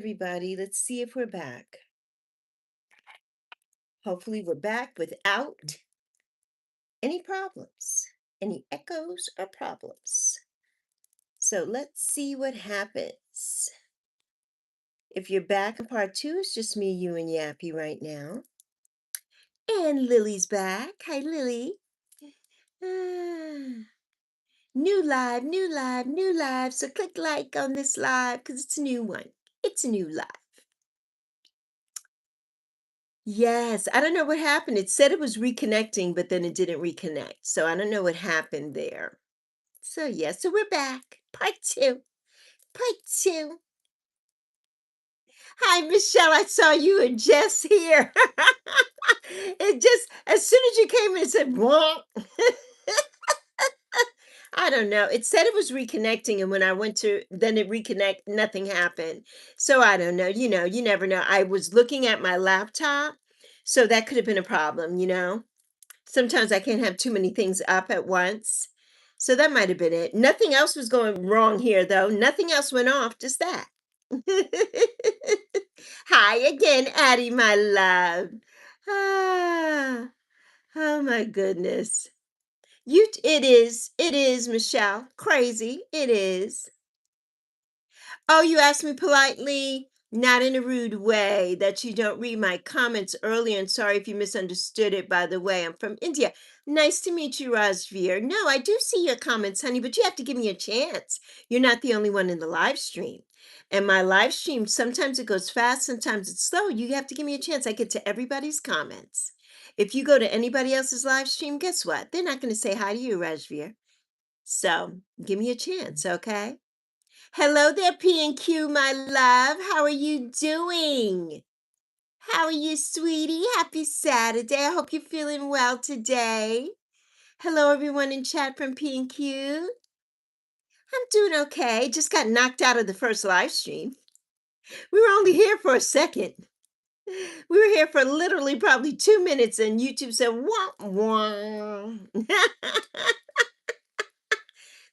Everybody, let's see if we're back. Hopefully, we're back without any problems, any echoes or problems. So let's see what happens. If you're back in part two, it's just me, you, and Yappy right now. And Lily's back. Hi, Lily. Ah, new live, new live, new live. So click like on this live because it's a new one. It's a new live. Yes, I don't know what happened. It said it was reconnecting, but then it didn't reconnect. So I don't know what happened there. So yeah, so we're back. Part two. Part two. Hi, Michelle. I saw you and Jess here. It just as soon as you came in, it said, "Womp." I don't know. It said it was reconnecting, and when I went to then it reconnect, nothing happened. So I don't know. You never know. I was looking at my laptop, so that could have been a problem. Sometimes I can't have too many things up at once. So that might have been it. Nothing else was going wrong here, though. Nothing else went off, just that. Hi again, Addie, my love. Ah, oh my goodness. It is, Michelle. Crazy. It is. Oh, you asked me politely, not in a rude way, that you don't read my comments earlier. And sorry if you misunderstood it, by the way. I'm from India. Nice to meet you, Rajveer. No, I do see your comments, honey, but you have to give me a chance. You're not the only one in the live stream. And my live stream, sometimes it goes fast, sometimes it's slow. You have to give me a chance. I get to everybody's comments. If you go to anybody else's live stream, guess what? They're not going to say hi to you, Rajveer. So give me a chance, okay? Hello there, P and Q, my love. How are you doing? How are you, sweetie? Happy Saturday. I hope you're feeling well today. Hello, everyone in chat from P and Q. I'm doing okay. Just got knocked out of the first live stream. We were only here for a second. We were here for literally probably 2 minutes, and YouTube said, wah, wah.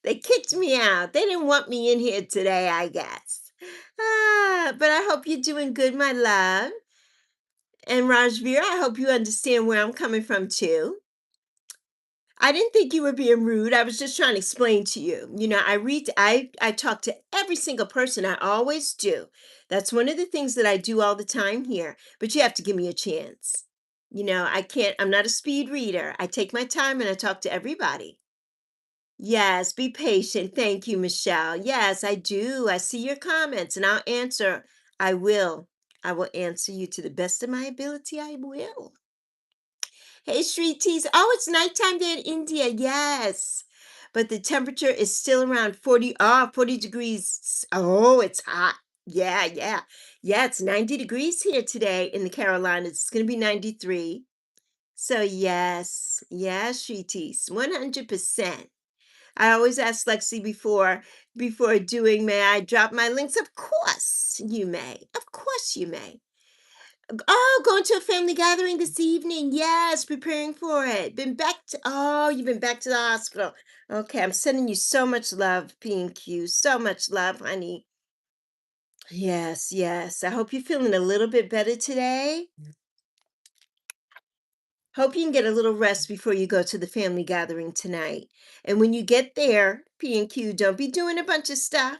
They kicked me out. They didn't want me in here today, I guess. But I hope you're doing good, my love. And Rajveer, I hope you understand where I'm coming from too. I didn't think you were being rude. I was just trying to explain to you. I talk to every single person. I always do. That's one of the things that I do all the time here. But you have to give me a chance. I can't, I'm not a speed reader. I take my time and I talk to everybody. Yes, be patient. Thank you, Michelle. Yes, I do. I see your comments and I'll answer. I will. I will answer you to the best of my ability. I will. Hey, Street Teas. Oh, it's nighttime there in India. Yes. But the temperature is still around 40 degrees. Oh, it's hot. Yeah, yeah. Yeah, it's 90 degrees here today in the Carolinas. It's going to be 93. So, yes, Street Teas, 100%. I always ask Lexi before doing, may I drop my links? Of course you may. Of course you may. Oh, going to a family gathering this evening. Yes, preparing for it. You've been back to the hospital. Okay, I'm sending you so much love, P and Q. So much love, honey. Yes, yes. I hope you're feeling a little bit better today. Hope you can get a little rest before you go to the family gathering tonight. And when you get there, P and Q, don't be doing a bunch of stuff.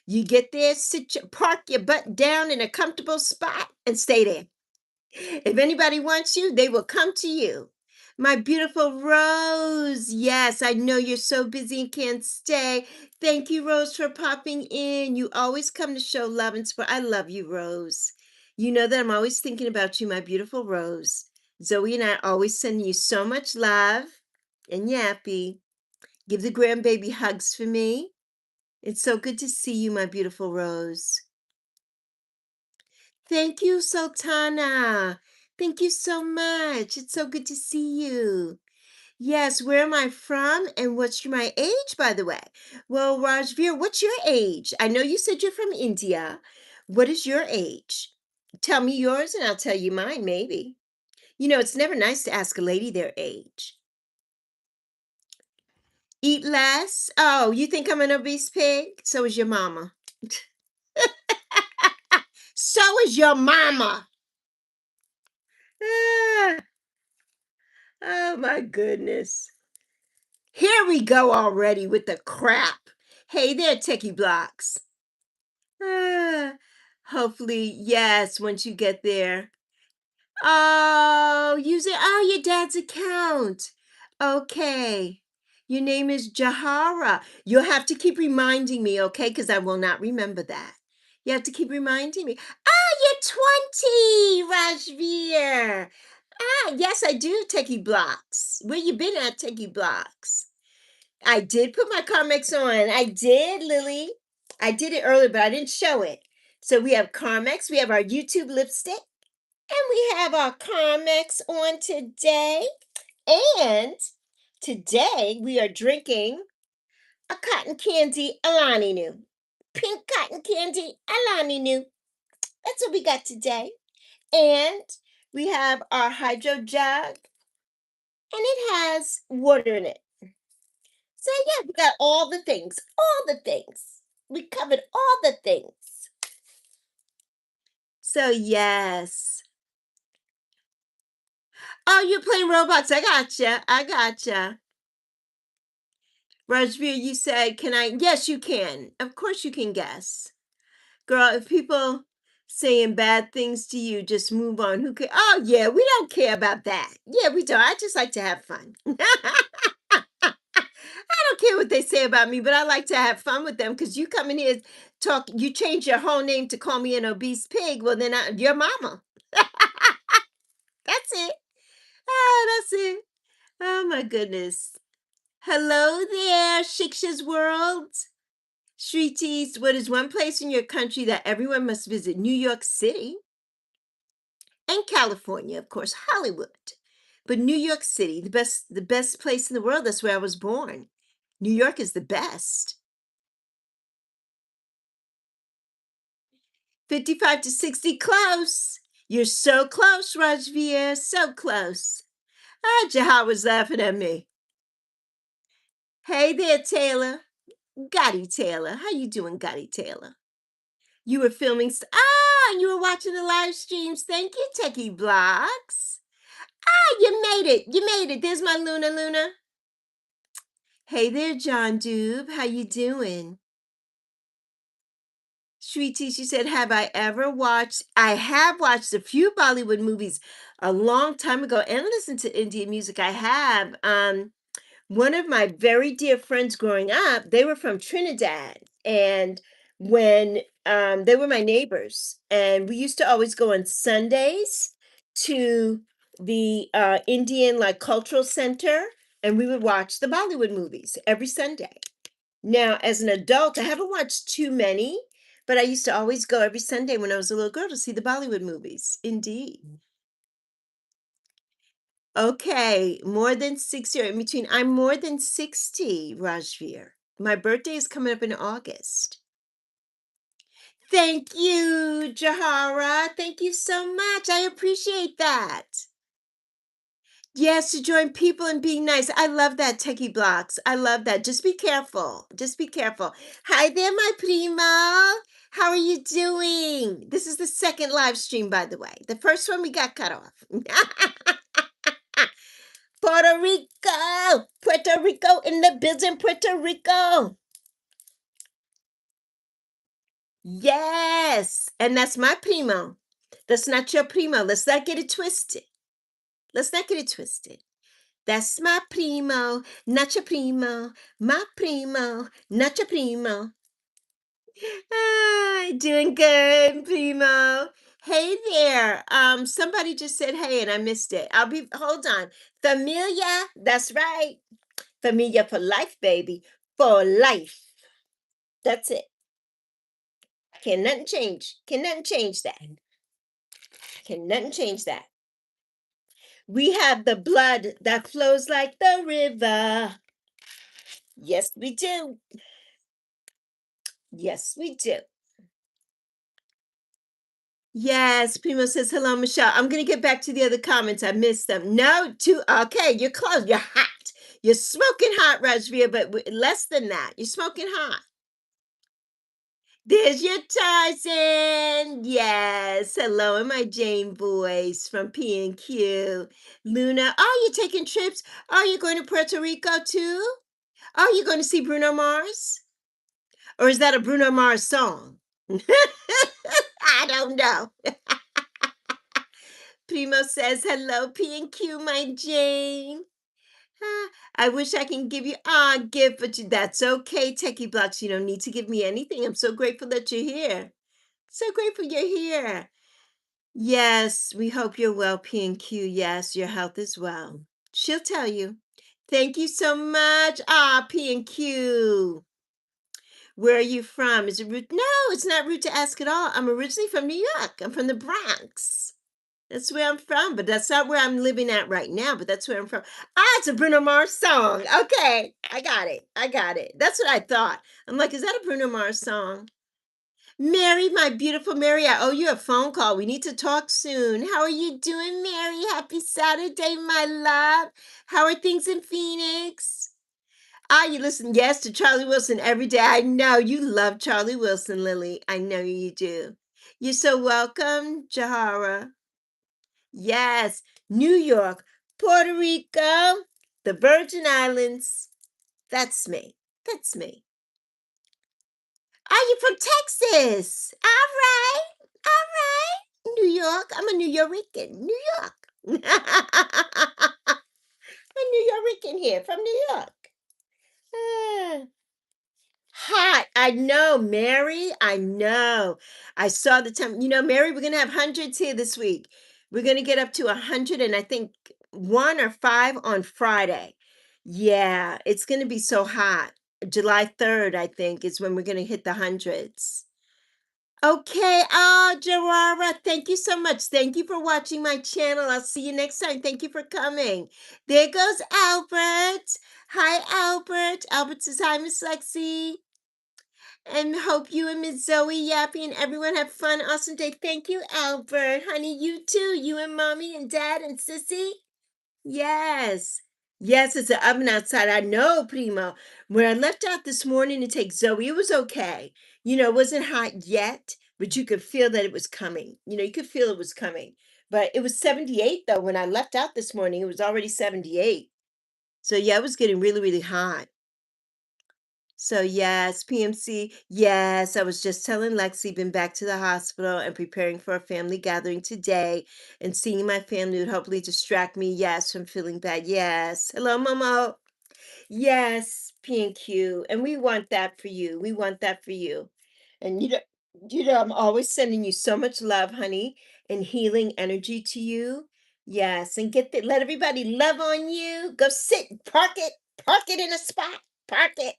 You get there, park your butt down in a comfortable spot and stay there. If anybody wants you, they will come to you. My beautiful Rose. Yes, I know you're so busy and can't stay. Thank you, Rose, for popping in. You always come to show love and support. I love you, Rose. You know that I'm always thinking about you, my beautiful Rose. Zoe and I always send you so much love and yappy. Give the grandbaby hugs for me. It's so good to see you, my beautiful Rose. Thank you, Sultana. Thank you so much. It's so good to see you. Yes, where am I from and what's my age, by the way? Well, Rajveer, what's your age? I know you said you're from India. What is your age? Tell me yours and I'll tell you mine, maybe. It's never nice to ask a lady their age. Eat less? Oh, you think I'm an obese pig? So is your mama. So is your mama. Ah, oh my goodness. Here we go already with the crap. Hey there, Techie Blocks. Ah, hopefully, yes, once you get there. Oh, use it. Oh, your dad's account. Okay. Your name is Jahara. You'll have to keep reminding me, okay? Because I will not remember that. You have to keep reminding me. Ah, you're 20, Rajveer. Ah, yes, I do, Techie Blocks. Where you been at, Techie Blocks? I did put my Carmex on. I did, Lily. I did it earlier, but I didn't show it. So we have Carmex. We have our YouTube lipstick. And we have our Carmex on today. And today we are drinking a cotton candy Alani Nu. Pink cotton candy Alani Nu. That's what we got today. And we have our hydro jug. And it has water in it. So yeah, we got all the things. All the things. We covered all the things. So yes. Oh, you're playing Roblox. I gotcha. I gotcha. Rajveer, you said, can I? Yes, you can. Of course you can guess. Girl, if people saying bad things to you, just move on. Who cares? Oh, yeah, we don't care about that. Yeah, we don't. I just like to have fun. I don't care what they say about me, but I like to have fun with them because you come in here talk, you change your whole name to call me an obese pig. Well, then your mama. That's it. Oh, that's it. Oh, my goodness. Hello there, Shiksha's World. Shritis, what is one place in your country that everyone must visit? New York City and California, of course, Hollywood. But New York City, the best place in the world. That's where I was born. New York is the best. 55 to 60, close. You're so close, Rajveer, so close. Ah, Jahar was laughing at me. Hey there, Taylor. Gotti Taylor. How you doing, Gotti Taylor? You were filming. You were watching the live streams. Thank you, Techie Blocks. Ah, you made it. You made it. There's my Luna Luna. Hey there, John Doob. How you doing? Sweetie, she said, have I ever watched? I have watched a few Bollywood movies a long time ago and listened to Indian music. I have. One of my very dear friends growing up, they were from Trinidad. And when they were my neighbors, and we used to always go on Sundays to the Indian like cultural center, and we would watch the Bollywood movies every Sunday. Now, as an adult, I haven't watched too many, but I used to always go every Sunday when I was a little girl to see the Bollywood movies. Indeed. Okay, more than 60 or in between. I'm more than 60, Rajveer. My birthday is coming up in August. Thank you, Jahara. Thank you so much. I appreciate that. Yes, to join people and being nice. I love that, Techie Blocks. I love that. Just be careful. Just be careful. Hi there, my primo. How are you doing? This is the second live stream, by the way. The first one we got cut off. Puerto Rico. Puerto Rico in the building, Puerto Rico. Yes. And that's my primo. That's not your primo. Let's not get it twisted. Let's not get it twisted. That's my primo, not your primo, my primo, not your primo. Ah, doing good, primo. Hey there. Somebody just said hey and I missed it. Hold on. Familia, that's right. Familia for life, baby. For life. That's it. Can nothing change. Can nothing change that. Can nothing change that. We have the blood that flows like the river. Yes, we do. Yes, we do. Yes, Primo says hello, Michelle. I'm gonna get back to the other comments. I missed them. No, okay, you're close. You're hot. You're smoking hot, Rajvia, but less than that. You're smoking hot. There's your Tarzan. Yes. Hello in my Jane voice from P&Q. Luna, are you taking trips? Are you going to Puerto Rico too? Are you going to see Bruno Mars? Or is that a Bruno Mars song? I don't know. Primo says, hello, P&Q, my Jane. Ah, I wish I can give you a gift, but that's okay, Techie Blocks. You don't need to give me anything. I'm so grateful that you're here. So grateful you're here. Yes, we hope you're well, P&Q. Yes, your health is well. She'll tell you. Thank you so much. Ah, P&Q. Where are you from? Is it rude? No, it's not rude to ask at all. I'm originally from New York. I'm from the Bronx. That's where I'm from, but that's not where I'm living at right now, but that's where I'm from. Ah, it's a Bruno Mars song. Okay, I got it. I got it. That's what I thought. I'm like, is that a Bruno Mars song? Mary, my beautiful Mary, I owe you a phone call. We need to talk soon. How are you doing, Mary? Happy Saturday, my love. How are things in Phoenix? Ah, you listen, yes, to Charlie Wilson every day. I know you love Charlie Wilson, Lily. I know you do. You're so welcome, Jahara. Yes, New York, Puerto Rico, the Virgin Islands. That's me. That's me. Are you from Texas? All right. All right. New York. I'm a New Yorican. New York. I'm a New Yorican here from New York. Ah. Hot. I know, Mary. I know. I saw the time. Mary, we're gonna have hundreds here this week. We're gonna get up to 100, and I think one or five on Friday. Yeah, it's gonna be so hot. July 3rd, I think, is when we're gonna hit the hundreds. Okay. Oh, Gerara, thank you so much. Thank you for watching my channel. I'll see you next time. Thank you for coming. There goes Albert. Hi, Albert. Albert says hi, Miss Lexi. And hope you and Miss Zoe, Yappy, and everyone have fun. Awesome day. Thank you, Albert. Honey, you too. You and mommy and dad and sissy. Yes. Yes, it's an oven outside. I know, Primo. When I left out this morning to take Zoe, it was okay. It wasn't hot yet, but you could feel that it was coming. You could feel it was coming. But it was 78 though. When I left out this morning, it was already 78. So yeah, it was getting really, really hot. So yes, PMC. Yes, I was just telling Lexi, been back to the hospital and preparing for a family gathering today, and seeing my family would hopefully distract me, yes, from feeling bad. Yes. Hello, Momo. Yes, P&Q. And we want that for you. We want that for you. And I'm always sending you so much love, honey, and healing energy to you. Yes, and let everybody love on you. Go sit, park it in a spot. Park it.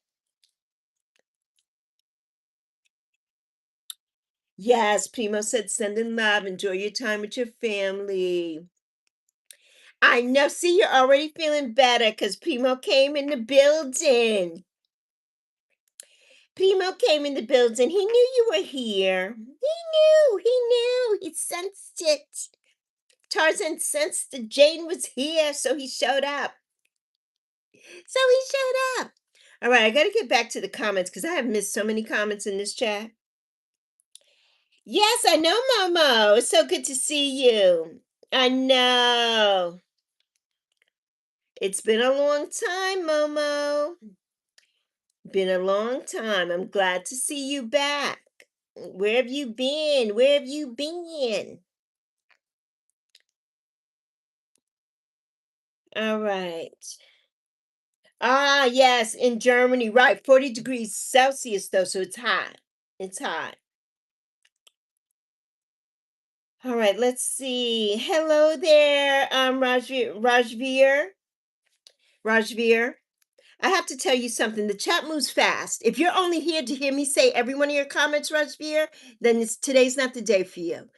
Yes, Primo said, send in love. Enjoy your time with your family. I know. See, you're already feeling better because Primo came in the building. Primo came in the building. He knew you were here. He sensed it. Tarzan sensed that Jane was here, so he showed up. All right, I got to get back to the comments because I have missed so many comments in this chat. Yes, I know, Momo. It's so good to see you. I know. It's been a long time, Momo. Been a long time. I'm glad to see you back. Where have you been? Where have you been? All right. Ah, yes, in Germany, right. 40 degrees Celsius, though, so it's hot. It's hot. All right, let's see. Hello there, Rajveer. I have to tell you something. The chat moves fast. If you're only here to hear me say every one of your comments, Rajveer, then today's not the day for you.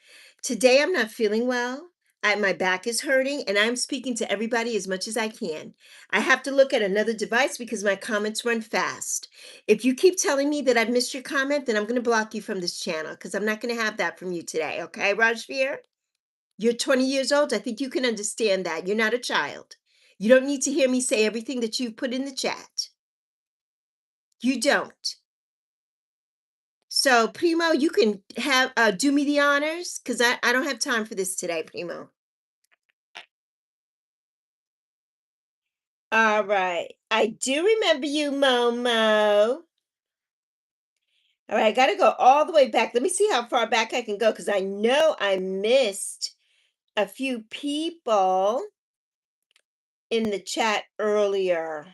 Today I'm not feeling well. My back is hurting, and I'm speaking to everybody as much as I can. I have to look at another device because my comments run fast. If you keep telling me that I've missed your comment, then I'm going to block you from this channel because I'm not going to have that from you today. Okay, Rajveer? You're 20 years old. I think you can understand that. You're not a child. You don't need to hear me say everything that you've put in the chat. You don't. So, Primo, you can have do me the honors because I don't have time for this today, Primo. All right. I do remember you, Momo. All right, I got to go all the way back. Let me see how far back I can go because I know I missed a few people in the chat earlier.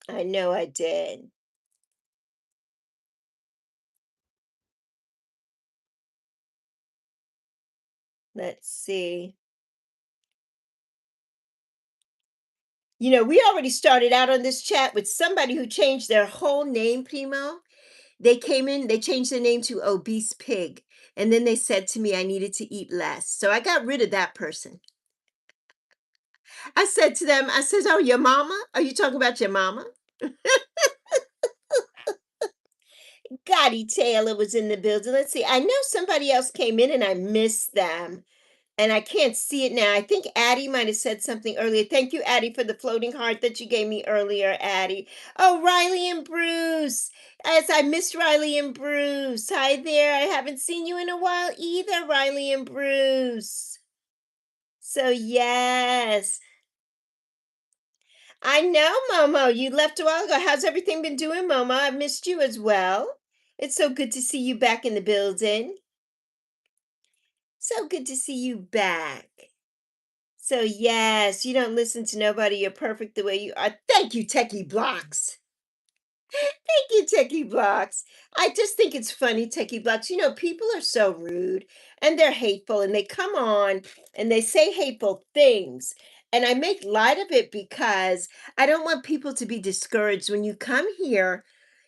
I know I did. Let's see. We already started out on this chat with somebody who changed their whole name, Primo. They came in, they changed their name to Obese Pig. And then they said to me I needed to eat less. So I got rid of that person. I said to them, I said, "Oh, your mama? Are you talking about your mama?" Gotti Taylor was in the building. Let's see. I know somebody else came in and I missed them. And I can't see it now. I think Addie might have said something earlier. Thank you, Addie, for the floating heart that you gave me earlier, Addie. Oh, Riley and Bruce. As I missed Riley and Bruce. Hi there. I haven't seen you in a while either, Riley and Bruce. So, yes. I know, Momo. You left a while ago. How's everything been doing, Momo? I've missed you as well. It's so good to see you back in the building. So good to see you back. So, yes, you don't listen to nobody. You're perfect the way you are. Thank you, Techie Blocks. Thank you, Techie Blocks. I just think it's funny, Techie Blocks. People are so rude and they're hateful and they come on and they say hateful things. And I make light of it because I don't want people to be discouraged. When you come here,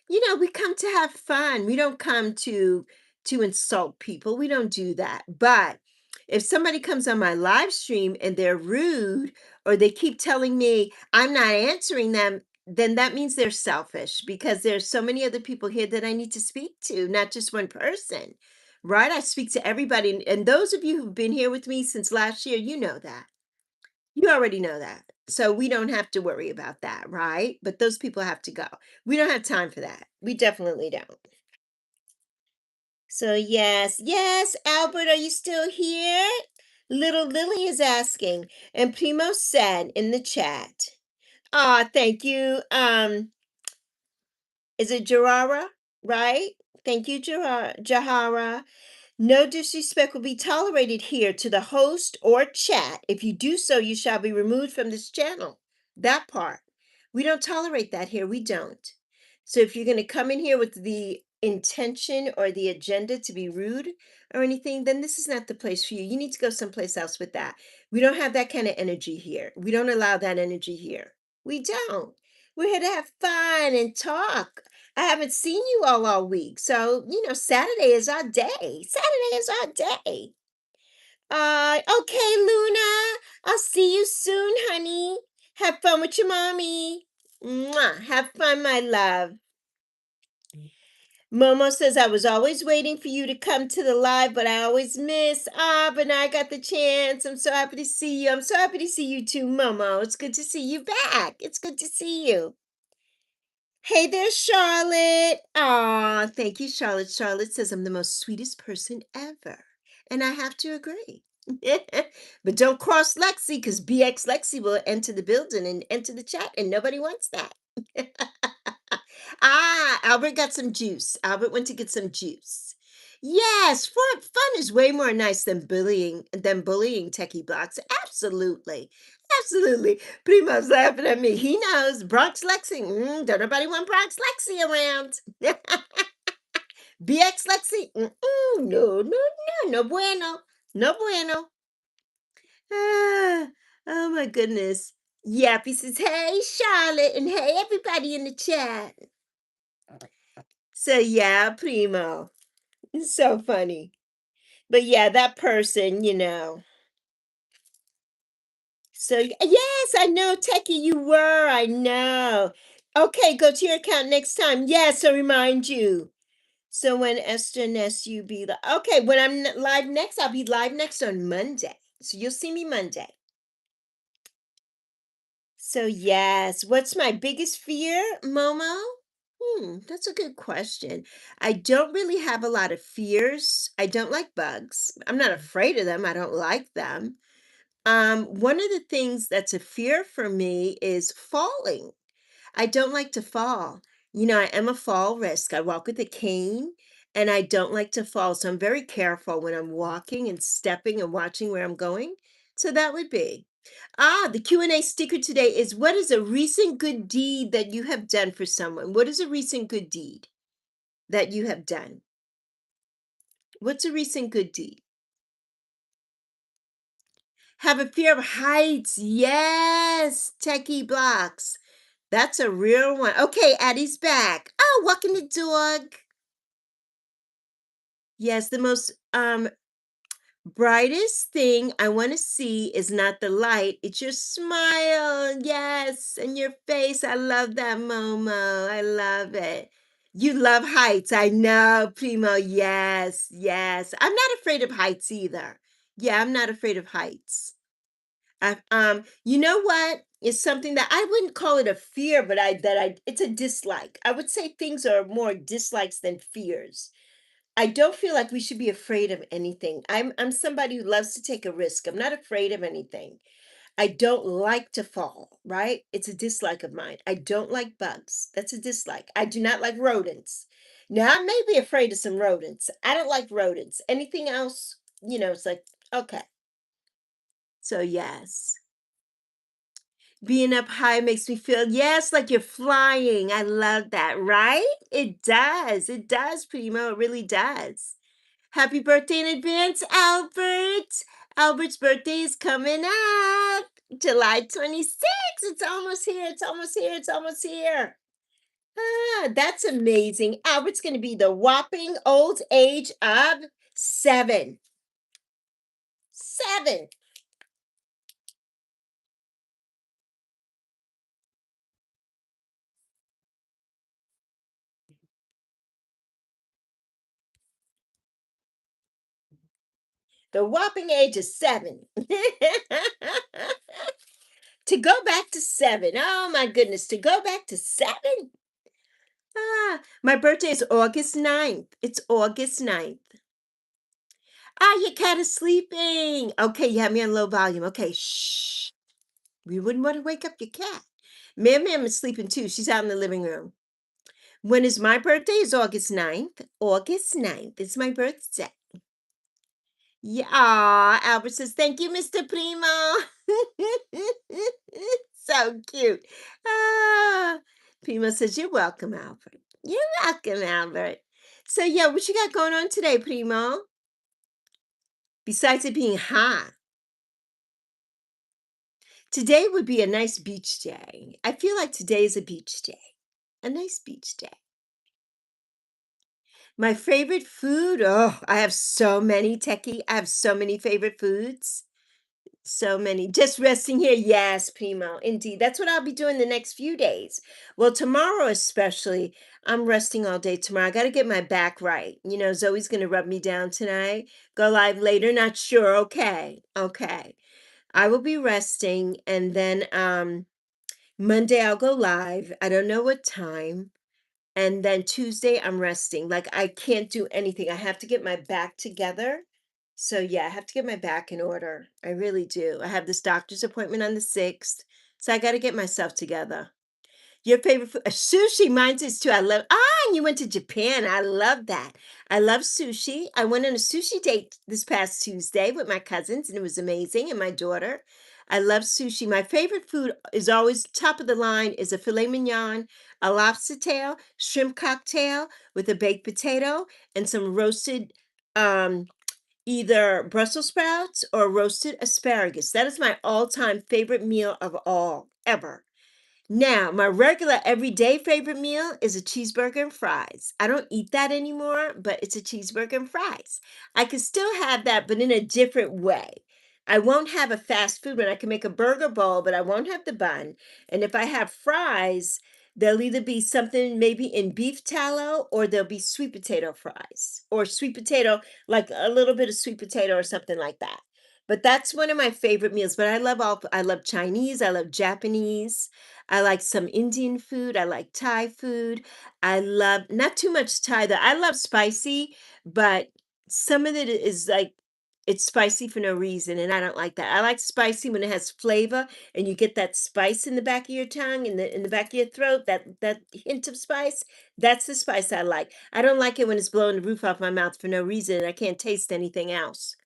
we come to have fun. We don't come to insult people. We don't do that. But if somebody comes on my live stream and they're rude or they keep telling me I'm not answering them, then that means they're selfish because there's so many other people here that I need to speak to, not just one person. Right? I speak to everybody. And those of you who've been here with me since last year, you know that. You already know that. So we don't have to worry about that, right? But those people have to go. We don't have time for that. We definitely don't. So, yes, yes, Albert, are you still here? Little Lily is asking. And Primo said in the chat, thank you. Is it Jarara? Right? Thank you, Jahara. No disrespect will be tolerated here to the host or chat. If you do so, you shall be removed from this channel. That part. We don't tolerate that here. We don't. So if you're going to come in here with the intention or the agenda to be rude or anything, then this is not the place for you. You need to go someplace else with that. We don't have that kind of energy here. We don't allow that energy here. We don't. We're here to have fun and talk. I haven't seen you all week. So, Saturday is our day. Saturday is our day. Okay, Luna. I'll see you soon, honey. Have fun with your mommy. Mwah. Have fun, my love. Momo says, I was always waiting for you to come to the live, but I always miss. But now I got the chance. I'm so happy to see you. I'm so happy to see you too, Momo. It's good to see you back. It's good to see you. Hey there, Charlotte. Aw, thank you, Charlotte. Charlotte says I'm the most sweetest person ever. And I have to agree. But don't cross Lexi because BX Lexi will enter the building and enter the chat, and nobody wants that. Albert got some juice. Albert went to get some juice. Yes, fun is way more nice than bullying techie blocks. Absolutely. Absolutely. Primo's laughing at me. He knows Bronx Lexi. Don't nobody want Bronx Lexi around. BX Lexi. No, no, no, no bueno. No bueno. Ah, oh my goodness. Yappy says, hey, Charlotte, and hey, everybody in the chat. So, yeah, Primo. It's so funny. But yeah, that person. So, yes, I know, Techie, you were. I know. Okay, go to your account next time. Yes, I'll remind you. So when Esther Ness, you be the okay. When I'm live next, I'll be live next on Monday. So you'll see me Monday. So yes, what's my biggest fear, Momo? That's a good question. I don't really have a lot of fears. I don't like bugs. I'm not afraid of them. I don't like them. One of the things that's a fear for me is falling. I don't like to fall. I am a fall risk. I walk with a cane and I don't like to fall. So I'm very careful when I'm walking and stepping and watching where I'm going. So that would be. The Q&A sticker today is, what is a recent good deed that you have done for someone? What is a recent good deed that you have done? What's a recent good deed? Have a fear of heights. Yes, techie blocks. That's a real one. Okay, Addie's back. Oh, walking the dog. Yes, the most brightest thing I want to see is not the light, it's your smile. Yes, and your face. I love that, Momo. I love it. You love heights. I know, Primo. Yes, yes. I'm not afraid of heights either. Yeah, I'm not afraid of heights. You know what? It's something that I wouldn't call it a fear, but it's a dislike. I would say things are more dislikes than fears. I don't feel like we should be afraid of anything. I'm somebody who loves to take a risk. I'm not afraid of anything. I don't like to fall, right? It's a dislike of mine. I don't like bugs. That's a dislike. I do not like rodents. Now, I may be afraid of some rodents. I don't like rodents. Anything else, it's like, okay. So, yes. Being up high makes me feel, yes, like you're flying. I love that, right? It does. It does, Primo. It really does. Happy birthday in advance, Albert. Albert's birthday is coming up. July 26th. It's almost here. It's almost here. It's almost here. That's amazing. Albert's going to be the whopping old age of 7. 7. The whopping age of 7. To go back to 7. Oh my goodness. To go back to 7. My birthday is August 9th. It's August 9th. Your cat is sleeping. Okay, you have me on low volume. Okay, shh. We wouldn't want to wake up your cat. Ma'am is sleeping too. She's out in the living room. When is my birthday? Is August 9th. August 9th. It's my birthday. Yeah, Albert says, thank you, Mr. Primo. So cute. Ah, Primo says, you're welcome, Albert. You're welcome, Albert. So, yeah, what you got going on today, Primo? Besides it being hot. Today would be a nice beach day. I feel like today is a beach day. A nice beach day. My favorite food? Oh, I have so many, Techie. I have so many favorite foods. So many. Just resting here. Yes, Primo. Indeed. That's what I'll be doing the next few days. Well, tomorrow especially, I'm resting all day tomorrow. I got to get my back right. Zoe's going to rub me down tonight. Go live later. Not sure. Okay. Okay. I will be resting, and then Monday I'll go live. I don't know what time. And then Tuesday I'm resting. Like, I can't do anything. I have to get my back together. So yeah, I have to get my back in order. I really do. I have this doctor's appointment on the 6th. So I got to get myself together. Your favorite food? Sushi, mine is too. I love. And you went to Japan. I love that. I love sushi. I went on a sushi date this past Tuesday with my cousins, and it was amazing. And my daughter. I love sushi. My favorite food is always top of the line is a filet mignon, a lobster tail, shrimp cocktail with a baked potato, and some roasted either Brussels sprouts or roasted asparagus. That is my all-time favorite meal of all ever. Now, my regular everyday favorite meal is a cheeseburger and fries. I don't eat that anymore, but it's a cheeseburger and fries. I can still have that, but in a different way. I won't have a fast food when I can make a burger bowl, but I won't have the bun. And if I have fries, they'll either be something maybe in beef tallow or they'll be sweet potato fries or sweet potato, like a little bit of sweet potato or something like that. But that's one of my favorite meals, but I love Chinese, I love Japanese, I like some Indian food, I like Thai food. I love not too much Thai though. I love spicy, but some of it is like it's spicy for no reason, and I don't like that. I like spicy when it has flavor and you get that spice in the back of your tongue, in the back of your throat, that hint of spice. That's the spice I like. I don't like it when it's blowing the roof off my mouth for no reason and I can't taste anything else.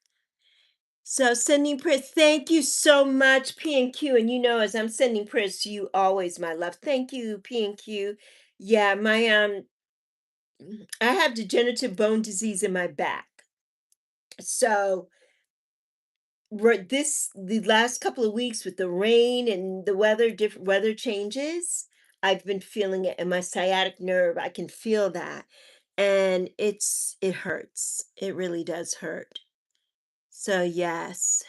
So sending prayers. Thank you so much, P and Q. And you know, as I'm sending prayers to you always, my love. Thank you, P and Q. Yeah, my I have degenerative bone disease in my back. So the last couple of weeks with the rain and the weather, different weather changes, I've been feeling it in my sciatic nerve. I can feel that. And it hurts. It really does hurt. So yes.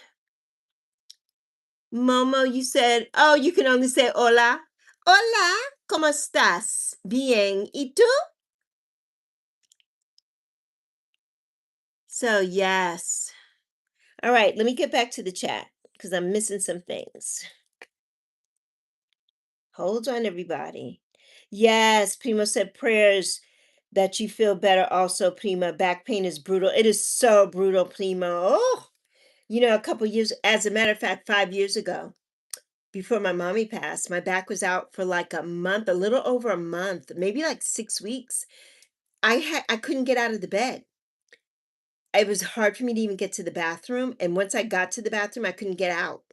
Momo, you said, oh, you can only say hola. Hola, ¿cómo estás? Bien. ¿Y tú? So, yes. All right, let me get back to the chat because I'm missing some things. Hold on, everybody. Yes, Primo said prayers that you feel better also, Prima. Back pain is brutal. It is so brutal, Primo. Oh, a couple years, as a matter of fact, 5 years ago, before my mommy passed, my back was out for like a month, a little over a month, maybe like 6 weeks. I couldn't get out of the bed. It was hard for me to even get to the bathroom, and once I got to the bathroom, I couldn't get out.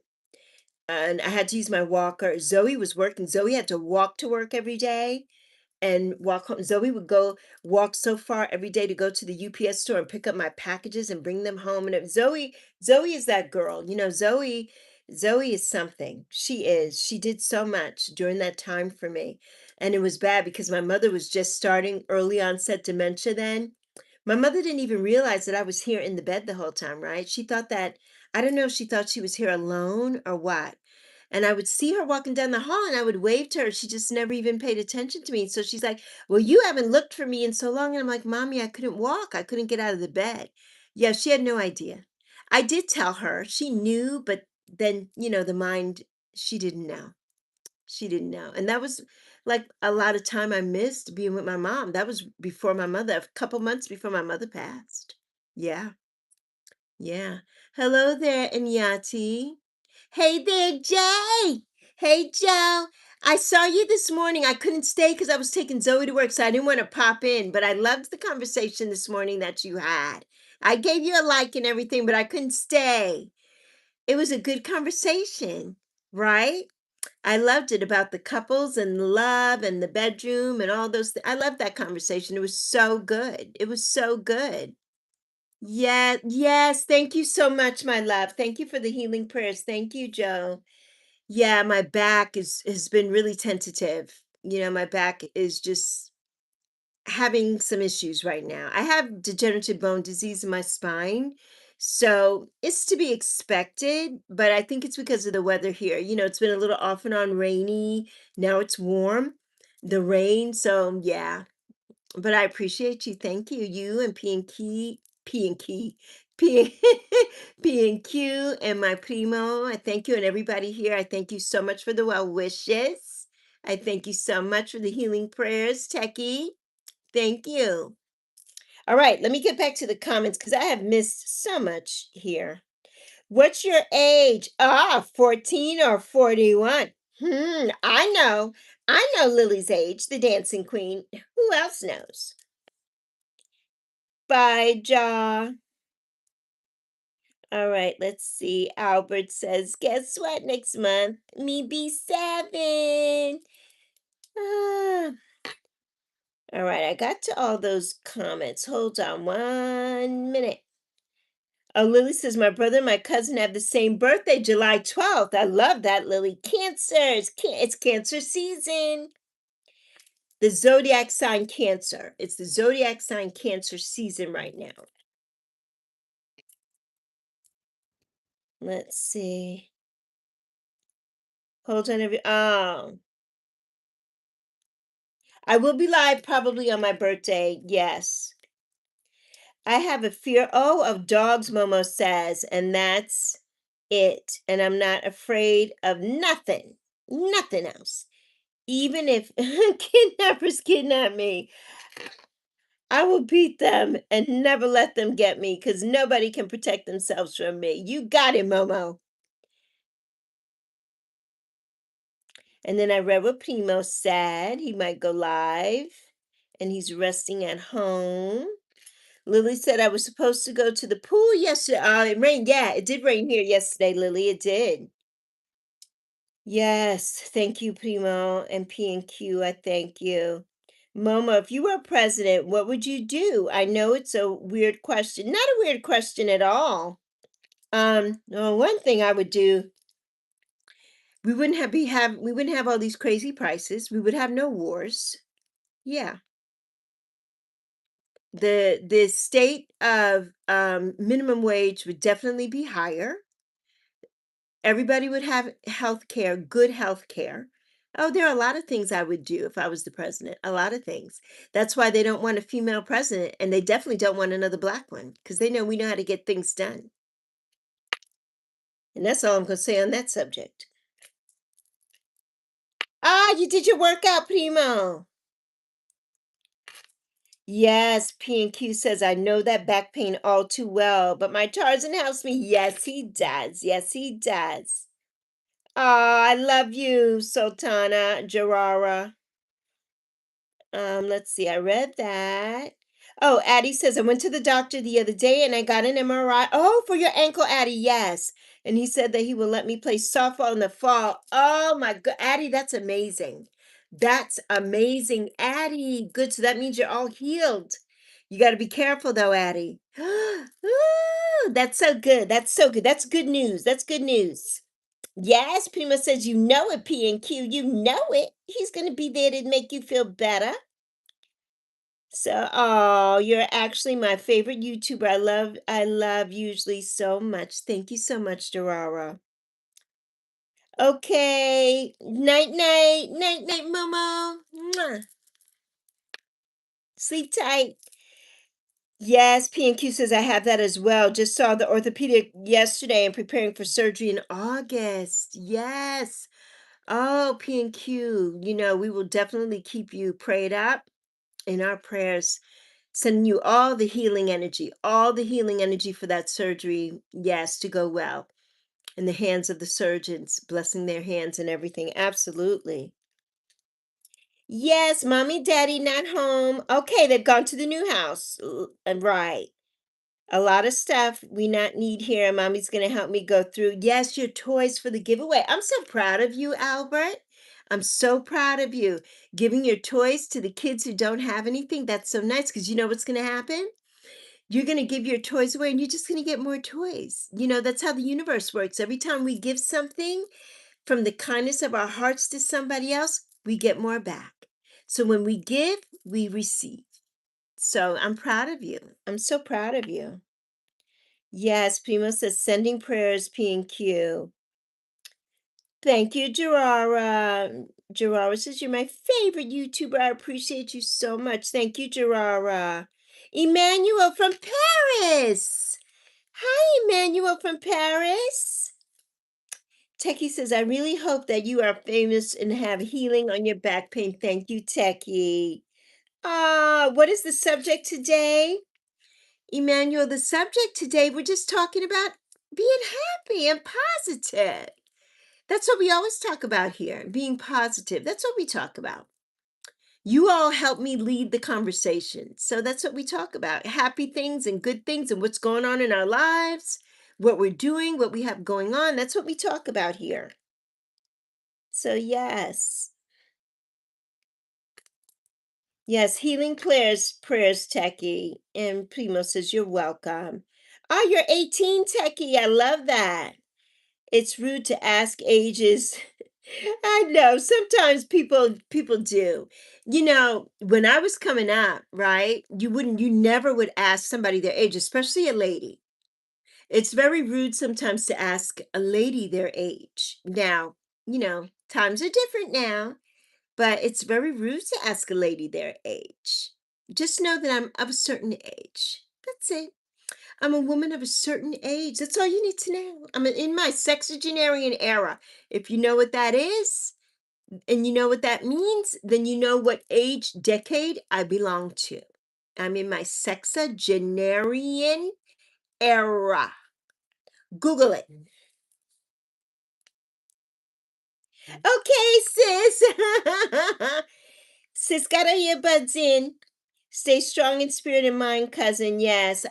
And I had to use my walker. Zoe was working. Zoe had to walk to work every day and walk home. Zoe would go walk so far every day to go to the UPS store and pick up my packages and bring them home. And Zoe is that girl. Zoe is something. She is. She did so much during that time for me. And it was bad because my mother was just starting early onset dementia then. My mother didn't even realize that I was here in the bed the whole time, right? She thought that, I don't know if she thought she was here alone or what. And I would see her walking down the hall and I would wave to her. She just never even paid attention to me. So she's like, well, you haven't looked for me in so long. And I'm like, Mommy, I couldn't walk. I couldn't get out of the bed. Yeah, she had no idea. I did tell her. She knew, but then, the mind, she didn't know. She didn't know. And that was like a lot of time I missed being with my mom. That was before my mother, a couple months before my mother passed. Yeah, yeah. Hello there, Inyati. Hey there, Jay. Hey, Joe. I saw you this morning. I couldn't stay because I was taking Zoe to work, so I didn't want to pop in. But I loved the conversation this morning that you had. I gave you a like and everything, but I couldn't stay. It was a good conversation, right? I loved it about the couples and the love and the bedroom and all those I loved that conversation. It was so good. It was so good. Yeah, yes. Thank you so much, my love. Thank you for the healing prayers. Thank you, Joe. Yeah, my back is has been really tentative. My back is just having some issues right now. I have degenerative bone disease in my spine. So it's to be expected, but I think it's because of the weather here. It's been a little off and on rainy. Now it's warm, the rain. So yeah, but I appreciate you. Thank you. You and P and Key, P and Key, P, P and Q and my primo. I thank you and everybody here. I thank you so much for the well wishes. I thank you so much for the healing prayers, Techie. Thank you. All right, let me get back to the comments because I have missed so much here. What's your age? 14 or 41? I know. I know Lily's age, the dancing queen. Who else knows? Bye, Jaw. All right, let's see. Albert says, guess what? Next month, me be 7. Ah. All right, I got to all those comments. Hold on 1 minute. Oh, Lily says, my brother and my cousin have the same birthday, July 12th. I love that, Lily. It's cancer season. The zodiac sign Cancer. It's the zodiac sign Cancer season right now. Let's see. Hold on, I will be live probably on my birthday. Yes. I have a fear, of dogs, Momo says, and that's it, and I'm not afraid of nothing, nothing else. Even if kidnappers kidnap me, I will beat them and never let them get me because nobody can protect themselves from me. You got it, Momo. And then I read what Primo said. He might go live and he's resting at home. Lily said I was supposed to go to the pool yesterday. It rained. Yeah, it did rain here yesterday, Lily. It did. Yes, thank you, Primo and P and Q. I thank you. Momo, if you were president, what would you do? I know it's a weird question. Not a weird question at all. Well, one thing I would do, we wouldn't have all these crazy prices. We would have no wars. Yeah. The state of minimum wage would definitely be higher. Everybody would have health care, good health care. Oh, there are a lot of things I would do if I was the president. A lot of things. That's why they don't want a female president, and they definitely don't want another black one because they know we know how to get things done. And that's all I'm going to say on that subject. Ah, you did your workout, Primo. Yes, P and Q says, I know that back pain all too well, but my Tarzan helps me. Yes, he does. Yes, he does. Oh, I love you, Sultana Jarara. Let's see, I read that. Oh, Addie says, I went to the doctor the other day and I got an MRI. Oh, for your ankle, Addie, yes. And he said that he will let me play softball in the fall. Oh my God, Addie, that's amazing. That's amazing, Addie. Good. So that means you're all healed. You got to be careful though, Addie. Ooh, that's so good. That's so good. That's good news. That's good news. Yes, Prima says you know it, P and Q. You know it. He's going to be there to make you feel better. So, oh, you're actually my favorite YouTuber. I love Usually so much. Thank you so much, Dorara. Okay. Night night. Night night, Momo. Mwah. Sleep tight. Yes, P and Q says I have that as well. Just saw the orthopedic yesterday and preparing for surgery in August. Yes. Oh, P and Q, we will definitely keep you prayed up in our prayers, sending you all the healing energy for that surgery. Yes, to go well in the hands of the surgeons, blessing their hands and everything. Absolutely. Yes, mommy, daddy, not home. Okay, they've gone to the new house. Right. A lot of stuff we not need here. Mommy's gonna help me go through. Yes, your toys for the giveaway. I'm so proud of you, Albert. I'm so proud of you. Giving your toys to the kids who don't have anything. That's so nice because you know what's gonna happen? You're gonna give your toys away and you're just gonna get more toys. That's how the universe works. Every time we give something from the kindness of our hearts to somebody else, we get more back. So when we give, we receive. So I'm proud of you. I'm so proud of you. Yes, Primo says sending prayers, P and Q. Thank you, Gerara. Gerara says you're my favorite YouTuber. I appreciate you so much. Thank you, Gerara. Emmanuel from Paris. Hi, Emmanuel from Paris. Techie says, I really hope that you are famous and have healing on your back pain. Thank you, Techie. What is the subject today? Emmanuel, the subject today, we're just talking about being happy and positive. That's what we always talk about here, being positive. That's what we talk about. You all help me lead the conversation. So that's what we talk about, happy things and good things and what's going on in our lives, what we're doing, what we have going on. That's what we talk about here. So, yes. Yes, healing prayers, Techie. And Primo says, you're welcome. Oh, you're 18, Techie. I love that. It's rude to ask ages. I know sometimes people do. When I was coming up, right? You never would ask somebody their age, especially a lady. It's very rude sometimes to ask a lady their age. Now, times are different now, but it's very rude to ask a lady their age. Just know that I'm of a certain age. That's it. I'm a woman of a certain age. That's all you need to know. I'm in my sexagenarian era. If you know what that is, and you know what that means, then you know what age decade I belong to. I'm in my sexagenarian era. Google it. Okay, sis. Sis got her earbuds in. Stay strong in spirit and mind, cousin. Yes,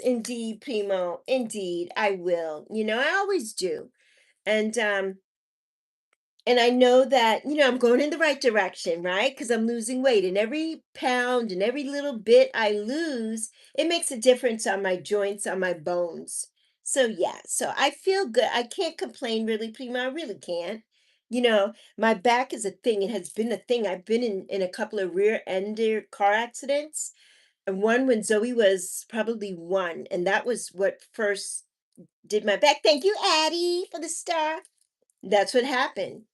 indeed, Primo. Indeed, I will. I always do. And I know that, I'm going in the right direction, right? Because I'm losing weight. And every pound and every little bit I lose, it makes a difference on my joints, on my bones. So, yeah, so I feel good. I can't complain really, Prima. I really can't. My back is a thing. It has been a thing. I've been in a couple of rear-ender car accidents. And one when Zoe was probably one. And that was what first did my back. Thank you, Addie, for the star. That's what happened.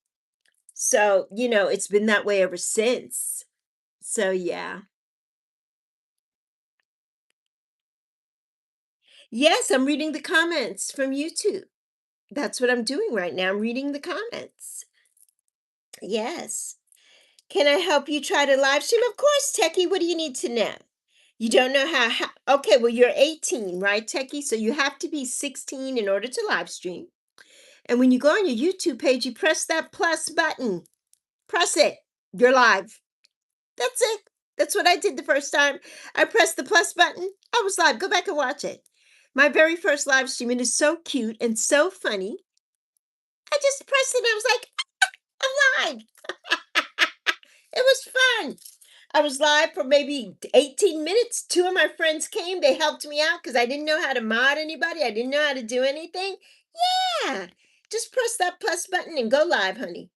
So, it's been that way ever since. So, yeah. Yes, I'm reading the comments from YouTube. That's what I'm doing right now. I'm reading the comments. Yes. Can I help you try to live stream? Of course, Techie. What do you need to know? You don't know how okay, well, you're 18, right, Techie? So you have to be 16 in order to live stream. And when you go on your YouTube page, you press that plus button. Press it. You're live. That's it. That's what I did the first time. I pressed the plus button. I was live. Go back and watch it. My very first live stream. It is so cute and so funny. I just pressed it and I was like, I'm live. It was fun. I was live for maybe 18 minutes. Two of my friends came. They helped me out because I didn't know how to mod anybody. I didn't know how to do anything. Yeah. Just press that plus button and go live, honey.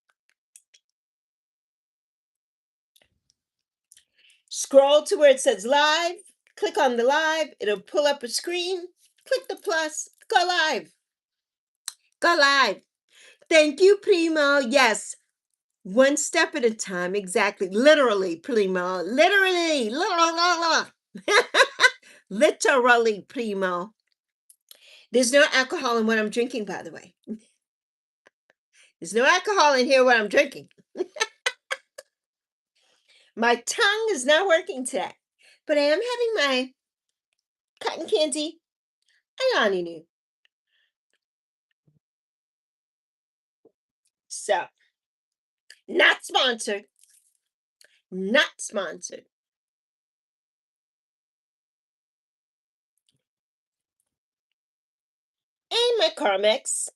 Scroll to where it says live, click on the live, it'll pull up a screen, click the plus, go live. Go live. Thank you, Primo. Yes, one step at a time, exactly. Literally, Primo. Literally. Literally, Primo. There's no alcohol in what I'm drinking, by the way. There's no alcohol in here what I'm drinking. My tongue is not working today, but I am having my cotton candy Ayani. So, not sponsored. Not sponsored. And my Carmex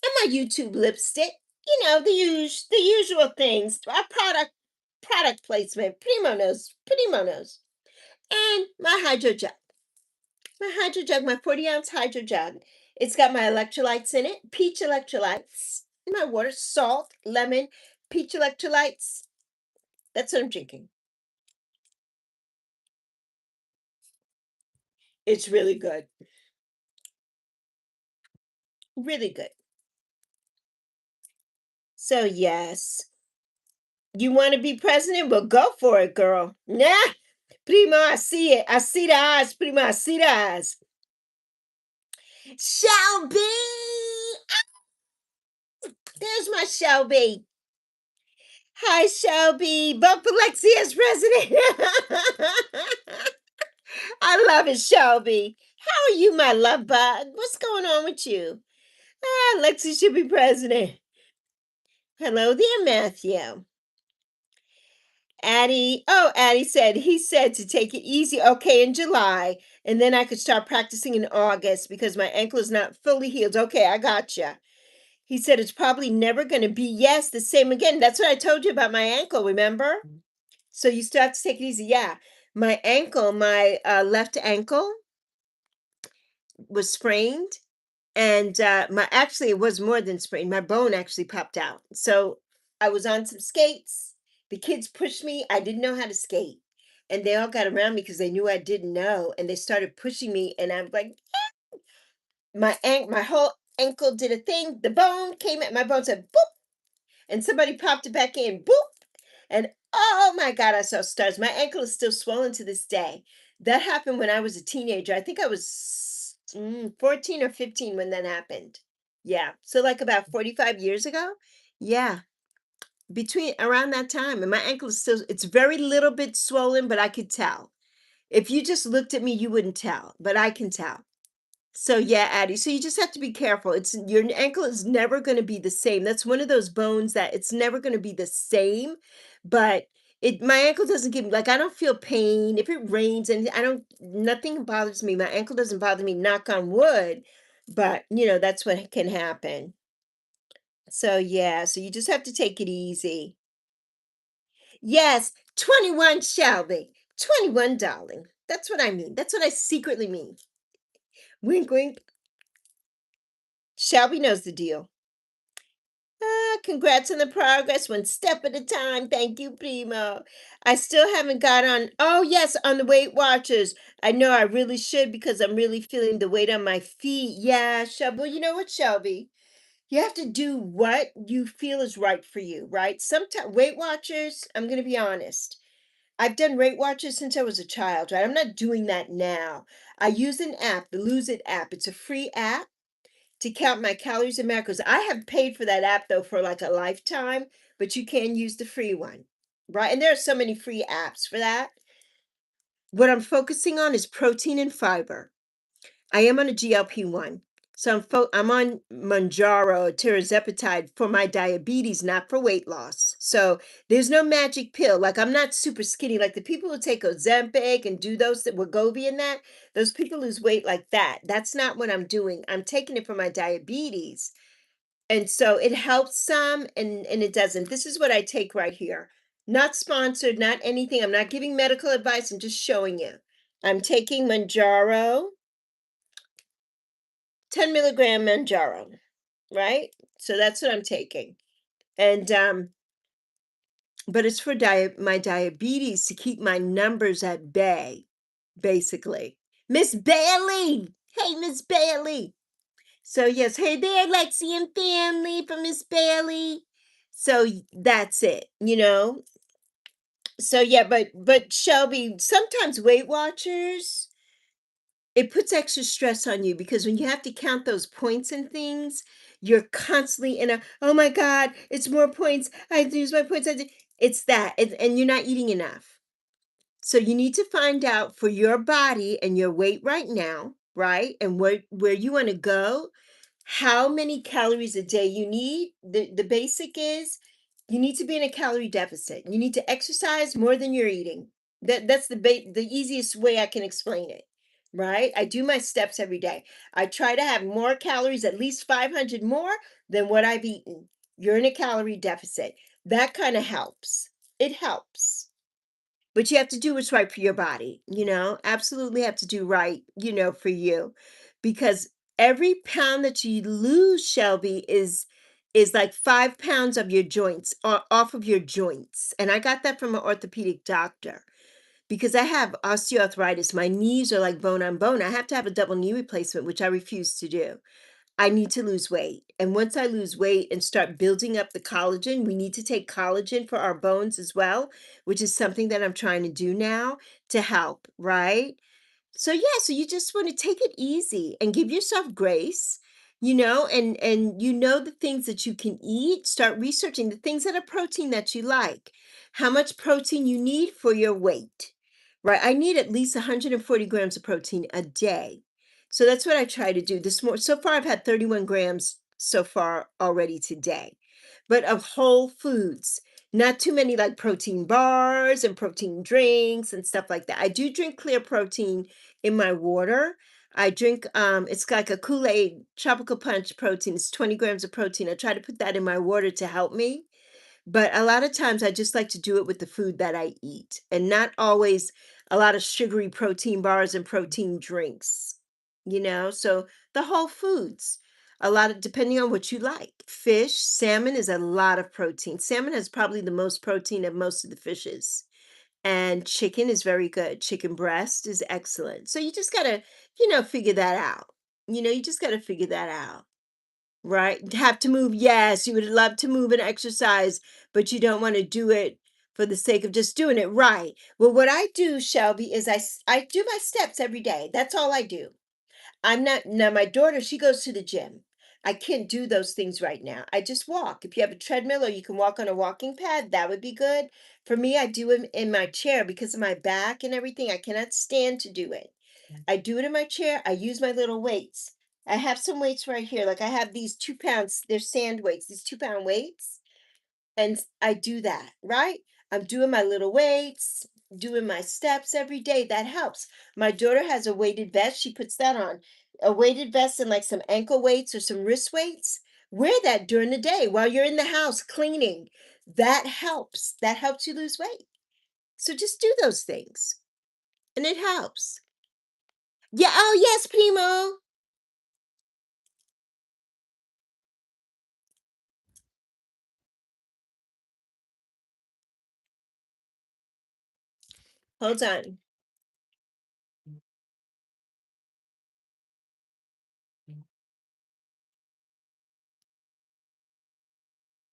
and my YouTube lipstick. The usual things. Our product placement. Primo knows. Primo knows. And my hydro jug. My hydro jug, my 40-ounce hydro jug. It's got my electrolytes in it. Peach electrolytes. My water, salt, lemon, peach electrolytes. That's what I'm drinking. It's really good. Really good. So yes. You want to be president? Well, go for it, girl. Nah. Prima, I see it. I see the eyes, Prima. I see the eyes. Shelby! There's my Shelby. Hi, Shelby. Vote for Lexi as president. I love it, Shelby. How are you, my love bug? What's going on with you? Lexi should be president. Hello there, Matthew. Addie said, he said to take it easy, okay, in July, and then I could start practicing in August because my ankle is not fully healed. Okay, I gotcha. He said it's probably never going to be, yes, the same again. That's what I told you about my ankle, remember? So you still have to take it easy. Yeah, my ankle, my left ankle was sprained, and actually it was more than sprained. My bone actually popped out. So I was on some skates. The kids pushed me. I didn't know how to skate, and they all got around me because they knew I didn't know, and they started pushing me, and I'm like, my whole ankle did a thing. The bone came at my bone said boop, and somebody popped it back in boop, and oh my God, I saw stars. My ankle is still swollen to this day. That happened when I was a teenager. I think I was 14 or 15 when that happened. Yeah. So like about 45 years ago. Yeah. Between around that time. And my ankle is still, it's very little bit swollen, but I could tell. If you just looked at me, you wouldn't tell, but I can tell. So yeah, Addie. So you just have to be careful. It's your ankle is never going to be the same. That's one of those bones that it's never going to be the same. But it my ankle doesn't give me like I don't feel pain. If it rains and I don't nothing bothers me. My ankle doesn't bother me, knock on wood. But that's what can happen. So yeah, so you just have to take it easy. Yes, 21 Shelby. 21, darling. That's what I mean. That's what I secretly mean. Wink, wink. Shelby knows the deal. Congrats on the progress, one step at a time. Thank you, Primo. I still haven't got on. Oh, yes, on the Weight Watchers. I know I really should because I'm really feeling the weight on my feet. Yeah, Shelby. Well, you know what, Shelby? You have to do what you feel is right for you, right? Sometimes Weight Watchers, I'm going to be honest. I've done Weight Watchers since I was a child, right? I'm not doing that now. I use an app, the Lose It app. It's a free app to count my calories and macros. I have paid for that app though for like a lifetime, but you can use the free one, right? And there are so many free apps for that. What I'm focusing on is protein and fiber. I am on a GLP-1. So I'm on Manjaro, tirzepatide for my diabetes, not for weight loss. So there's no magic pill. Like I'm not super skinny. Like the people who take Ozempic and do those that Wegovy and that, those people lose weight like that. That's not what I'm doing. I'm taking it for my diabetes. And so it helps some and it doesn't. This is what I take right here. Not sponsored, not anything. I'm not giving medical advice. I'm just showing you. I'm taking Manjaro, 10 milligram Manjaro, right? So that's what I'm taking. And but it's for my diabetes to keep my numbers at bay, basically. Miss Bailey. Hey, Miss Bailey. So yes, hey there, Lexi and family from Miss Bailey. So that's it. So yeah, but Shelby, sometimes Weight Watchers, it puts extra stress on you because when you have to count those points and things, you're constantly in a, oh my God, it's more points. I have to use my points. It's that, and you're not eating enough. So you need to find out for your body and your weight right now, right? And where you want to go, how many calories a day you need. The basic is you need to be in a calorie deficit. You need to exercise more than you're eating. That's the easiest way I can explain it. Right? I do my steps every day. I try to have more calories, at least 500 more than what I've eaten. You're in a calorie deficit. That kind of helps. It helps. But you have to do what's right for your body. Absolutely have to do right for you. Because every pound that you lose, Shelby, is like 5 pounds of your joints or off of your joints. And I got that from an orthopedic doctor because I have osteoarthritis. My knees are like bone on bone. I have to have a double knee replacement, which I refuse to do. I need to lose weight. And once I lose weight and start building up the collagen, we need to take collagen for our bones as well, which is something that I'm trying to do now to help, right? So yeah, so you just want to take it easy and give yourself grace, and the things that you can eat, start researching the things that are protein that you like. How much protein you need for your weight. Right? I need at least 140 grams of protein a day. So that's what I try to do. So far I've had 31 grams so far already today. But of whole foods, not too many like protein bars and protein drinks and stuff like that. I do drink clear protein in my water. I drink it's like a Kool-Aid tropical punch protein. It's 20 grams of protein. I try to put that in my water to help me. But a lot of times I just like to do it with the food that I eat and not always a lot of sugary protein bars and protein drinks. So the whole foods, a lot of depending on what you like. Fish, salmon is a lot of protein. Salmon has probably the most protein of most of the fishes. And chicken is very good. Chicken breast is excellent. So you just gotta figure that out. You just gotta figure that out. Right? Have to move. Yes, you would love to move and exercise, but you don't want to do it for the sake of just doing it right. Well, what I do, Shelby, is I do my steps every day. That's all I do. I'm not now my daughter, she goes to the gym. I can't do those things right now. I just walk. If you have a treadmill or you can walk on a walking pad, that would be good. For me, I do it in my chair because of my back and everything. I cannot stand to do it. I do it in my chair. I use my little weights. I have some weights right here. Like I have these 2 pounds, they're sand weights, these 2 pound weights. And I do that, right? I'm doing my little weights, doing my steps every day. That helps. My daughter has a weighted vest. She puts that on. A weighted vest and like some ankle weights or some wrist weights. Wear that during the day while you're in the house cleaning. That helps. That helps you lose weight. So just do those things and it helps. Yeah. Oh, yes, Primo. Hold on.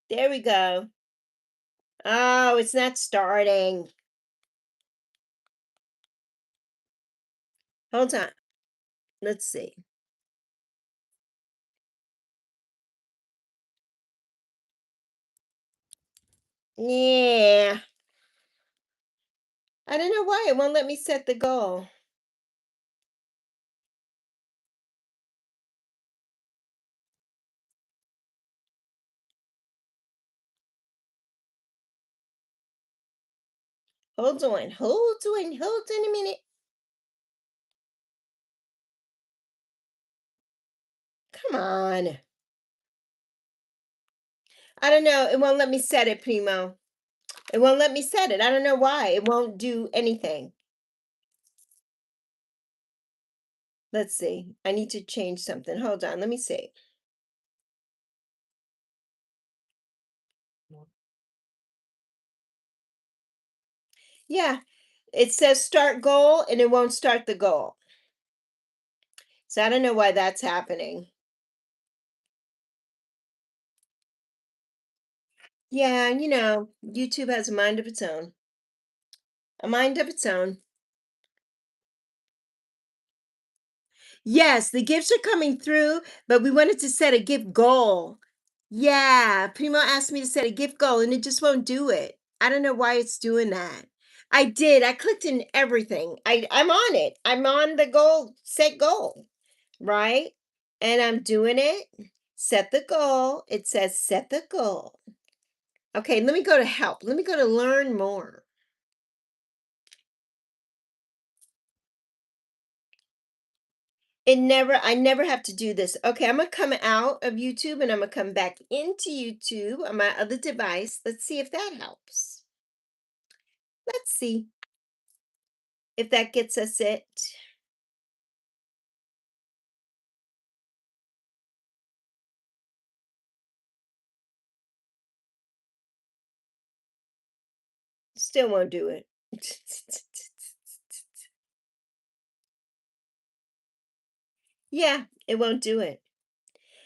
There we go. Oh, it's not starting. Hold on. Let's see. Yeah. I don't know why it won't let me set the goal. Hold on a minute. Come on. I don't know. It won't let me set it, Primo. It won't let me set it. I don't know why. It won't do anything. Let's see. I need to change something. Hold on. Let me see. Yeah. It says start goal and it won't start the goal. So I don't know why that's happening. Yeah, YouTube has a mind of its own. A mind of its own. Yes, the gifts are coming through, but we wanted to set a gift goal. Yeah, Primo asked me to set a gift goal and it just won't do it. I don't know why it's doing that. I did. I clicked in everything. I'm on it. I'm on the goal, set goal, right? And I'm doing it. Set the goal. It says set the goal. Okay, let me go to help. Let me go to learn more. I never have to do this. Okay, I'm gonna come out of YouTube and I'm gonna come back into YouTube on my other device. Let's see if that helps. Let's see if that gets us it. Still won't do it. Yeah, it won't do it.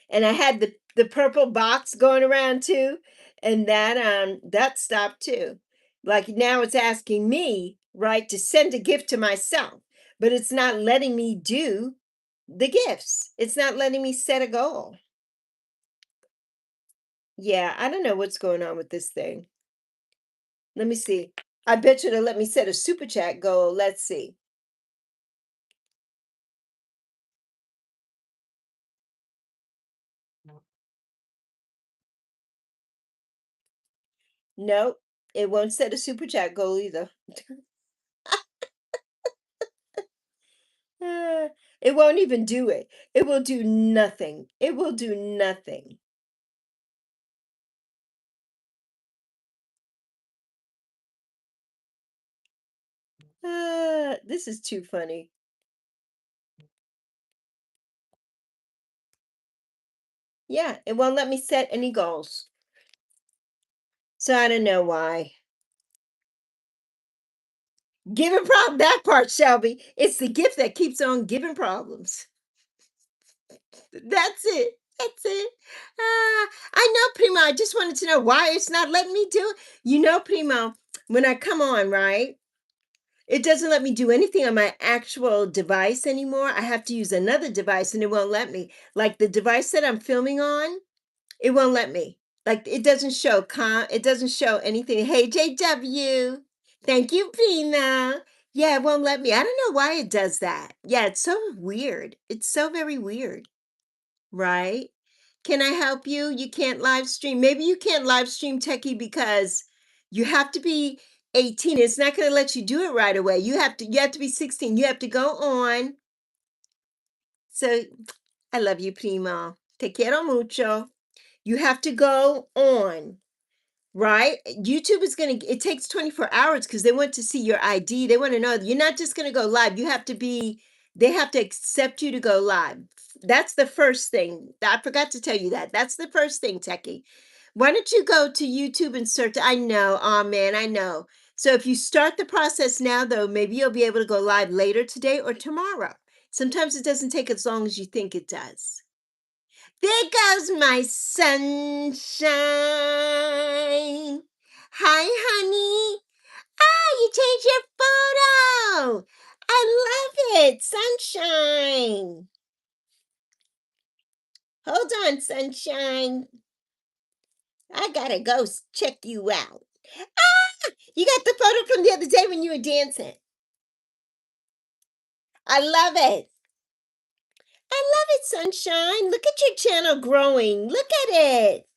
And I had the purple box going around too, and that stopped too. Like now it's asking me, right, to send a gift to myself, but it's not letting me do the gifts. It's not letting me set a goal. Yeah, I don't know what's going on with this thing. Let me see. I bet you to let me set a super chat goal. Let's see. Nope, it won't set a super chat goal either. Uh, it won't even do it. It will do nothing. It will do nothing. This is too funny. Yeah, it won't let me set any goals. So I don't know why. Giving problem that part, Shelby. It's the gift that keeps on giving problems. That's it. That's it. I know, Primo. I just wanted to know why it's not letting me do it. Primo, When I come on, right? It doesn't let me do anything on my actual device anymore. I have to use another device and it won't let me. Like the device that I'm filming on, it won't let me. Like it doesn't show anything. Hey JW. Thank you, Pina. Yeah, it won't let me. I don't know why it does that. Yeah, it's so weird. It's so very weird, right? Can I help you? You can't live stream. Maybe you can't live stream, Techie, because you have to be 18. It's not going to let you do it right away. You have to be 16. You have to go on. So I love you, primo. Te quiero mucho. You have to go on. Right? YouTube is going to, it takes 24 hours because they want to see your ID. They want to know you're not just going to go live. They have to accept you to go live. That's the first thing. I forgot to tell you that. That's the first thing, Techie. Why don't you go to YouTube and search? I know. Oh, man, I know. So if you start the process now, though, maybe you'll be able to go live later today or tomorrow. Sometimes it doesn't take as long as you think it does. There goes my sunshine. Hi, honey. Ah, you changed your photo. I love it. Sunshine. Hold on, sunshine. I gotta go check you out. Ah, you got the photo from the other day when you were dancing. I love it. I love it, sunshine. Look at your channel growing. Look at it.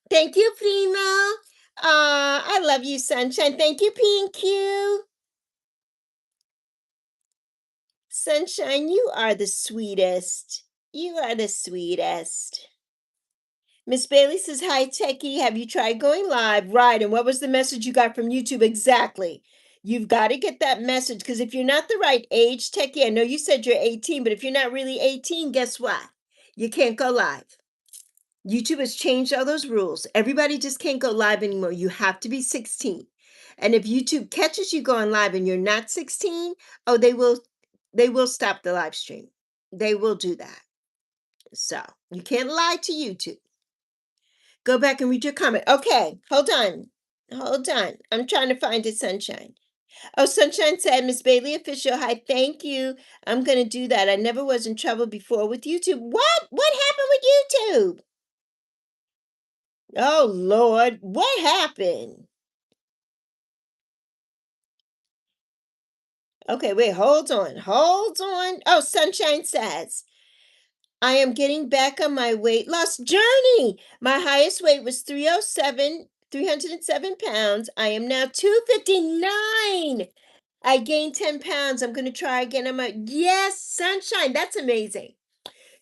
Thank you, Primo. I love you, sunshine. Thank you, PQ. Sunshine, you are the sweetest. You are the sweetest. Miss Bailey says, hi, Techie. Have you tried going live? Right. And what was the message you got from YouTube? Exactly. You've got to get that message because if you're not the right age, Techie, I know you said you're 18, but if you're not really 18, guess what? You can't go live. YouTube has changed all those rules. Everybody just can't go live anymore. You have to be 16. And if YouTube catches you going live and you're not 16, oh, they will stop the live stream. They will do that. So you can't lie to YouTube. Go back and read your comment. Okay, hold on. Hold on. I'm trying to find it, Sunshine. Oh, Sunshine said, Miss Bailey official. Hi, thank you. I'm gonna do that. I never was in trouble before with YouTube. What? What happened with YouTube? Oh Lord, what happened? Okay, wait, hold on. Hold on. Oh, Sunshine says, I am getting back on my weight loss journey. My highest weight was 307 pounds. I am now 259. I gained 10 pounds. I'm going to try again. Yes, Sunshine. That's amazing.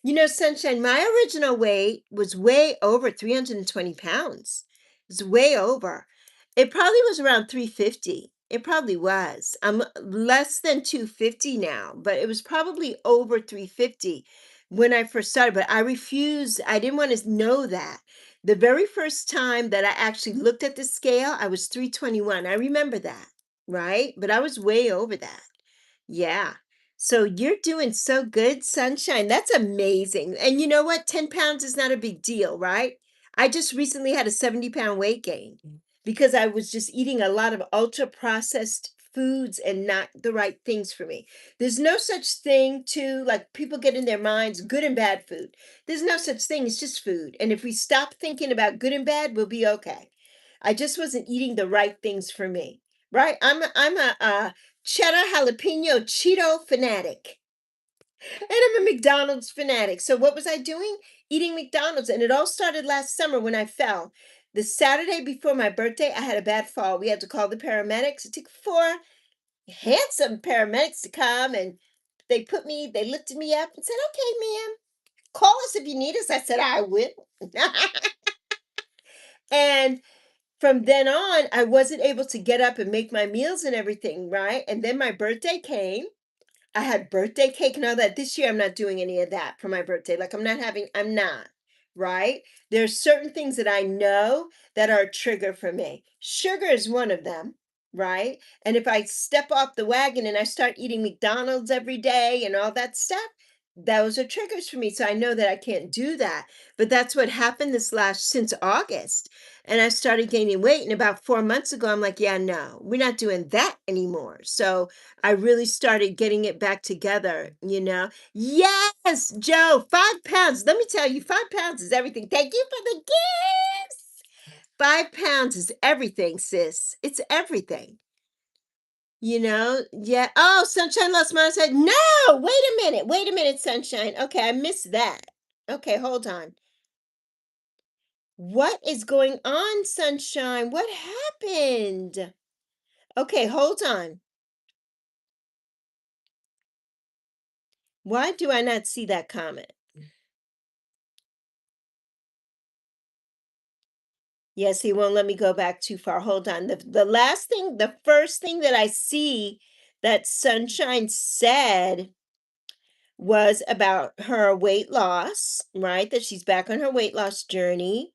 You know, Sunshine, my original weight was way over 320 pounds. It's way over. It probably was around 350. It probably was. I'm less than 250 now, but it was probably over 350 when I first started. But I refused. I didn't want to know that. The very first time that I actually looked at the scale, I was 321. I remember that, right? But I was way over that. Yeah. So you're doing so good, Sunshine. That's amazing. And you know what? 10 pounds is not a big deal, right? I just recently had a 70-pound weight gain because I was just eating a lot of ultra processed foods and not the right things for me. There's no such thing to like people get in their minds good and bad food. There's no such thing. It's just food. And if we stop thinking about good and bad, we'll be okay. I just wasn't eating the right things for me, right? I'm a cheddar jalapeno Cheeto fanatic. And I'm a McDonald's fanatic. So what was I doing? Eating McDonald's. And it all started last summer when I fell. The Saturday before my birthday, I had a bad fall. We had to call the paramedics. It took 4 handsome paramedics to come and they lifted me up and said, okay, ma'am, call us if you need us. I said, I will. And from then on, I wasn't able to get up and make my meals and everything, right? And then my birthday came. I had birthday cake and all that. This year, I'm not doing any of that for my birthday. Like, I'm not, right? There's certain things that I know that are a trigger for me. Sugar is one of them, right? And if I step off the wagon and I start eating McDonald's every day and all that stuff, those are triggers for me. So I know that I can't do that. But that's what happened this last since August. And I started gaining weight. And about 4 months ago, I'm like, yeah, no, we're not doing that anymore. So I really started getting it back together, you know? Yes, Joe, 5 pounds. Let me tell you, 5 pounds is everything. Thank you for the gifts. 5 pounds is everything, sis. It's everything. Yeah. Oh, Sunshine lost mine. I said, no, wait a minute, Sunshine. Okay, I missed that. Okay, hold on. What is going on, Sunshine? What happened? Okay, hold on. Why do I not see that comment? Yes, he won't let me go back too far. Hold on. The first thing that I see that Sunshine said was about her weight loss, right? That she's back on her weight loss journey.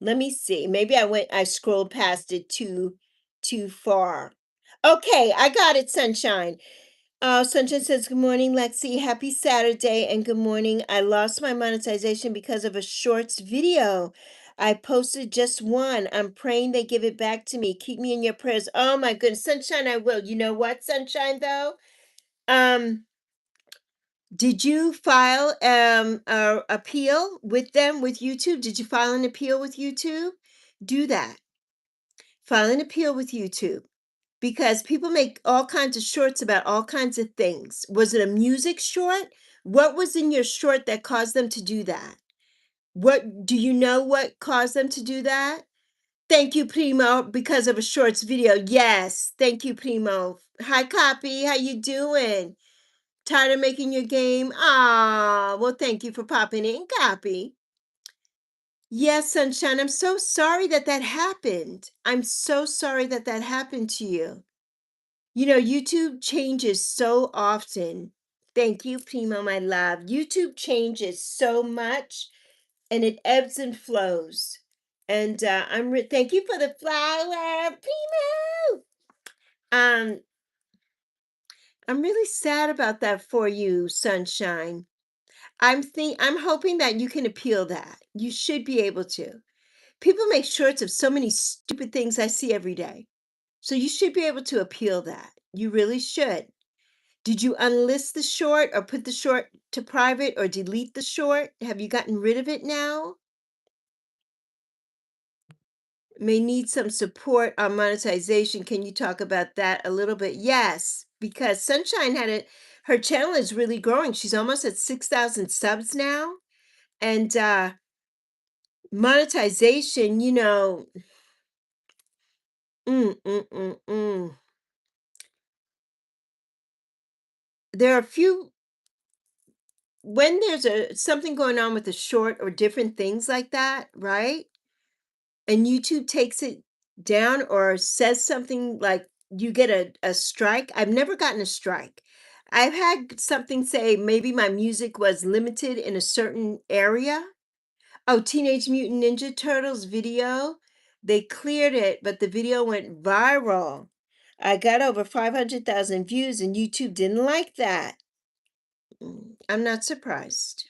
Let me see. Maybe I scrolled past it too far. Okay, I got it, Sunshine. Sunshine says, good morning, Lexi. Happy Saturday and good morning. I lost my monetization because of a shorts video. I posted just one. I'm praying they give it back to me. Keep me in your prayers. Oh my goodness, Sunshine, I will. You know what, Sunshine, though? Um, did you file a appeal with them with YouTube? Did you file an appeal with YouTube? Do that. File an appeal with YouTube because people make all kinds of shorts about all kinds of things. Was it a music short? What was in your short that caused them to do that? What do you know what caused them to do that? Thank you, Primo, because of a shorts video. Yes, thank you, Primo. Hi, Copy. How you doing? Tired of making your game? Ah, well, thank you for popping in, Copy. Yes, Sunshine, I'm so sorry that that happened. I'm so sorry that that happened to you. YouTube changes so often. Thank you, Primo, my love. YouTube changes so much and it ebbs and flows. And thank you for the flower, Primo. Um, I'm really sad about that for you, Sunshine. I'm hoping that you can appeal that. You should be able to. People make shorts of so many stupid things I see every day. So you should be able to appeal that. You really should. Did you unlist the short or put the short to private or delete the short? Have you gotten rid of it now? May need some support on monetization. Can you talk about that a little bit? Yes, because Sunshine her channel is really growing. She's almost at 6,000 subs now. And monetization, mm, mm, mm, mm. There are a few when there's something going on with a short or different things like that, right? And YouTube takes it down or says something like you get a strike. I've never gotten a strike. I've had something say maybe my music was limited in a certain area. Oh, Teenage Mutant Ninja Turtles video. They cleared it, but the video went viral. I got over 500,000 views and YouTube didn't like that. I'm not surprised.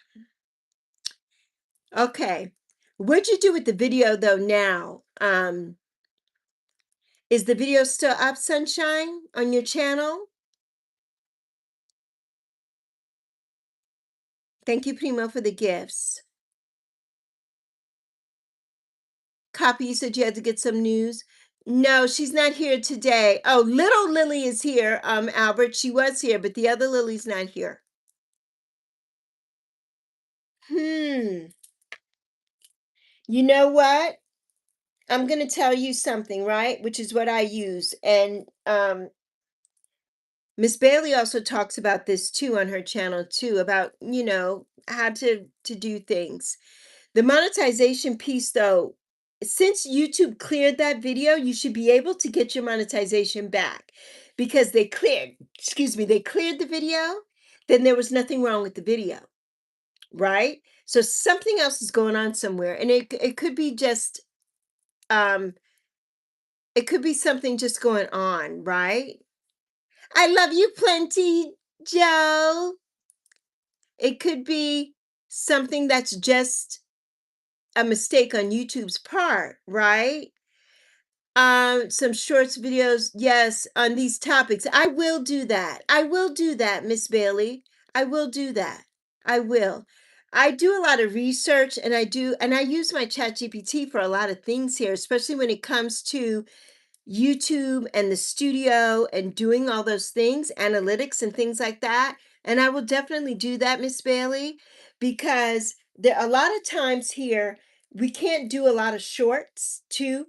Okay. What'd you do with the video though now? Is the video still up, Sunshine, on your channel? Thank you, Primo, for the gifts. Copy, you said you had to get some news. No, she's not here today. Oh, little Lily is here, Albert. She was here, but the other Lily's not here. Hmm. You know what? I'm going to tell you something, right? Which is what I use. And Miss Bailey also talks about this too on her channel too, about, how to do things. The monetization piece, though, since YouTube cleared that video, you should be able to get your monetization back because they cleared the video, then there was nothing wrong with the video, right? So something else is going on somewhere, and it could be just um it could be something just going on, right? I love you plenty, Joe. It could be something that's just a mistake on YouTube's part, right? Some shorts videos, yes, on these topics. I will do that. I will do that, Miss Bailey. I will do that. I will. I do a lot of research and I use my chat GPT for a lot of things here, especially when it comes to YouTube and the studio and doing all those things, analytics and things like that. And I will definitely do that, Miss Bailey, because there a lot of times here we can't do a lot of shorts too.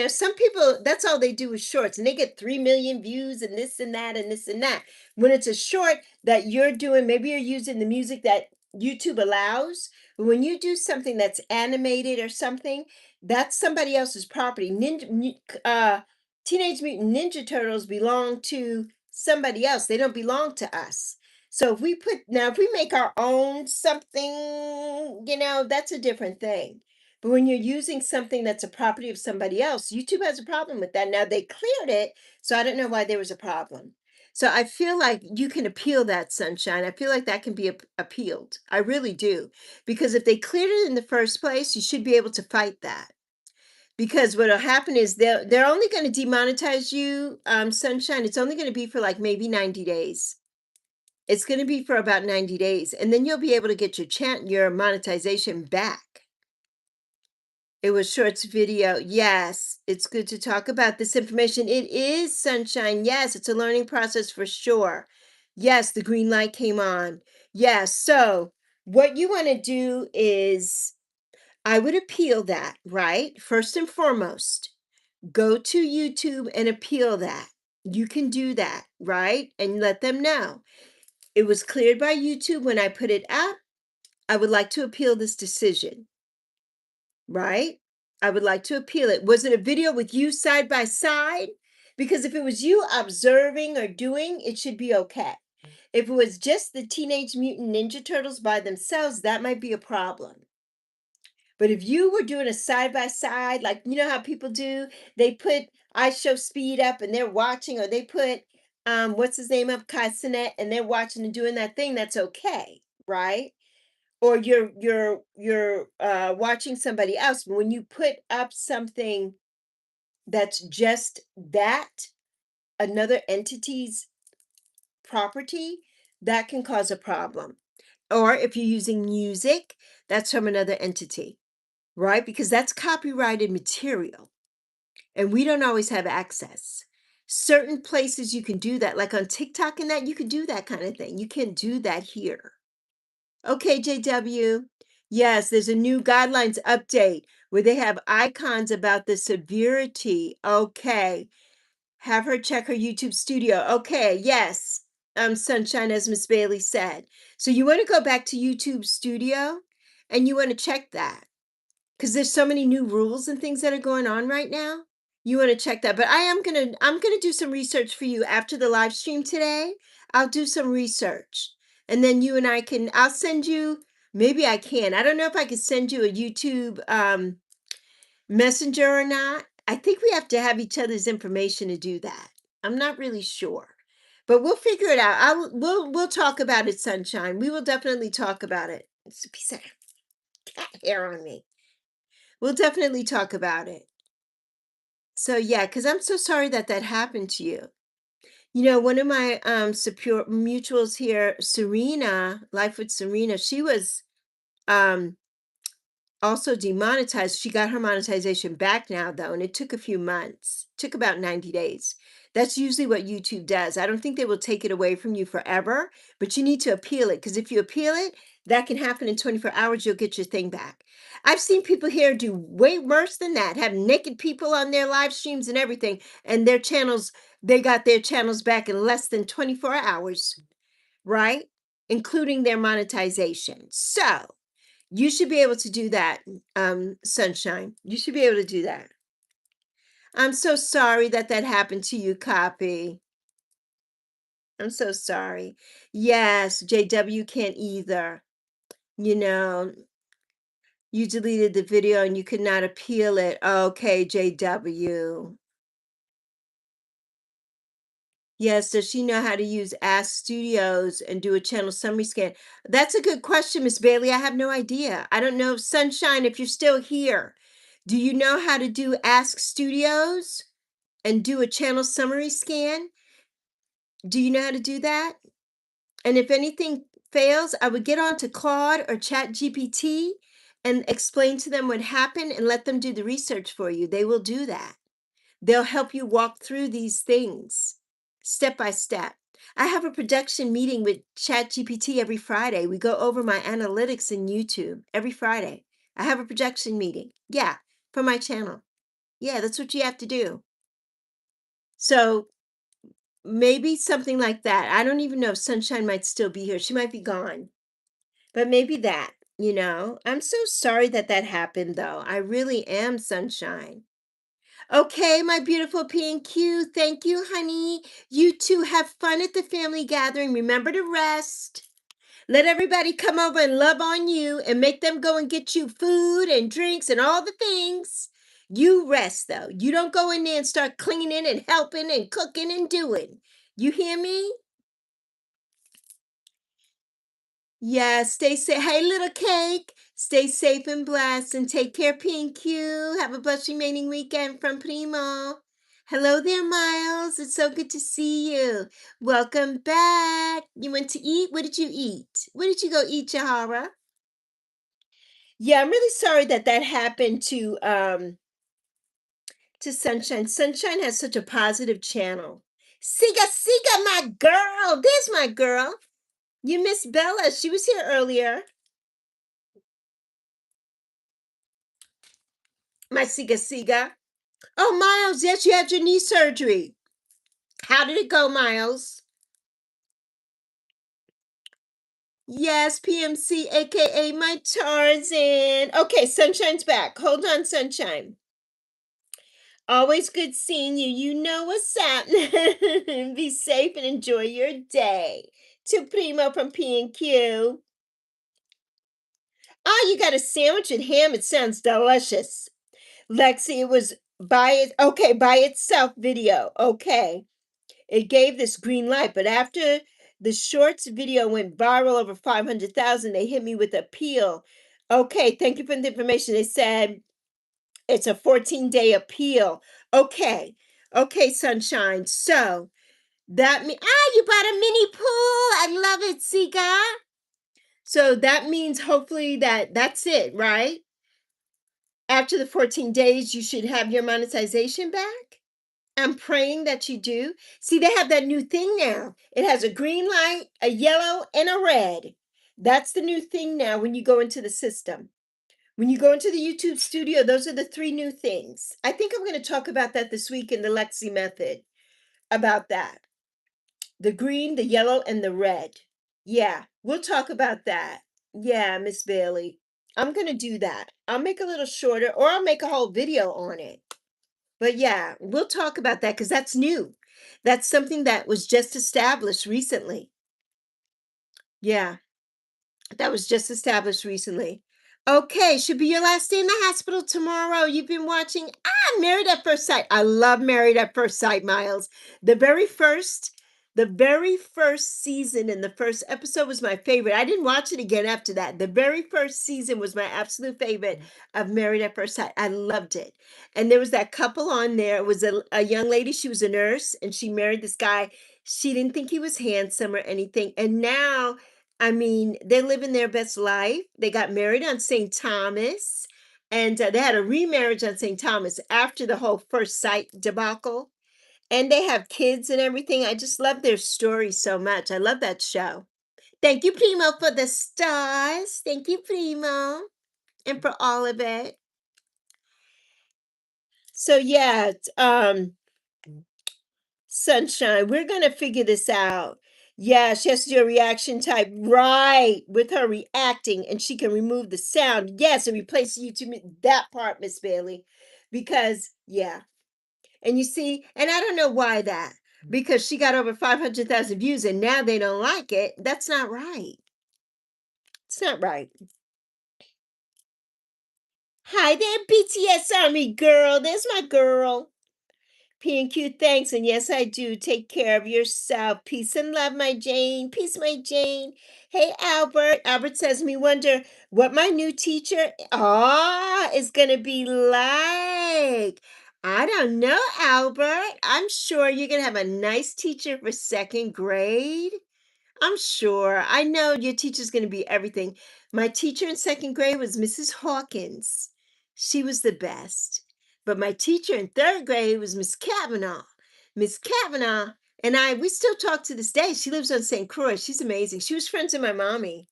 Some people, that's all they do is shorts and they get 3 million views and this and that and this and that. When it's a short that you're doing, maybe you're using the music that YouTube allows. But when you do something that's animated or something, that's somebody else's property. Teenage Mutant Ninja Turtles belong to somebody else. They don't belong to us. So if we make our own something, that's a different thing. But when you're using something that's a property of somebody else, YouTube has a problem with that. Now they cleared it, so I don't know why there was a problem. So I feel like you can appeal that, Sunshine. I feel like that can be appealed. I really do. Because if they cleared it in the first place, you should be able to fight that. Because what'll happen is they're only going to demonetize you, Sunshine. It's only going to be for like maybe 90 days. It's going to be for about 90 days. And then you'll be able to get your monetization back. It was shorts video. Yes, it's good to talk about this information. It is, Sunshine. Yes, it's a learning process for sure. Yes, the green light came on. Yes. So, what you want to do is, I would appeal that, right? First and foremost, go to YouTube and appeal that. You can do that, right? And let them know. It was cleared by YouTube when I put it up. I would like to appeal this decision. Right? I would like to appeal it. Was it a video with you side by side? Because if it was you observing or doing, it should be okay. If it was just the Teenage Mutant Ninja Turtles by themselves, that might be a problem. But if you were doing a side by side, like you know how people do, they put I Show Speed up and they're watching, or they put what's his name up, Kai Cenat, and they're watching and doing that thing, that's okay, right? Or you're watching somebody else, but when you put up something that's just that another entity's property, that can cause a problem. Or if you're using music that's from another entity, right? Because that's copyrighted material and we don't always have access. Certain places you can do that, like on TikTok and that, you can do that kind of thing. You can do that here. Okay, JW. Yes, there's a new guidelines update where they have icons about the severity. Okay. Have her check her YouTube studio. Okay, yes. Sunshine, as Miss Bailey said. So you want to go back to YouTube studio and you want to check that because there's so many new rules and things that are going on right now. You want to check that. But I'm gonna do some research for you after the live stream today. I'll do some research. And then you and I can I'll send you, maybe I can. I don't know if I could send you a YouTube messenger or not. I think we have to have each other's information to do that. I'm not really sure. But we'll figure it out. We'll talk about it, Sunshine. We will definitely talk about it. It's a piece of cat hair on me. We'll definitely talk about it. So yeah, because I'm so sorry that that happened to you. One of my secure mutuals here, Serena, Life with Serena, she was um also demonetized. She got her monetization back now though, and it took a few months. Took about 90 days. That's usually what YouTube does. I don't think they will take it away from you forever, but you need to appeal it because if you appeal it, that can happen in 24 hours. You'll get your thing back. I've seen people here do way worse than that, have naked people on their live streams and everything, and they got their channels back in less than 24 hours, right? Including their monetization. So, you should be able to do that, Sunshine. You should be able to do that. I'm so sorry that that happened to you, Copy. I'm so sorry. Yes, JW can't either. You know, you deleted the video and you could not appeal it. Okay, JW. Yes, does she know how to use Ask Studios and do a channel summary scan? That's a good question, Miss Bailey. I have no idea. I don't know. Sunshine, if you're still here, do you know how to do Ask Studios and do a channel summary scan? Do you know how to do that? And if anything fails, I would get on to Claude or Chat GPT and explain to them what happened and let them do the research for you. They will do that. They'll help you walk through these things step by step. I have a production meeting with ChatGPT every Friday. We go over my analytics in YouTube every Friday. I have a projection meeting. Yeah, for my channel. Yeah, that's what you have to do. So maybe something like that. I don't even know if Sunshine might still be here. She might be gone, but maybe that. I'm so sorry that that happened, though. I really am, Sunshine. Okay, my beautiful P&Q. Thank you, honey. You two have fun at the family gathering. Remember to rest. Let everybody come over and love on you and make them go and get you food and drinks and all the things. You rest, though. You don't go in there and start cleaning and helping and cooking and doing. You hear me? Yeah, stay safe. Hey, little cake. Stay safe and blessed and take care, P&Q. Have a blessed remaining weekend from Primo. Hello there, Miles. It's so good to see you. Welcome back. You went to eat? What did you eat? What did you go eat, Jahara? Yeah, I'm really sorry that that happened to Sunshine. Sunshine has such a positive channel. Siga, Siga, my girl. There's my girl. You miss Bella. She was here earlier. My Siga Siga. Oh, Miles, yes, you had your knee surgery. How did it go, Miles? Yes, PMC, aka my Tarzan. Okay, Sunshine's back. Hold on, Sunshine. Always good seeing you. You know what's up. Be safe and enjoy your day. To Primo from P&Q. Oh, you got a sandwich and ham. It sounds delicious. Lexi, it was by itself video. Okay. It gave this green light, but after the shorts video went viral over 500,000, they hit me with appeal. Okay, thank you for the information. They said it's a 14-day appeal. Okay. Okay, Sunshine. So that means you bought a mini pool. I love it, Sika. So that means hopefully that's it, right? After the 14 days, you should have your monetization back. I'm praying that you do. See, they have that new thing now. It has a green light, a yellow, and a red. That's the new thing now when you go into the system. When you go into the YouTube studio, those are the three new things. I think I'm going to talk about that this week in the Lexi method about that. The green, the yellow, and the red. Yeah, we'll talk about that. Yeah, Miss Bailey. I'm going to do that. I'll make a little shorter or I'll make a whole video on it. But yeah, we'll talk about that because that's new. That's something that was just established recently. Yeah, that was just established recently. Okay, should be your last day in the hospital tomorrow. You've been watching Married at First Sight. I love Married at First Sight, Miles. The very first season and the first episode was my favorite. I didn't watch it again after that. The very first season was my absolute favorite of Married at First Sight. I loved it. And there was that couple on there. It was a young lady. She was a nurse and she married this guy. She didn't think he was handsome or anything. And now, I mean, they're living their best life. They got married on St. Thomas and they had a remarriage on St. Thomas after the whole First Sight debacle. And they have kids and everything. I just love their story so much. I love that show. Thank you, Primo, for the stars. Thank you, Primo, and for all of it. So yeah, Sunshine, we're gonna figure this out. Yeah, she has to do a reaction type right with her reacting, and she can remove the sound. Yes, and replace YouTube. That part, Miss Bailey, because yeah, and you see, and I don't know why that, because she got over 500,000 views and now they don't like it. That's not right. It's not right. Hi there, BTS Army girl. There's my girl. P&Q, thanks. And yes, I do. Take care of yourself. Peace and love, my Jane. Peace, my Jane. Hey, Albert. Albert says, me wonder what my new teacher is going to be like. I don't know, Albert. I'm sure you're going to have a nice teacher for second grade. I'm sure. I know your teacher's going to be everything. My teacher in second grade was Mrs. Hawkins. She was the best. But my teacher in third grade was Miss Kavanaugh. Miss Kavanaugh and we still talk to this day. She lives on St. Croix. She's amazing. She was friends with my mommy.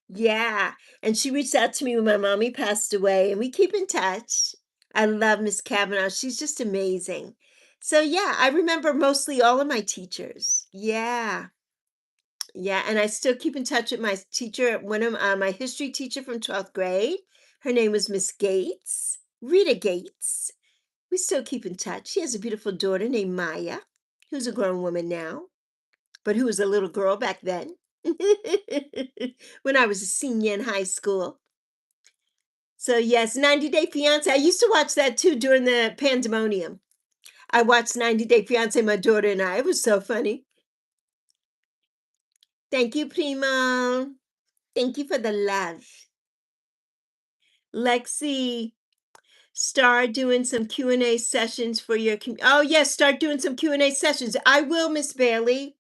Yeah. And she reached out to me when my mommy passed away, and we keep in touch. I love Miss Kavanaugh. She's just amazing. So, yeah, I remember mostly all of my teachers. Yeah. Yeah, and I still keep in touch with my teacher, one of my history teacher from 12th grade. Her name was Miss Gates, Rita Gates. We still keep in touch. She has a beautiful daughter named Maya, who's a grown woman now, but who was a little girl back then when I was a senior in high school. So, yes, 90 Day Fiance. I used to watch that too during the pandemonium. I watched 90 Day Fiance, my daughter and I. It was so funny. Thank you, Primo. Thank you for the love. Lexi, start doing some Q&A sessions for your oh yes, start doing some Q&A sessions. I will, Miss Bailey.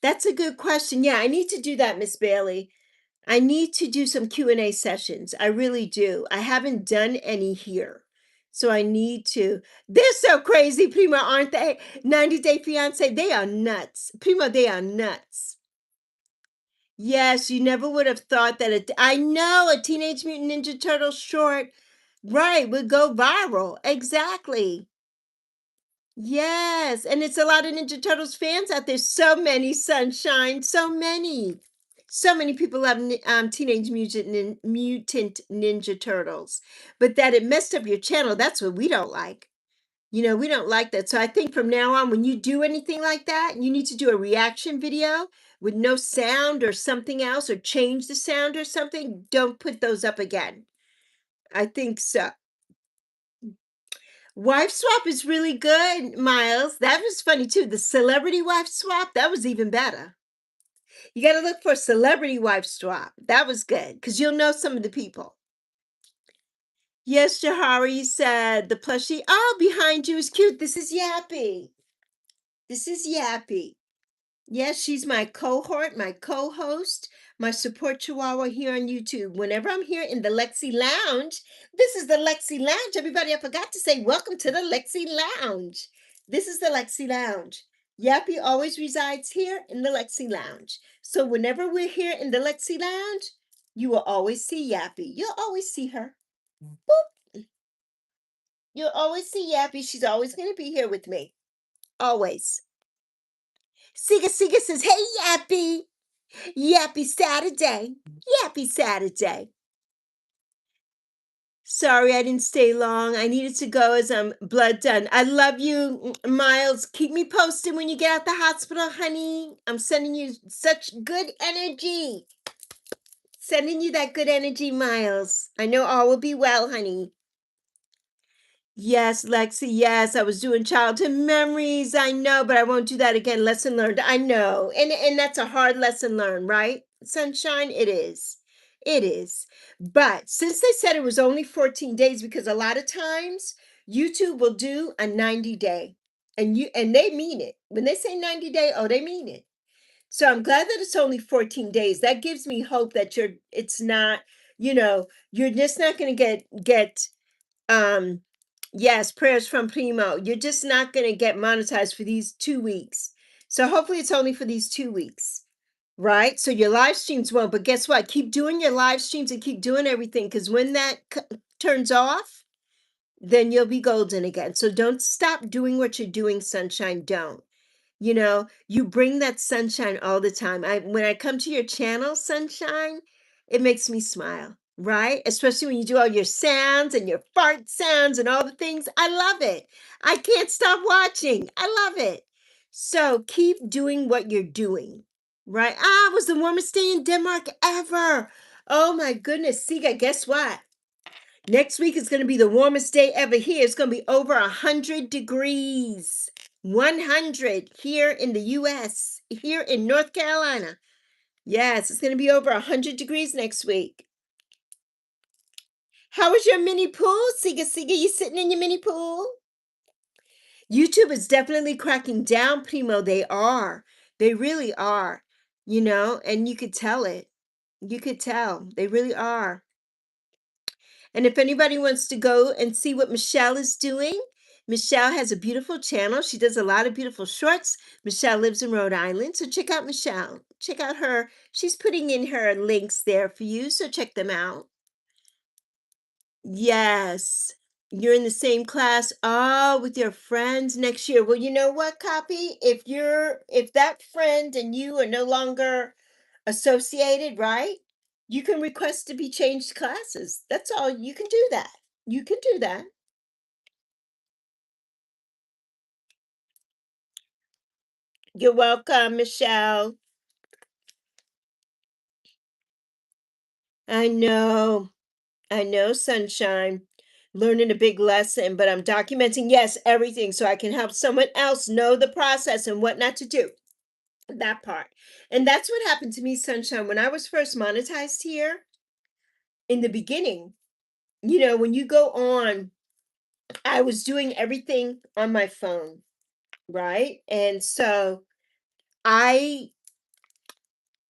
That's a good question. Yeah, I need to do that, Miss Bailey. I need to do some Q&A sessions. I really do. I haven't done any here. So I need to. They're so crazy, Prima, aren't they? 90 Day Fiance, they are nuts. Prima, they are nuts. Yes, you never would have thought that I know a Teenage Mutant Ninja Turtle short, right, would go viral. Exactly. Yes, and it's a lot of Ninja Turtles fans out there. So many, Sunshine, so many. So many people love Teenage Mutant Ninja Turtles. But that it messed up your channel, that's what we don't like. We don't like that. So I think from now on, when you do anything like that, you need to do a reaction video with no sound or something else, or change the sound or something. Don't put those up again. I think so. Wife swap is really good, Miles. That was funny too. The celebrity wife swap, that was even better. You got to look for celebrity wife swap. That was good because you'll know some of the people. Yes, Jahari said the plushie. Oh, behind you is cute. This is Yappy. This is Yappy. Yes, she's my cohort, my co-host, my support chihuahua here on YouTube. Whenever I'm here in the Lexi Lounge, this is the Lexi Lounge. Everybody, I forgot to say welcome to the Lexi Lounge. This is the Lexi Lounge. Yappy always resides here in the Lexi Lounge. So whenever we're here in the Lexi Lounge, you will always see Yappy. You'll always see her. Boop. You'll always see Yappy. She's always going to be here with me. Always. Siga Siga says, hey, Yappy. Yappy Saturday. Yappy Saturday. Sorry, I didn't stay long. I needed to go as I'm blood done. I love you, Miles. Keep me posted when you get out the hospital, honey. I'm sending you such good energy. Sending you that good energy, Miles. I know all will be well, honey. Yes, Lexi, yes, I was doing childhood memories. I know, but I won't do that again. Lesson learned. I know. And that's a hard lesson learned, right? Sunshine, it is. It is. But since they said it was only 14 days, because a lot of times YouTube will do a 90-day. And they mean it. When they say 90-day, oh, they mean it. So I'm glad that it's only 14 days. That gives me hope that it's not, you're just not going to get yes, prayers from Primo. You're just not going to get monetized for these 2 weeks. So hopefully it's only for these 2 weeks, right? So your live streams won't. But guess what? Keep doing your live streams and keep doing everything, because when that turns off, then you'll be golden again. So don't stop doing what you're doing, Sunshine. Don't. You bring that sunshine all the time. When I come to your channel, Sunshine, it makes me smile, right? Especially when you do all your sounds and your fart sounds and all the things. I love it. I can't stop watching. I love it. So keep doing what you're doing, right? It was the warmest day in Denmark ever. Oh my goodness, Siga, guess what? Next week is going to be the warmest day ever here. It's going to be over 100 degrees. 100 here in the US, here in North Carolina. Yes, it's going to be over 100 degrees next week. How was your mini pool? Siga Siga, you sitting in your mini pool? YouTube is definitely cracking down, Primo. They are. They really are. And you could tell it. You could tell. They really are. And if anybody wants to go and see what Michelle is doing, Michelle has a beautiful channel. She does a lot of beautiful shorts. Michelle lives in Rhode Island. So check out Michelle. Check out her. She's putting in her links there for you. So check them out. Yes. You're in the same class. Oh, with your friends next year. Well, you know what, Copy? If that friend and you are no longer associated, right? You can request to be changed classes. That's all. You can do that. You can do that. You're welcome, Michelle. I know. I know, sunshine. Learning a big lesson, but I'm documenting, yes, everything so I can help someone else know the process and what not to do. That part. And that's what happened to me, sunshine. When I was first monetized here in the beginning, when you go on, I was doing everything on my phone, right? And so I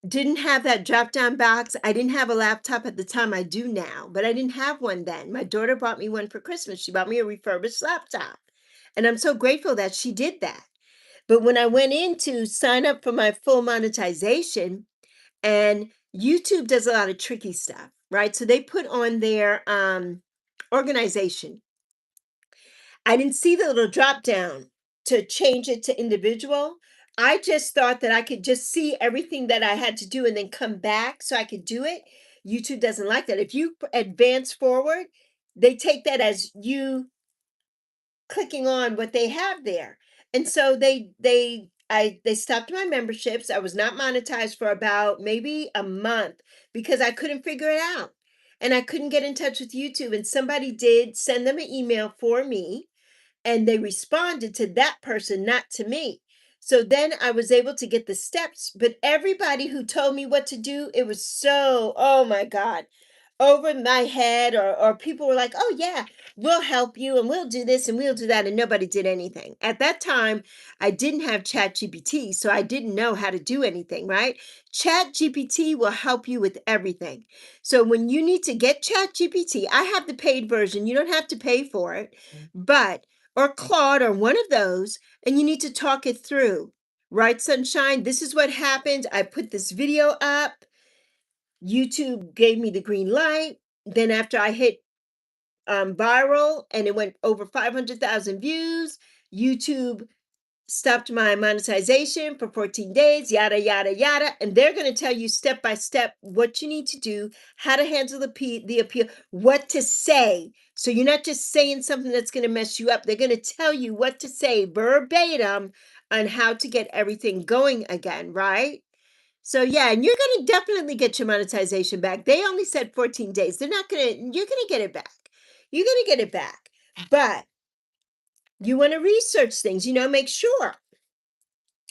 didn't have that drop down box. I didn't have a laptop at the time. I do now, but I didn't have one then. My daughter bought me one for Christmas. She bought me a refurbished laptop. And I'm so grateful that she did that. But when I went in to sign up for my full monetization, and YouTube does a lot of tricky stuff, right? So they put on their organization. I didn't see the little drop down to change it to individual. I just thought that I could just see everything that I had to do and then come back so I could do it. YouTube doesn't like that. If you advance forward, they take that as you clicking on what they have there. And so they stopped my memberships. I was not monetized for about maybe a month because I couldn't figure it out. And I couldn't get in touch with YouTube. And somebody did send them an email for me and they responded to that person, not to me. So then I was able to get the steps, but everybody who told me what to do, it was so, oh my God, over my head, or people were like, oh yeah, we'll help you and we'll do this and we'll do that. And nobody did anything. At that time, I didn't have Chat GPT, so I didn't know how to do anything, right? Chat GPT will help you with everything. So when you need to get Chat GPT, I have the paid version. You don't have to pay for it, but or Claude or one of those, and you need to talk it through. Right, sunshine? This is what happened. I put this video up. YouTube gave me the green light. Then after I hit viral and it went over 500,000 views, YouTube stopped my monetization for 14 days, yada, yada, yada. And they're going to tell you step by step what you need to do, how to handle the appeal, what to say. So you're not just saying something that's going to mess you up. They're going to tell you what to say verbatim on how to get everything going again, right? So yeah, and you're going to definitely get your monetization back. They only said 14 days. They're not going to, you're going to get it back. You're going to get it back. But you want to research things, make sure,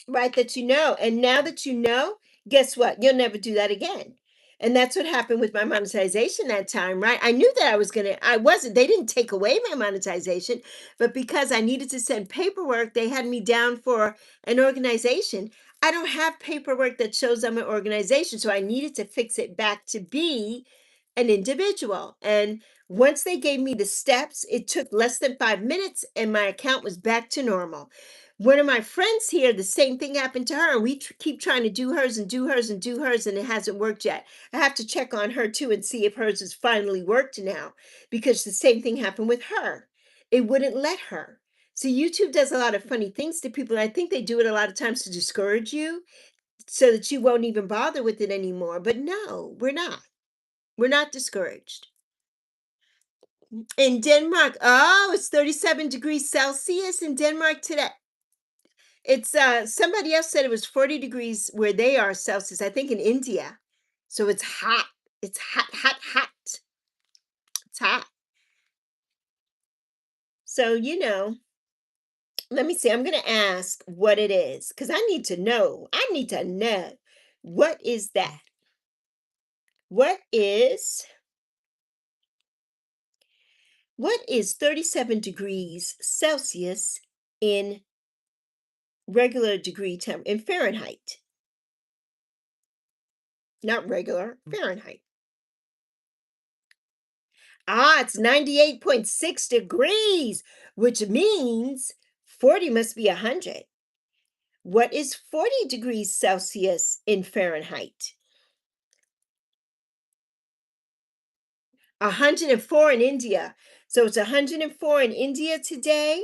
right, that you know. And now that you know, guess what? You'll never do that again. And that's what happened with my monetization that time, right? I knew that they didn't take away my monetization, but because I needed to send paperwork, they had me down for an organization. I don't have paperwork that shows I'm an organization, so I needed to fix it back to be an individual. And once they gave me the steps, it took less than 5 minutes and my account was back to normal. One of my friends here, the same thing happened to her. And we keep trying to do hers and do hers and do hers, and it hasn't worked yet. I have to check on her too and see if hers has finally worked now, because the same thing happened with her. It wouldn't let her. So YouTube does a lot of funny things to people. And I think they do it a lot of times to discourage you so that you won't even bother with it anymore. But no, we're not. We're not discouraged. In Denmark, oh, it's 37 degrees Celsius in Denmark today. It's somebody else said it was 40 degrees where they are Celsius, I think in India. So it's hot. It's hot, hot, hot. It's hot. So, let me see. I'm going to ask what it is because I need to know. I need to know. What is that? What is what is 37 degrees Celsius in regular degree temp in Fahrenheit? Not regular, Fahrenheit. Ah, it's 98.6 degrees, which means 40 must be 100. What is 40 degrees Celsius in Fahrenheit? 104 in India. So it's 104 in India today,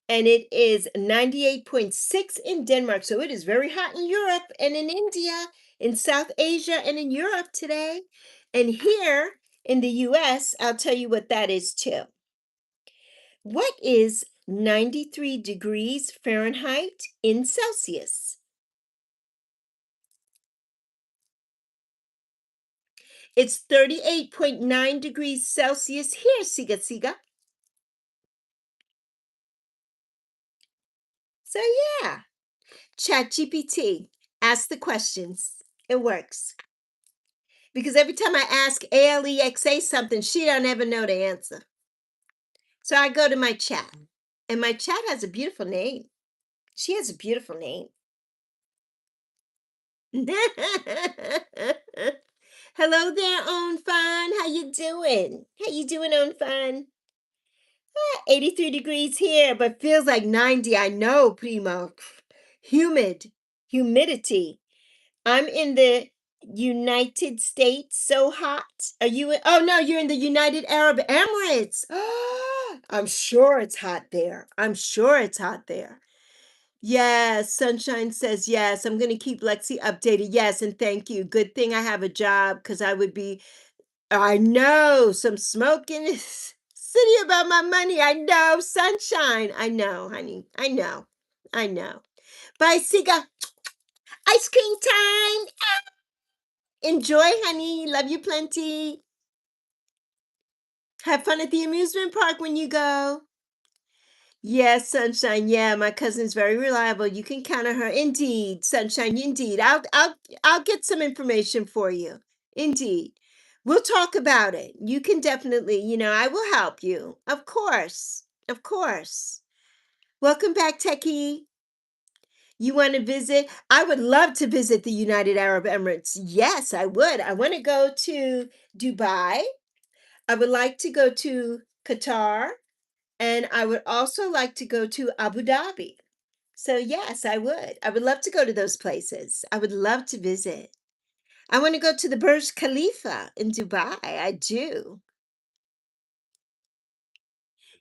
and it is 98.6 in Denmark. So it is very hot in Europe and in India, in South Asia and in Europe today. And here in the US, I'll tell you what that is too. What is 93 degrees Fahrenheit in Celsius? It's 38.9 degrees Celsius here, Siga Siga. So yeah, ChatGPT, ask the questions. It works. Because every time I ask Alexa something, she don't ever know the answer. So I go to my chat, and my chat has a beautiful name. She has a beautiful name. Hello there, Own Fun. How you doing? How you doing, Own Fun? 83 degrees here, but feels like 90. I know, Primo. Humid, humidity. I'm in the United States, so hot. Are you oh no, you're in the United Arab Emirates. I'm sure it's hot there. I'm sure it's hot there. Yes, Sunshine says yes. I'm going to keep Lexi updated. Yes, and thank you. Good thing I have a job because I would be, I know, some smoke in this city about my money. I know, Sunshine. I know, honey. I know. I know. Bye, Siga. Ice cream time. Enjoy, honey. Love you plenty. Have fun at the amusement park when you go. Yes, Sunshine. Yeah, my cousin's very reliable. You can count on her. Indeed, Sunshine. Indeed. I'll get some information for you. Indeed. We'll talk about it. You can definitely, I will help you. Of course. Of course. Welcome back, Techie. You want to visit? I would love to visit the United Arab Emirates. Yes, I would. I want to go to Dubai. I would like to go to Qatar. And I would also like to go to Abu Dhabi. So, yes, I would. I would love to go to those places. I would love to visit. I want to go to the Burj Khalifa in Dubai. I do.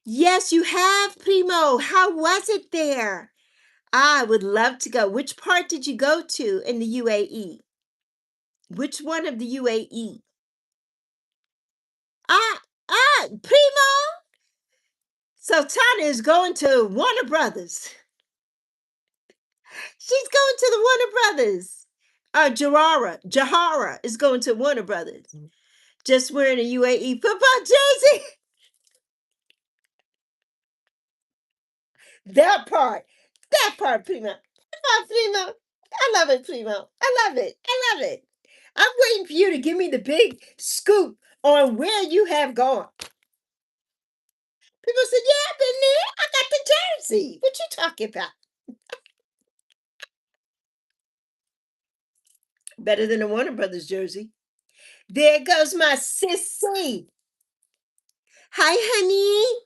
Yes, you have, Primo. How was it there? I would love to go. Which part did you go to in the UAE? Which one of the UAE? Primo. Sultana is going to Warner Brothers. She's going to the Warner Brothers. Jahara is going to Warner Brothers. Just wearing a UAE football jersey. That part. That part, Primo. That part, Primo. I love it, Primo. I love it. I love it. I'm waiting for you to give me the big scoop on where you have gone. People said, yeah, I've been there. I got the jersey. What you talking about? Better than the Warner Brothers jersey. There goes my sissy. Hi, honey.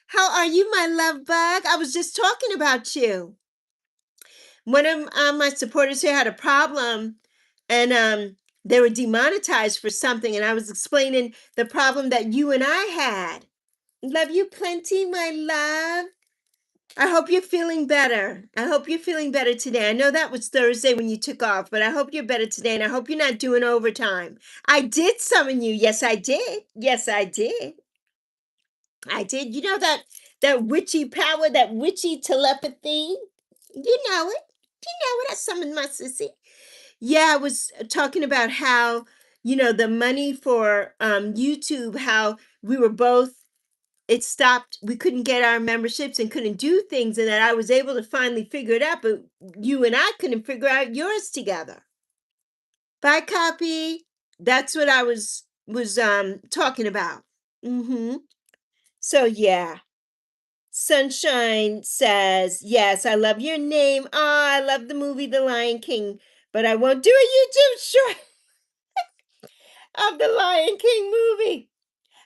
How are you, my love bug? I was just talking about you. One of my supporters here had a problem, and they were demonetized for something, and I was explaining the problem that you and I had. Love you plenty, my love. I hope you're feeling better. I hope you're feeling better today. I know that was Thursday when you took off, but I hope you're better today, and I hope you're not doing overtime. I did summon you. Yes, I did. Yes, I did. I did. You know that witchy power, that witchy telepathy. You know it. You know it. I summoned my sissy. Yeah, I was talking about how the money for YouTube, how we were both it stopped. We couldn't get our memberships and couldn't do things, and that I was able to finally figure it out, but you and I couldn't figure out yours together. Bye, copy. That's what I was talking about. Mm-hmm. So yeah. Sunshine says, yes, I love your name. Oh, I love the movie The Lion King, but I won't do a YouTube short of the Lion King movie.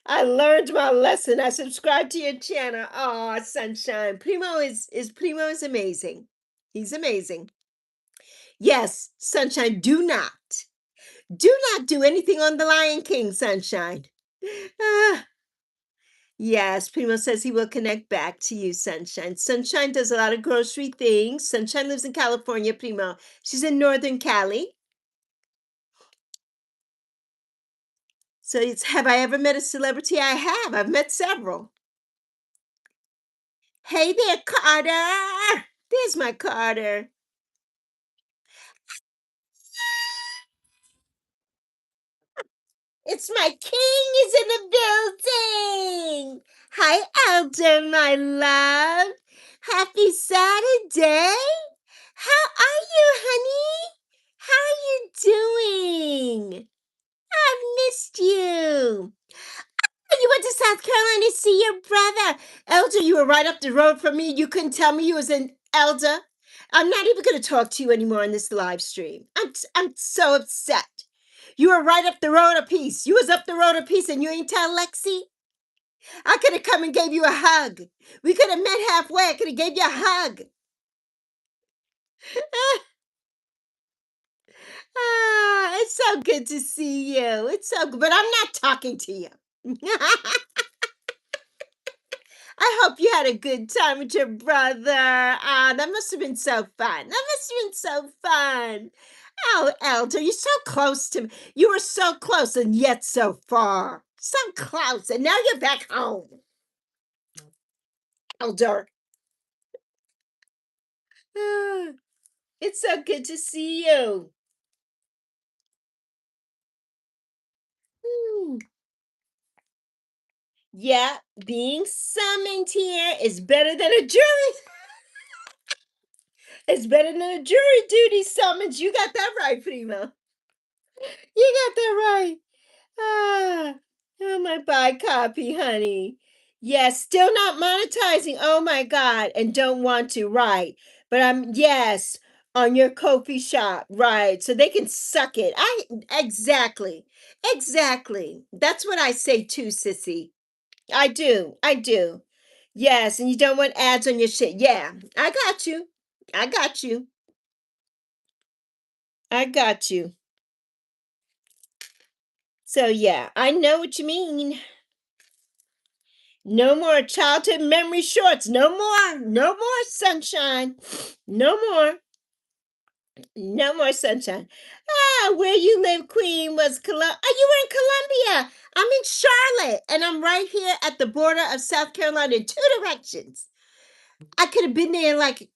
I learned my lesson. I subscribed to your channel. Oh, Sunshine. Primo is amazing. He's amazing. Yes, Sunshine, do not do anything on the Lion King, Sunshine. Ah, yes, Primo says he will connect back to you, Sunshine. Sunshine does a lot of grocery things. Sunshine lives in California, Primo. She's in Northern Cali. So it's, have I ever met a celebrity? I have. I've met several. Hey there, Carter. There's my Carter. It's my king is in the building. Hi, Elder, my love. Happy Saturday. How are you, honey? How are you doing? I've missed you. You went to South Carolina to see your brother. Elder, you were right up the road from me. You couldn't tell me you was an elder. I'm not even going to talk to you anymore on this live stream. I'm so upset. You were right up the road a piece. You was up the road a piece and you ain't tell Lexi? I could have come and gave you a hug. We could have met halfway. I could have gave you a hug. It's so good to see you. It's so good, but I'm not talking to you. I hope you had a good time with your brother. Ah, that must have been so fun. That must have been so fun. Oh, Elder, you're so close to me. You were so close and yet so far. So close. And now you're back home. Elder. Ah, it's so good to see you. Hmm. Yeah, being summoned here is better than a jury. It's better than a jury duty summons. You got that right, Primo. You got that right. Ah, oh my buy copy, honey. Yes, still not monetizing. Oh my God. And don't want to, right. But I'm yes, on your Kofi shop, right. So they can suck it. I exactly. Exactly. That's what I say too, sissy. I do. I do. Yes, and you don't want ads on your shit. Yeah, I got you. I got you. I got you. So yeah, I know what you mean. No more childhood memory shorts. No more. No more sunshine. No more. No more sunshine. Ah, where you live, Queen, was Columbia. Oh, you were in Columbia. I'm in Charlotte, and I'm right here at the border of South Carolina in two directions. I could have been there in like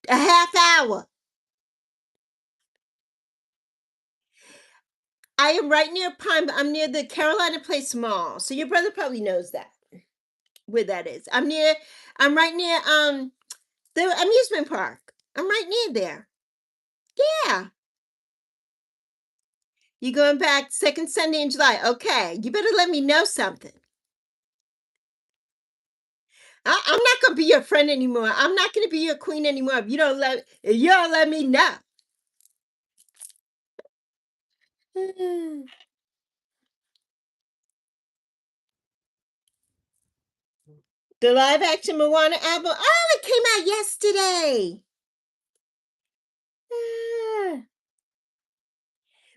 a half hour. I am right near Pine. I'm near the Carolina Place Mall. So your brother probably knows that where that is. I'm right near the amusement park. I'm right near there. Yeah. You going back second Sunday in July. Okay. You better let me know something. I'm not gonna be your friend anymore. I'm not gonna be your queen anymore if you don't let me know. The live action Moana album. Oh, it came out yesterday. Ah.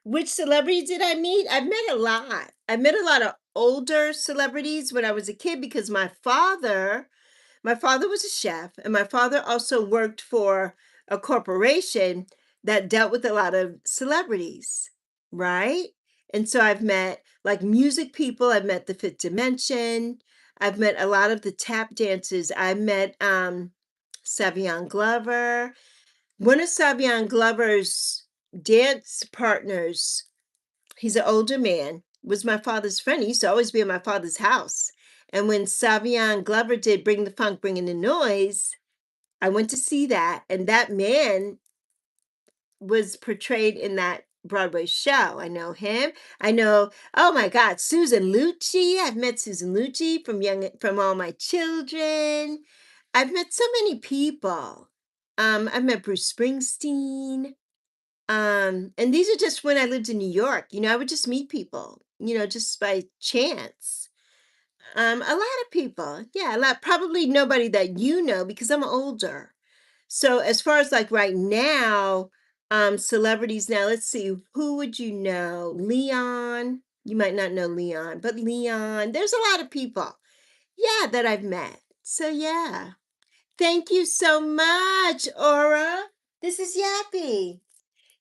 Which celebrity did I meet? I've met a lot. I met a lot of older celebrities when I was a kid because my father was a chef, and my father also worked for a corporation that dealt with a lot of celebrities, right? And so I've met like music people, I've met the Fifth Dimension, I've met a lot of the tap dancers. I met Savion Glover. One of Savion Glover's dance partners, he's an older man, was my father's friend. He used to always be at my father's house. And when Savion Glover did Bring the Funk, Bringing the Noise, I went to see that, and that man was portrayed in that Broadway show. I know him. I know, oh my God, Susan Lucci. I've met Susan Lucci from All My Children. I've met so many people. I've met Bruce Springsteen. And these are just when I lived in New York. I would just meet people, just by chance. A lot of people. Yeah, a lot. Probably nobody that you know because I'm older. So as far as like right now, celebrities now, let's see, who would you know? Leon. You might not know Leon, but Leon. There's a lot of people, yeah, that I've met. So yeah. Thank you so much, Aura. This is Yappy.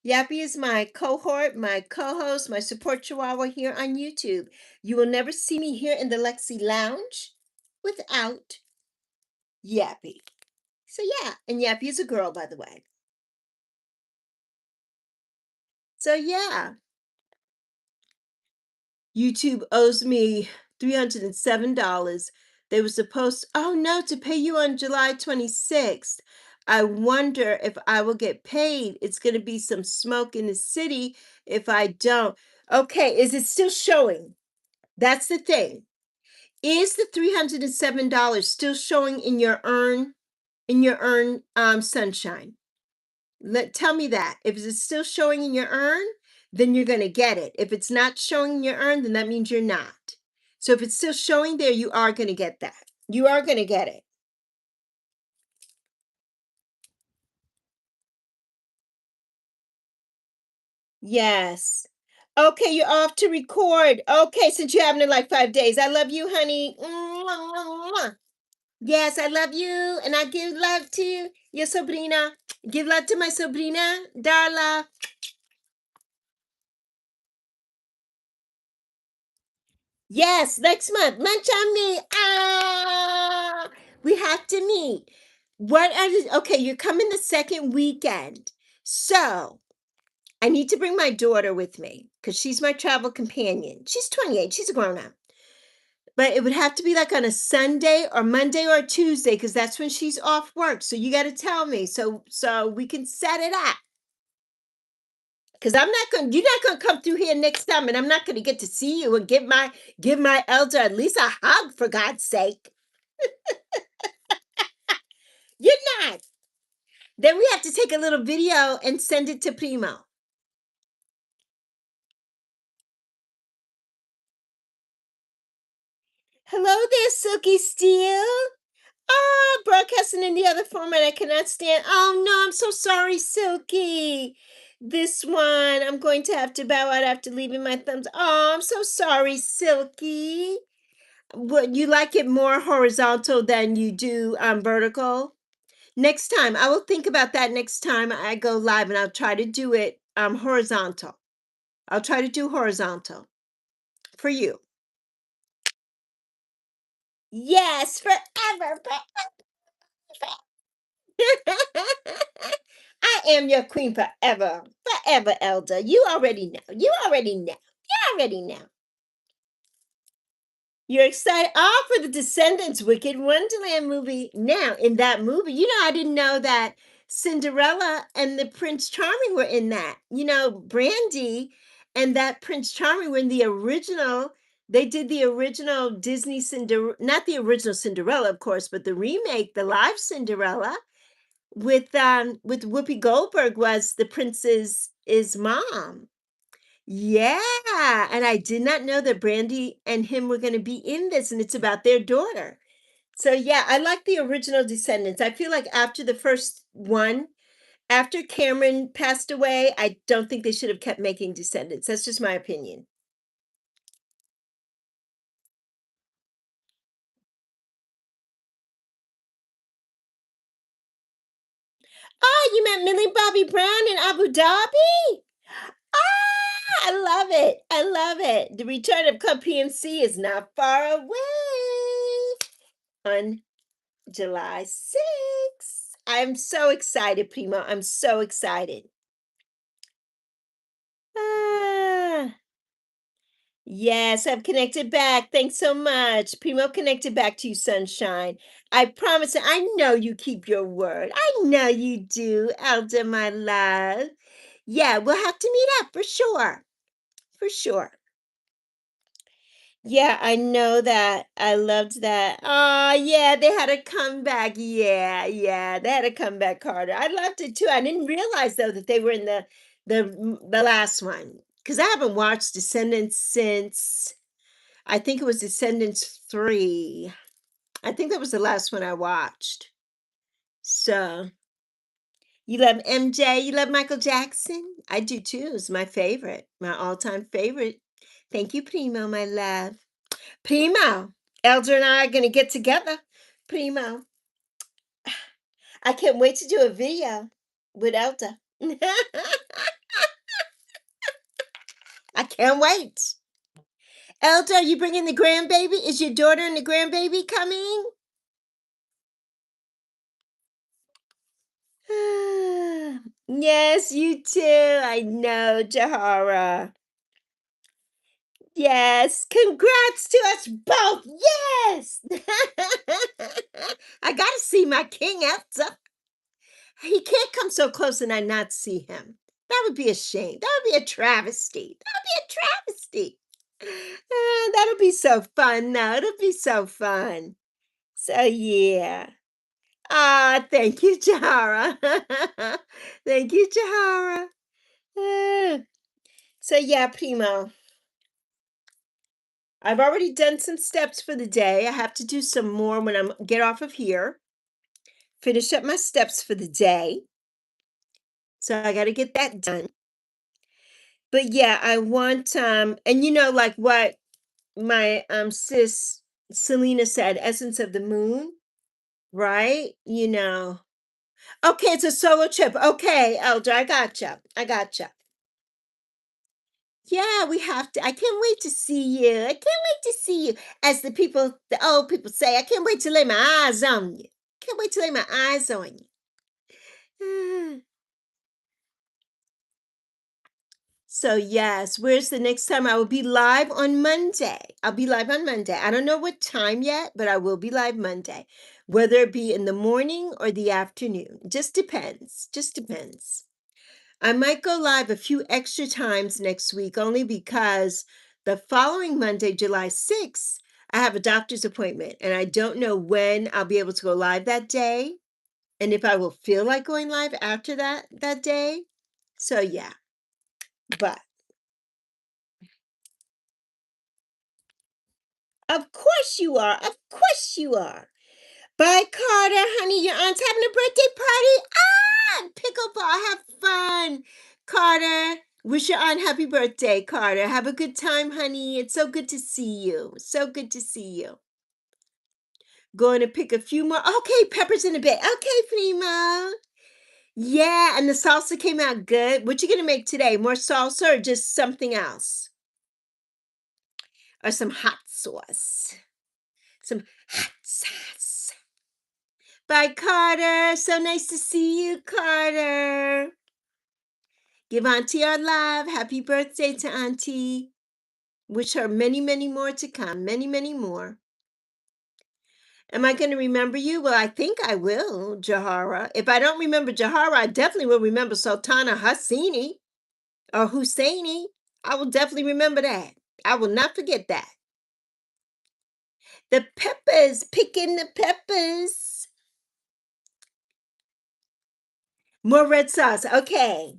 Yappy is my cohort, my co-host, my support chihuahua here on YouTube. You will never see me here in the Lexi Lounge without Yappy. So yeah, and Yappy is a girl, by the way. So yeah, YouTube owes me $307. They were supposed, oh no, to pay you on July 26th. I wonder if I will get paid. It's going to be some smoke in the city if I don't. Okay, is it still showing? That's the thing. Is the $307 still showing in your earn sunshine? Tell me that. If it's still showing in your earn, then you're going to get it. If it's not showing in your earn, then that means you're not. So if it's still showing there, you are going to get that. You are going to get it. Yes. Okay, you're off to record. Okay, since you're having it like 5 days. I love you, honey. Mwah, mwah, mwah. Yes, I love you. And I give love to your sobrina. Give love to my sobrina, Darla. Yes, next month. Lunch on me. Ah, we have to meet. Okay, you're coming the second weekend. So I need to bring my daughter with me because she's my travel companion. She's 28, she's a grown up. But it would have to be like on a Sunday or Monday or Tuesday because that's when she's off work. So you got to tell me so we can set it up. Because you're not gonna come through here next time, and I'm not gonna get to see you and give my elder at least a hug for God's sake. You're not. Then we have to take a little video and send it to Primo. Hello there, Silky Steel. Ah, broadcasting in the other format I cannot stand. Oh no, I'm so sorry, Silky. This one, I'm going to have to bow out after leaving my thumbs. Oh, I'm so sorry, Silky. Would you like it more horizontal than you do vertical? Next time, I will think about that next time I go live and I'll try to do it horizontal. I'll try to do horizontal for you. Yes, forever. I am your queen forever. Forever, Elder. You already know. You already know. You already know. You're excited for the Descendants Wicked Wonderland movie. Now, in that movie, I didn't know that Cinderella and the Prince Charming were in that. Brandy and that Prince Charming were in the original. They did the original Disney Cinderella, not the original Cinderella, of course, but the remake, the live Cinderella with Whoopi Goldberg was the prince's mom. Yeah, and I did not know that Brandy and him were going to be in this, and it's about their daughter. So yeah, I like the original Descendants. I feel like after the first one, after Cameron passed away, I don't think they should have kept making Descendants. That's just my opinion. Oh, you met Millie Bobby Brown in Abu Dhabi? Ah, I love it. I love it. The return of Club PNC is not far away on July 6th. I'm so excited, Primo. I'm so excited. Ah, Yes, I've connected back. Thanks so much. Primo connected back to you, sunshine. I promise. I know you keep your word. I know you do, Elder, my love. Yeah, we'll have to meet up for sure. For sure. Yeah, I know that. I loved that. Oh, yeah, they had a comeback. Yeah, yeah, they had a comeback, Carter. I loved it too. I didn't realize though that they were in the last one because I haven't watched Descendants since I think it was Descendants 3. I think that was the last one I watched. So, you love MJ? You love Michael Jackson? I do too. It's my favorite, my all-time favorite. Thank you, Primo, my love. Primo, Elder and I are going to get together. Primo, I can't wait to do a video with Elder. I can't wait. Elder, are you bringing the grandbaby? Is your daughter and the grandbaby coming? Yes, you too. I know, Jahara. Yes, congrats to us both. Yes. I got to see my king Elsa. He can't come so close and I not see him. That would be a shame. That would be a travesty. That would be a travesty. That'll be so fun, though. It'll be so fun. So, yeah. Ah, thank you, Jahara. Thank you, Jahara. Ah, so, yeah, Primo, I've already done some steps for the day. I have to do some more when I get off of here. Finish up my steps for the day. So I got to get that done. But yeah, I want and like what my sis Selena said, essence of the moon, right? Okay, it's a solo trip. Okay, Elder, I gotcha. I gotcha. Yeah, we have to. I can't wait to see you. I can't wait to see you. As the old people say, I can't wait to lay my eyes on you. Can't wait to lay my eyes on you. So yes, where's the next time? I will be live on Monday. I'll be live on Monday. I don't know what time yet, but I will be live Monday. Whether it be in the morning or the afternoon. Just depends. Just depends. I might go live a few extra times next week only because the following Monday, July 6th, I have a doctor's appointment and I don't know when I'll be able to go live that day and if I will feel like going live after that day. So yeah, but of course you are. Of course you are. Bye, Carter, honey. Your aunt's having a birthday party. Ah, pickleball. Have fun, Carter. Wish your aunt happy birthday, Carter. Have a good time, honey. It's so good to see you. So good to see you. Going to pick a few more. Okay, peppers in a bit. Okay, Primo. Yeah, and the salsa came out good. What you gonna make today? More salsa or just something else? Or some hot sauce? Some hot sauce. Bye, Carter. So nice to see you, Carter. Give Auntie our love. Happy birthday to Auntie. Wish her many, many more to come. Many, many more. Am I going to remember you? Well, I think I will, Jahara. If I don't remember Jahara, I definitely will remember Sultana Hassini or Husseini. I will definitely remember that. I will not forget that. The peppers, picking the peppers. More red sauce. Okay.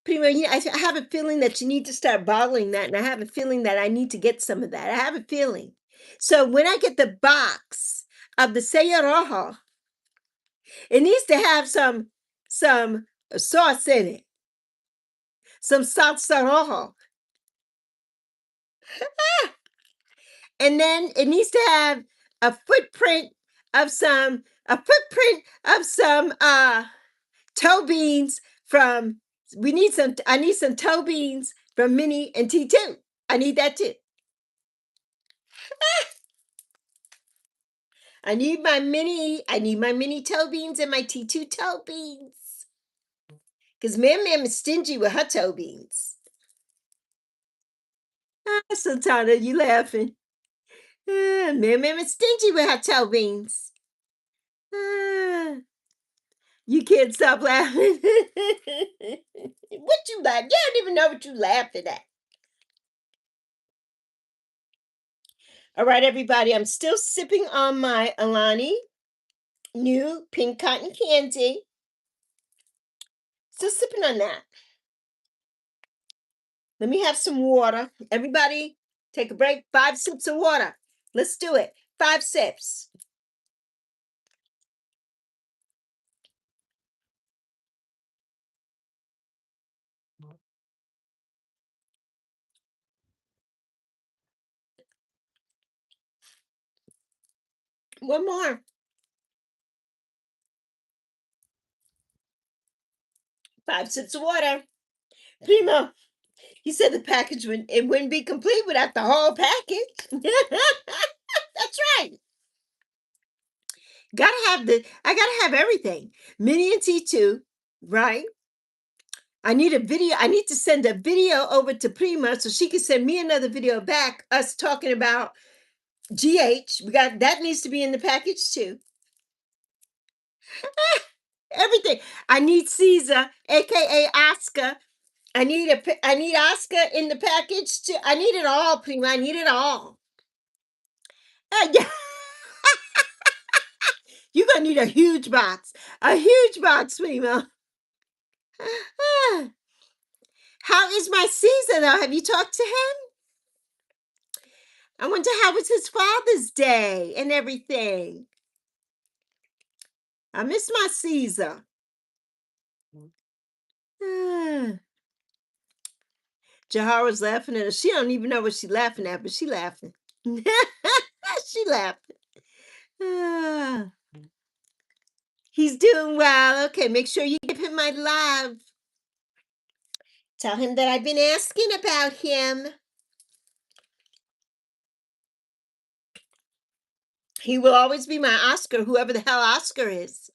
Primo, I have a feeling that you need to start bottling that, and I have a feeling that I need to get some of that. I have a feeling. So when I get the box of the Sello Rojo, it needs to have some sauce in it, some salsa rojo, and then it needs to have a footprint of some toe beans from. We need some. I need some toe beans from Minnie and T2. I need that too. I need my mini toe beans and my T2 toe beans. Because Mam Mam is stingy with her toe beans. Ah, Sultana, you laughing. Ah, Mim is stingy with her toe beans. Ah, you can't stop laughing. What you laugh? You don't even know what you laughing at. All right, everybody. I'm still sipping on my Alani new pink cotton candy. Still sipping on that. Let me have some water. Everybody, take a break. 5 sips of water. Let's do it. 5 sips. One more. 5 sips of water. Primo, he said the package wouldn't be complete without the whole package. That's right. I gotta have everything. Minnie and T2, right? I need a video. I need to send a video over to Prima so she can send me another video back, us talking about GH. We got that needs to be in the package too. Everything. I need Caesar, aka Oscar. I need Oscar in the package too. I need it all, Prima. I need it all. Yeah. You're gonna need a huge box. A huge box, Prima. How is my Caesar though? Have you talked to him? I wonder how was his Father's Day and everything. I miss my Caesar. Ah. Jahara's laughing at us. She don't even know what she's laughing at, but she laughing. She laughing. Ah. He's doing well. Okay, make sure you give him my love. Tell him that I've been asking about him. He will always be my Oscar, whoever the hell Oscar is.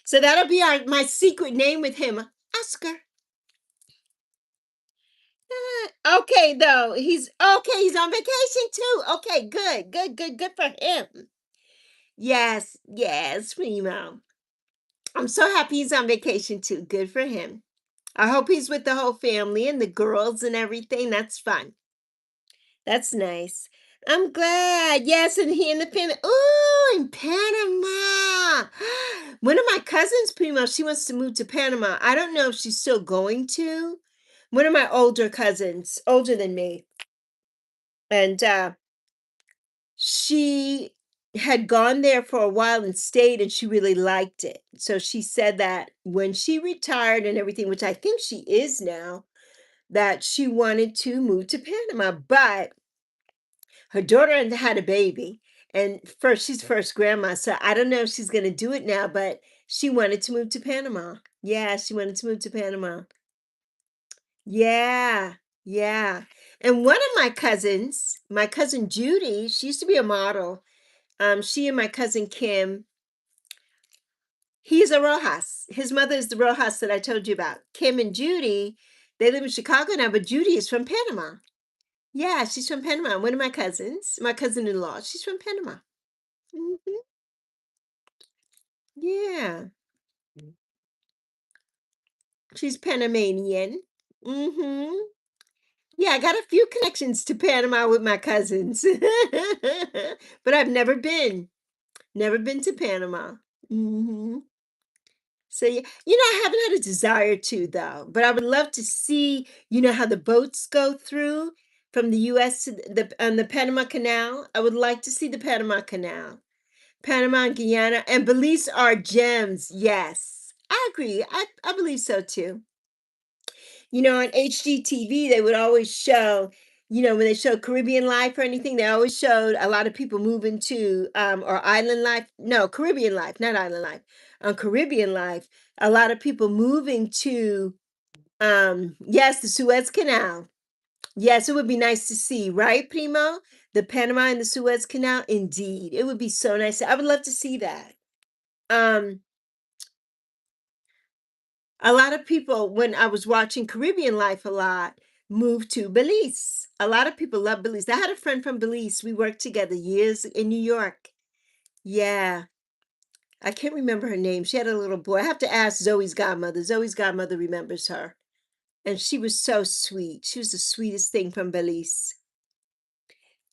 So that'll be my secret name with him, Oscar. Okay, though. He's okay. He's on vacation too. Okay, good, good, good, good for him. Yes, yes, Primo. I'm so happy he's on vacation too. Good for him. I hope he's with the whole family and the girls and everything. That's fun. That's nice. I'm glad. Yes, and he in the family. Ooh, in Panama. One of my cousins, Primo, she wants to move to Panama. I don't know if she's still going to. One of my older cousins, older than me. And she had gone there for a while and stayed, and she really liked it. So she said that when she retired and everything, which I think she is now, that she wanted to move to Panama. But her daughter had a baby, and first she's first grandma. So I don't know if she's going to do it now, but she wanted to move to Panama. Yeah, she wanted to move to Panama. Yeah, yeah. And one of my cousin Judy, she used to be a model. She and my cousin Kim, he's a Rojas. His mother is the Rojas that I told you about. Kim and Judy, they live in Chicago now, but Judy is from Panama. Yeah, she's from Panama. One of my cousins, my cousin-in-law, she's from Panama. Hmm. Yeah, she's Panamanian. Hmm. Yeah, I got a few connections to Panama with my cousins, but I've never been to Panama. Hmm. So yeah, I haven't had a desire to though, but I would love to see, how the boats go through from the US to the Panama Canal. I would like to see the Panama Canal. Panama and Guyana and Belize are gems. Yes. I agree. I believe so too. On HGTV, they would always show, when they showed Caribbean life or anything, they always showed a lot of people moving to, or island life. No, Caribbean life, not island life. On Caribbean life, a lot of people moving to, yes, the Suez Canal. Yes, it would be nice to see, right, Primo? The Panama and the Suez Canal. Indeed, it would be so nice. I would love to see that. Um, A lot of people, when I was watching Caribbean Life a lot, moved to Belize. A lot of people love Belize. I had a friend from Belize. We worked together years in New York. Yeah. I can't remember her name. She had a little boy. I have to ask Zoe's godmother. Zoe's godmother remembers her. And she was so sweet. She was the sweetest thing from Belize.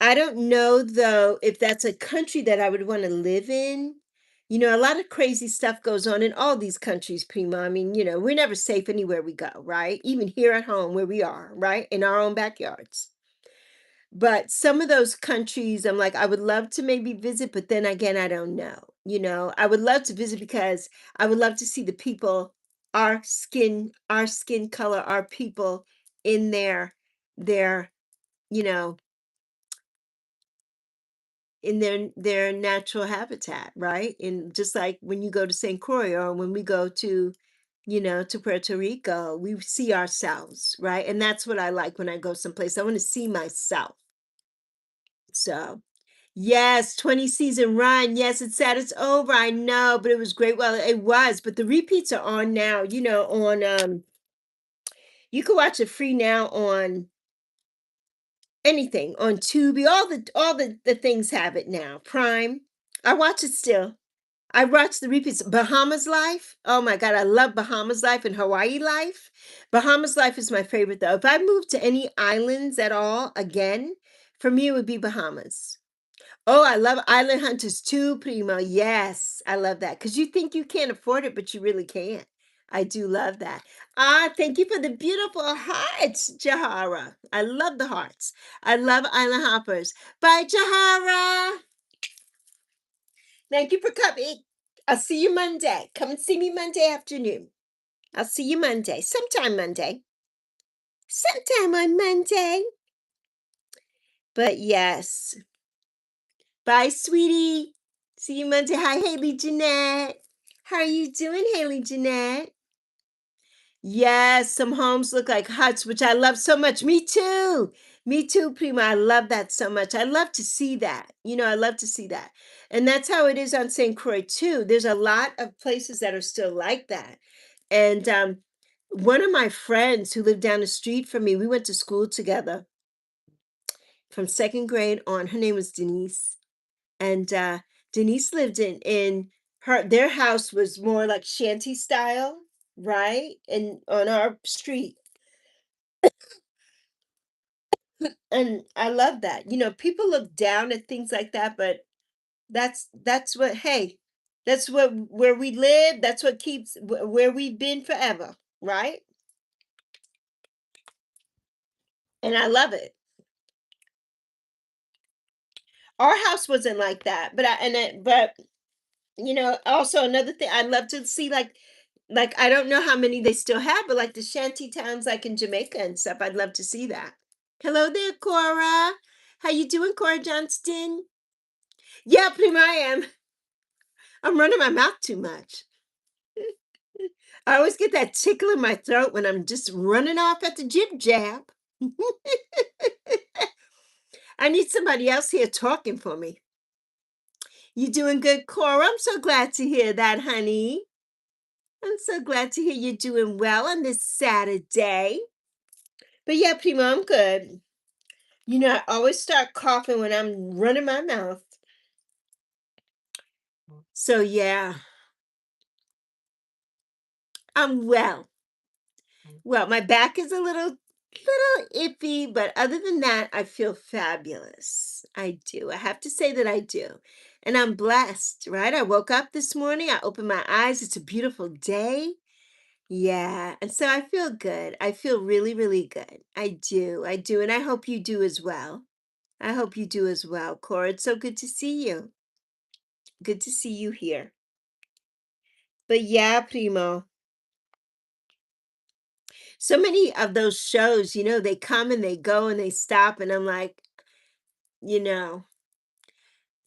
I don't know though if that's a country that I would want to live in. You know, a lot of crazy stuff goes on in all these countries, Prima. I mean, you know, we're never safe anywhere we go, right? Even here at home where we are, right? In our own backyards. But some of those countries, I'm like, I would love to maybe visit, but then again, I don't know. You know, I would love to visit because I would love to see the people, our skin color, our people in their, you know, in their natural habitat, right? And just like when you go to St. Croix or when we go to, you know, to Puerto Rico, we see ourselves, right? And that's what I like when I go someplace. I want to see myself. So, yes, 20 season run. Yes, it's sad it's over. I know, but it was great. Well, it was, but the repeats are on now, you know, on you can watch it free now on anything, on Tubi, all the things have it now. Prime. I watch it still. I watched the repeats. Bahamas Life. Oh my God, I love Bahamas Life and Hawaii Life. Bahamas Life is my favorite though. If I moved to any islands at all again, for me it would be Bahamas. Oh, I love Island Hunters too, Primo. Yes, I love that. Because you think you can't afford it, but you really can. I do love that. Ah, thank you for the beautiful hearts, Jahara. I love the hearts. I love Island Hoppers. Bye, Jahara. Thank you for coming. I'll see you Monday. Come and see me Monday afternoon. I'll see you Monday. Sometime Monday. Sometime on Monday. But yes. Bye, sweetie. See you Monday. Hi, Haley Jeanette. How are you doing, Haley Jeanette? Yes, some homes look like huts, which I love so much. Me too. Me too, Prima. I love that so much. I love to see that. You know, I love to see that. And that's how it is on St. Croix, too. There's a lot of places that are still like that. And one of my friends who lived down the street from me, we went to school together from second grade on. Her name was Denise. And Denise lived in her their house was more like shanty style, right? And on our street. And I love that. You know, people look down at things like that, but that's what hey, that's what where we live, that's what keeps where we've been forever, right? And I love it. Our house wasn't like that, but but you know, also another thing I'd love to see like I don't know how many they still have, but like the shanty towns like in Jamaica and stuff, I'd love to see that. Hello there, Cora. How you doing, Cora Johnston? Yeah, Prima, I am. I'm running my mouth too much. I always get that tickle in my throat when I'm just running off at the jib jab. I need somebody else here talking for me. You doing good, Cora? I'm so glad to hear that, honey. I'm so glad to hear you're doing well on this Saturday. But yeah, Primo, I'm good. You know, I always start coughing when I'm running my mouth. So yeah, I'm well. Well, my back is a little iffy, but other than that, I feel fabulous. I do. I have to say that I do. And I'm blessed, right? I woke up this morning, I opened my eyes. It's a beautiful day. Yeah. And so I feel good. I feel really, really good. I do. I do. And I hope you do as well. I hope you do as well, Cora. It's so good to see you. Good to see you here. But yeah, Primo. So many of those shows, you know, they come and they go and they stop. And I'm like, you know,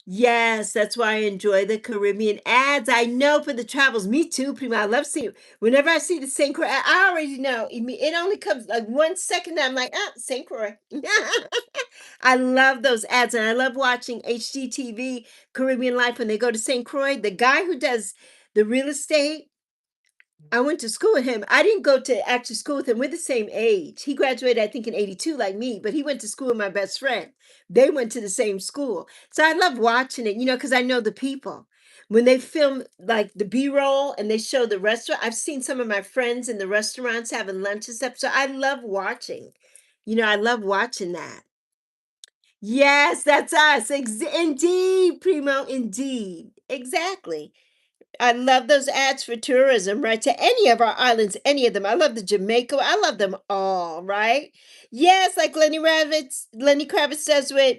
yes, that's why I enjoy the Caribbean ads. I know for the travels. Me too, Prima. I love seeing whenever I see the St. Croix, I already know. It only comes like 1 second. I'm like, ah, St. Croix. I love those ads. And I love watching HGTV Caribbean Life when they go to St. Croix. The guy who does the real estate, I went to school with him. I didn't go to actual school with him. We're the same age. He graduated, I think, in 82 like me, but he went to school with my best friend. They went to the same school. So I love watching it, because I know the people. When they film like the B-roll and they show the restaurant, I've seen some of my friends in the restaurants having lunch and stuff. So I love watching. I love watching that. Yes, that's us. Indeed, Primo, indeed. Exactly. I love those ads for tourism, right? To any of our islands, any of them. I love the Jamaica. I love them all, right? Yes, like Lenny Kravitz says with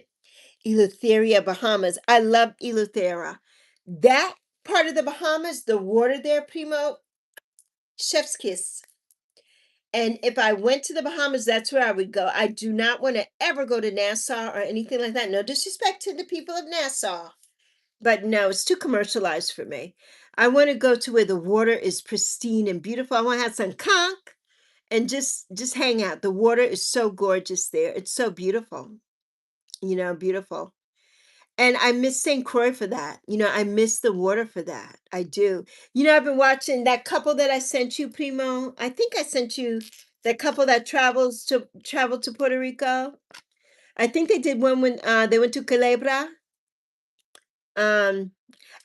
Eleutheria, Bahamas. I love Eleuthera. That part of the Bahamas, the water there, Primo, chef's kiss. And if I went to the Bahamas, that's where I would go. I do not want to ever go to Nassau or anything like that. No disrespect to the people of Nassau. But no, it's too commercialized for me. I want to go to where the water is pristine and beautiful. I want to have some conch and just hang out. The water is so gorgeous there. It's so beautiful. Beautiful. And I miss St. Croix for that. I miss the water for that. I do. I've been watching that couple that I sent you, Primo. I think I sent you that couple that traveled to Puerto Rico. I think they did one when they went to Culebra. Um,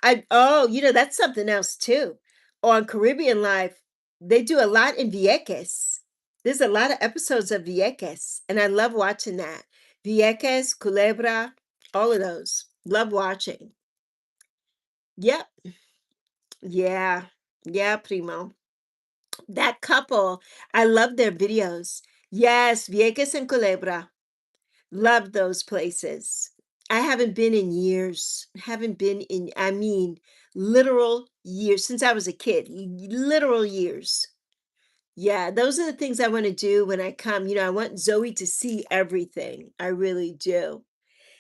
that's something else too. On Caribbean Life, they do a lot in Vieques. There's a lot of episodes of Vieques, and I love watching that. Vieques, Culebra, all of those. Love watching. Yep. Yeah. Yeah, Primo. That couple, I love their videos. Yes, Vieques and Culebra. Love those places. I haven't been in years. Haven't been in, I mean, literal years since I was a kid. Literal years. Yeah, those are the things I want to do when I come. I want Zoe to see everything. I really do.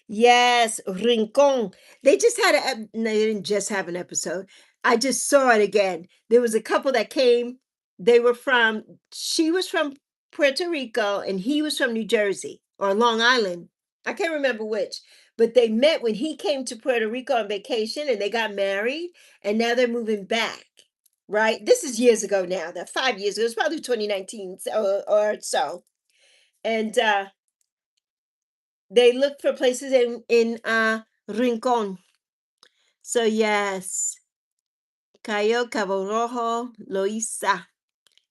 Yes, Rincon. They just had no, they didn't just have an episode. I just saw it again. There was a couple that came. They were from, she was from Puerto Rico and he was from New Jersey or Long Island. I can't remember which, but they met when he came to Puerto Rico on vacation and they got married and now they're moving back. Right? This is years ago now. That 5 years ago. It was probably 2019 or so. And they looked for places in Rincon. So yes, Cayo, Cabo Rojo, Loíza,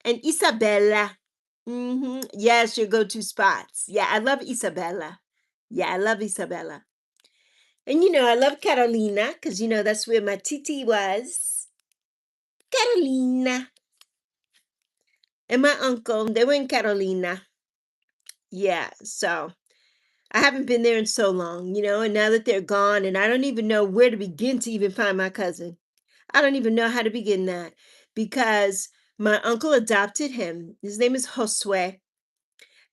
and Isabela. Yes, your go-to spots. Yeah, I love Isabela. Yeah, I love Isabela. And I love Carolina because that's where my titi was. Carolina. And my uncle, they were in Carolina. Yeah, so I haven't been there in so long, and now that they're gone, and I don't even know where to begin to even find my cousin. I don't even know how to begin that because my uncle adopted him. His name is Josue.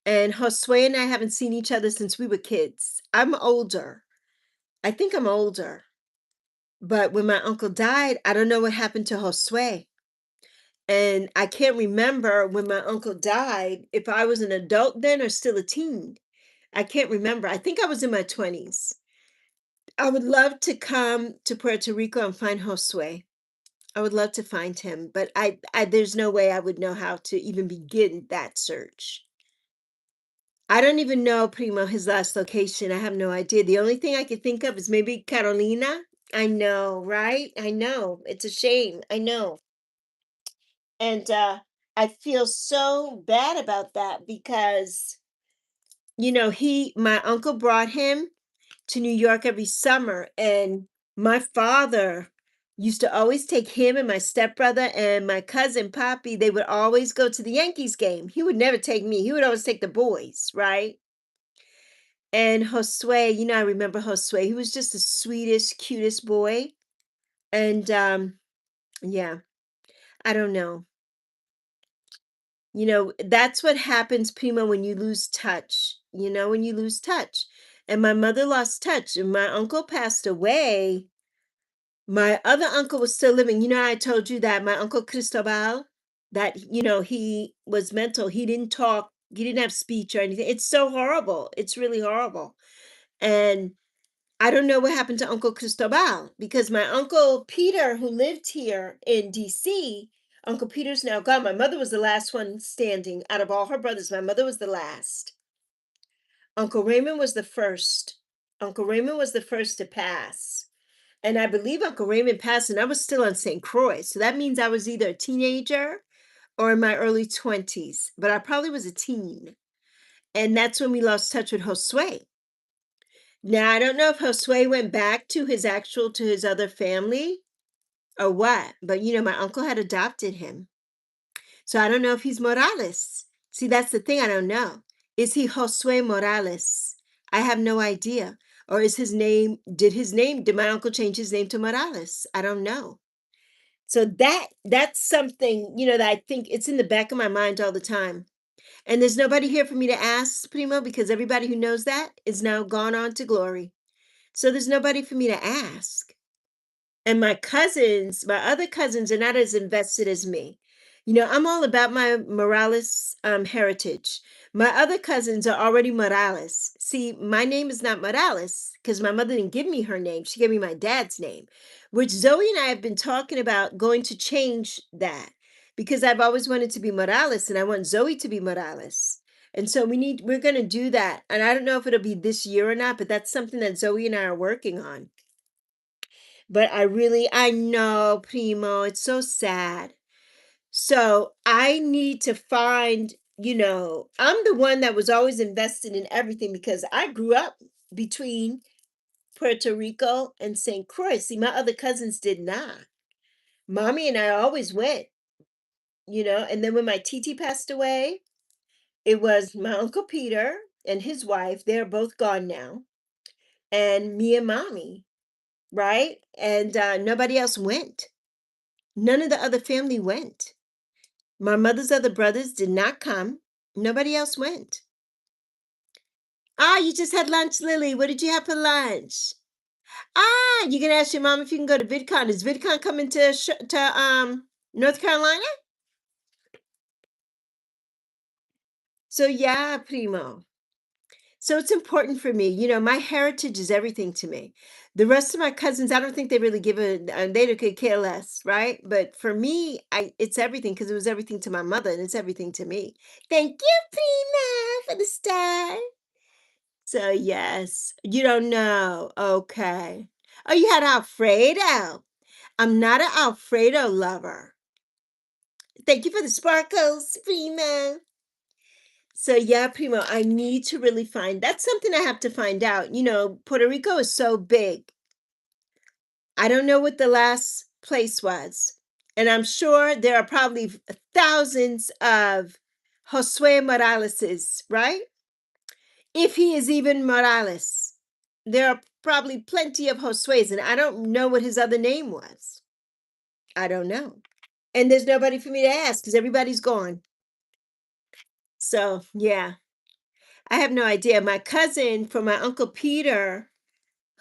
And Josue and I haven't seen each other since we were kids. I'm older. I think I'm older. But when my uncle died, I don't know what happened to Josue. And I can't remember when my uncle died if I was an adult then or still a teen. I can't remember. I think I was in my 20s. I would love to come to Puerto Rico and find Josue. I would love to find him, but I there's no way I would know how to even begin that search. I don't even know Primo his last location. I have no idea. The only thing I could think of is maybe Carolina. I know, right? I know. It's a shame. I know. And I feel so bad about that because my uncle brought him to New York every summer. And my father used to always take him and my stepbrother and my cousin Poppy. They would always go to the Yankees game. He would never take me. He would always take the boys, right? And Josue, I remember Josue. He was just the sweetest, cutest boy. And yeah, I don't know. That's what happens, Primo, when you lose touch. When you lose touch. And my mother lost touch, and my uncle passed away. My other uncle was still living. I told you that my uncle Cristobal, that, he was mental. He didn't talk. He didn't have speech or anything. It's so horrible. It's really horrible. And I don't know what happened to Uncle Cristobal because my uncle Peter, who lived here in DC, Uncle Peter's now gone. My mother was the last one standing out of all her brothers. My mother was the last. Uncle Raymond was the first. Uncle Raymond was the first to pass. And I believe Uncle Raymond passed, and I was still on St. Croix. So that means I was either a teenager or in my early 20s, but I probably was a teen. And that's when we lost touch with Josue. Now, I don't know if Josue went back to his other family or what, but my uncle had adopted him. So I don't know if he's Morales. See, that's the thing I don't know. Is he Josue Morales? I have no idea. Or did my uncle change his name to Morales? I don't know. So that's something, that I think it's in the back of my mind all the time. And there's nobody here for me to ask, Primo, because everybody who knows that is now gone on to glory. So there's nobody for me to ask. And my other cousins are not as invested as me. I'm all about my Morales heritage. My other cousins are already Morales. See, my name is not Morales because my mother didn't give me her name. She gave me my dad's name, which Zoe and I have been talking about going to change that because I've always wanted to be Morales and I want Zoe to be Morales. And so we're going to do that. And I don't know if it'll be this year or not, but that's something that Zoe and I are working on. But I know, Primo, it's so sad. So I need to find, I'm the one that was always invested in everything because I grew up between Puerto Rico and St. Croix. See, my other cousins did not. Mommy and I always went, and then when my Titi passed away, it was my Uncle Peter and his wife. They're both gone now. And me and Mommy, right? And nobody else went. None of the other family went. My mother's other brothers did not come. Nobody else went. Ah, you just had lunch, Lily. What did you have for lunch? Ah, you can ask your mom if you can go to VidCon. Is VidCon coming to North Carolina? So yeah, Primo. So it's important for me. My heritage is everything to me. The rest of my cousins, I don't think they really they could care less, right? But for me, it's everything because it was everything to my mother and it's everything to me. Thank you, Prima, for the star. So yes, you don't know. Okay. Oh, you had Alfredo. I'm not an Alfredo lover. Thank you for the sparkles, Prima. So yeah, Primo, I need to really that's something I have to find out. Puerto Rico is so big. I don't know what the last place was. And I'm sure there are probably thousands of Josue Moraleses, right? If he is even Morales. There are probably plenty of Josues, and I don't know what his other name was. I don't know. And there's nobody for me to ask because everybody's gone. So yeah. I have no idea. My cousin from my Uncle Peter,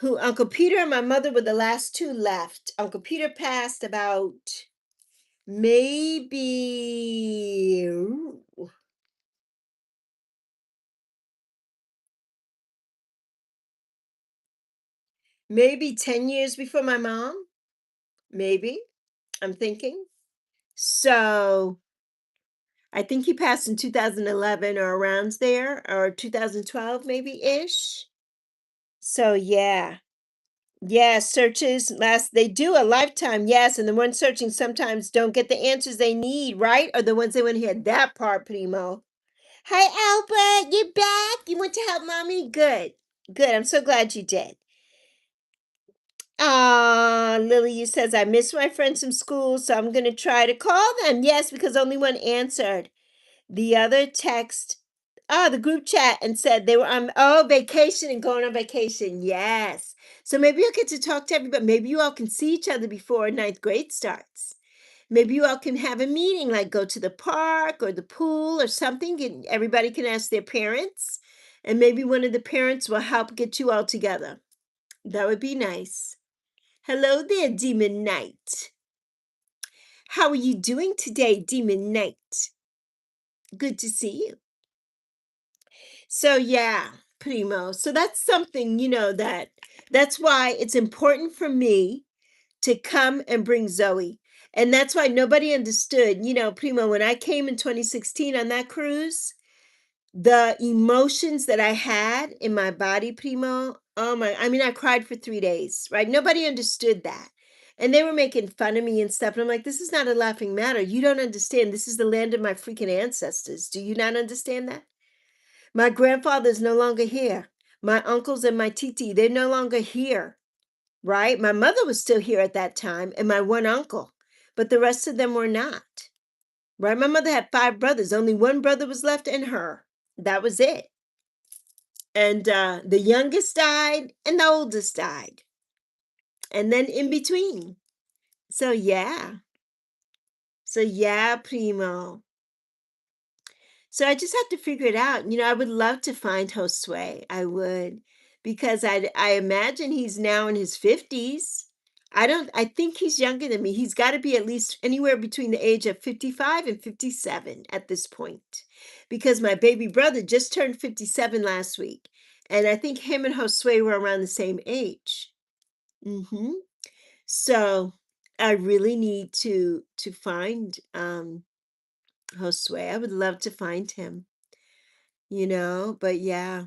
Uncle Peter and my mother were the last two left. Uncle Peter passed about maybe maybe 10 years before my mom. Maybe. I'm thinking. So I think he passed in 2011 or around there, or 2012 maybe ish. So yeah. Yeah, searches they do a lifetime, yes, and the ones searching sometimes don't get the answers they need, right? Or the ones they want to hear that part, Primo. Hi, Albert, you're back. You went to help mommy? Good. Good. I'm so glad you did. Ah, Lily, you says I miss my friends from school, so I'm gonna try to call them. Yes, because only one answered. The other text, the group chat and said they were on vacation and going on vacation. Yes. So maybe you'll get to talk to everybody. Maybe you all can see each other before ninth grade starts. Maybe you all can have a meeting, like go to the park or the pool or something, and everybody can ask their parents. And maybe one of the parents will help get you all together. That would be nice. Hello there, Demon Knight. How are you doing today, Demon Knight? Good to see you. So yeah, Primo. So that's something, that's why it's important for me to come and bring Zoe. And that's why nobody understood, Primo, when I came in 2016 on that cruise, the emotions that I had in my body, Primo, oh my, I mean, I cried for 3 days, right? Nobody understood that. And they were making fun of me and stuff. And I'm like, this is not a laughing matter. You don't understand. This is the land of my freaking ancestors. Do you not understand that? My grandfather's no longer here. My uncles and my titi, they're no longer here, right? My mother was still here at that time, and my one uncle, but the rest of them were not, right? My mother had 5 brothers. Only one brother was left and her. That was it. And the youngest died and the oldest died. And then in between. So yeah. So yeah, Primo. So I just have to figure it out. I would love to find Josue. I would, because I imagine he's now in his 50s. I think he's younger than me. He's got to be at least anywhere between the age of 55 and 57 at this point. Because my baby brother just turned 57 last week. And I think him and Josue were around the same age. Hmm. So I really need to find Josue. I would love to find him. But yeah,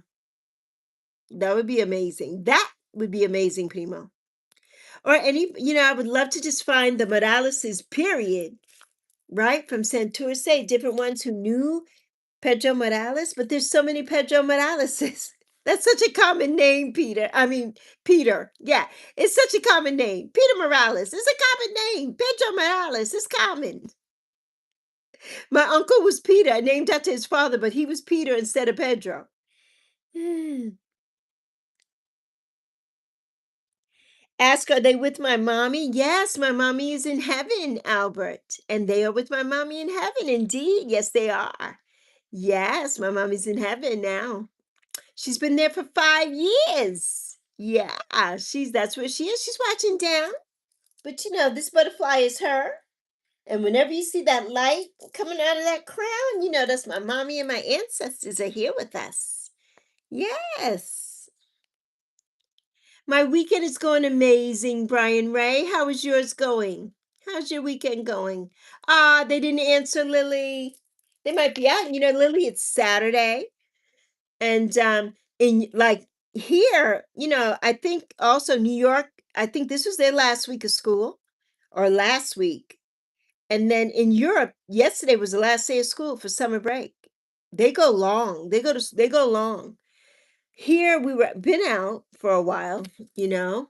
that would be amazing. That would be amazing, Primo. Or I would love to just find the Moraleses, period, right? From Santurce, different ones who knew Pedro Morales, but there's so many Pedro Moraleses. That's such a common name, Peter. I mean, Peter. Yeah, it's such a common name. Peter Morales. It's a common name. Pedro Morales. It's common. My uncle was Peter, named after his father, but he was Peter instead of Pedro. Ask, are they with my mommy? Yes, my mommy is in heaven, Albert. And they are with my mommy in heaven, indeed. Yes, they are. Yes, my mommy's in heaven now. She's been there for 5 years. Yeah, that's where she is. She's watching down. But this butterfly is her. And whenever you see that light coming out of that crown, that's my mommy and my ancestors are here with us. Yes. My weekend is going amazing, Brian Ray. How is yours going? How's your weekend going? They didn't answer, Lily. They might be out. Lily, it's Saturday. And in like here, I think also New York, I think this was their last week of school or last week. And then in Europe, yesterday was the last day of school for summer break. They go long. They go long. Here we were been out for a while, you know.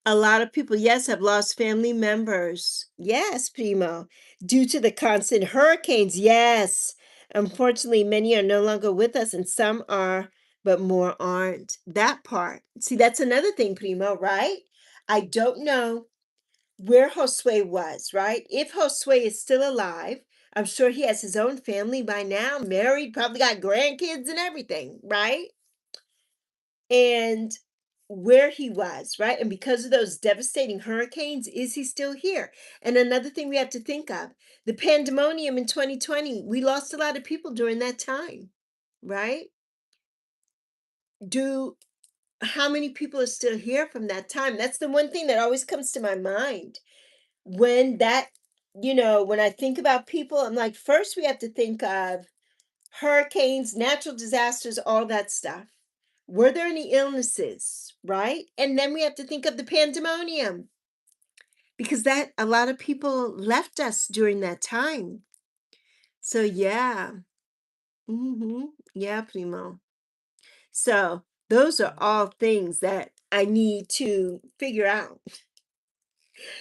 A lot of people, yes, have lost family members. Yes, Primo, due to the constant hurricanes. Yes. Unfortunately, many are no longer with us, and some are, but more aren't. That part. See, that's another thing, Primo, right? I don't know where Josue was, right? If Josue is still alive, I'm sure he has his own family by now, married, probably got grandkids and everything, right? And where he was, right? And because of those devastating hurricanes, is he still here? And another thing we have to think of, the pandemonium in 2020, we lost a lot of people during that time, right? Do How many people are still here from that time? That's the one thing that always comes to my mind. When that, when I think about people, I'm like, first we have to think of hurricanes, natural disasters, all that stuff. Were there any illnesses, right? And then we have to think of the pandemonium because that a lot of people left us during that time. So yeah. Yeah, Primo. So those are all things that I need to figure out.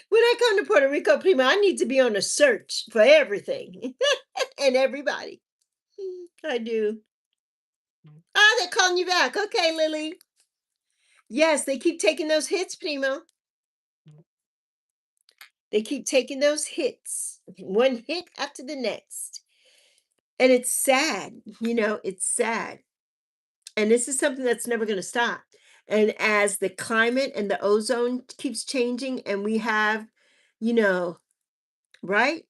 When I come to Puerto Rico, Primo, I need to be on a search for everything and everybody. I do. They're calling you back. Okay, Lily. Yes, they keep taking those hits, Primo. They keep taking those hits, one hit after the next. And it's sad, it's sad. And this is something that's never going to stop. And as the climate and the ozone keeps changing, and we have, you know, right?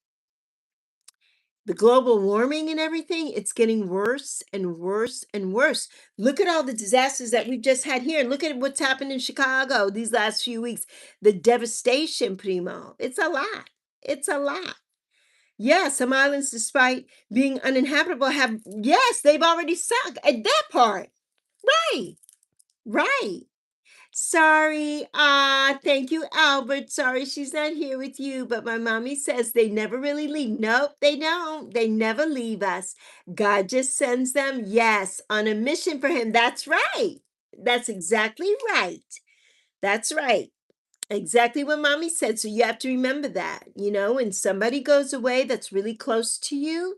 The global warming and everything, it's getting worse and worse and worse. Look at all the disasters that we've just had here. And look at what's happened in Chicago these last few weeks. The devastation, Primo. It's a lot. It's a lot. Yeah, some islands, despite being uninhabitable, have, yes, they've already sunk at that part. Right, right. Sorry. Thank you, Albert. Sorry she's not here with you, but my mommy says they never really leave. Nope, they don't. They never leave us. God just sends them, yes, on a mission for him. That's right. That's exactly right. That's right. Exactly what mommy said. So you have to remember that, when somebody goes away that's really close to you.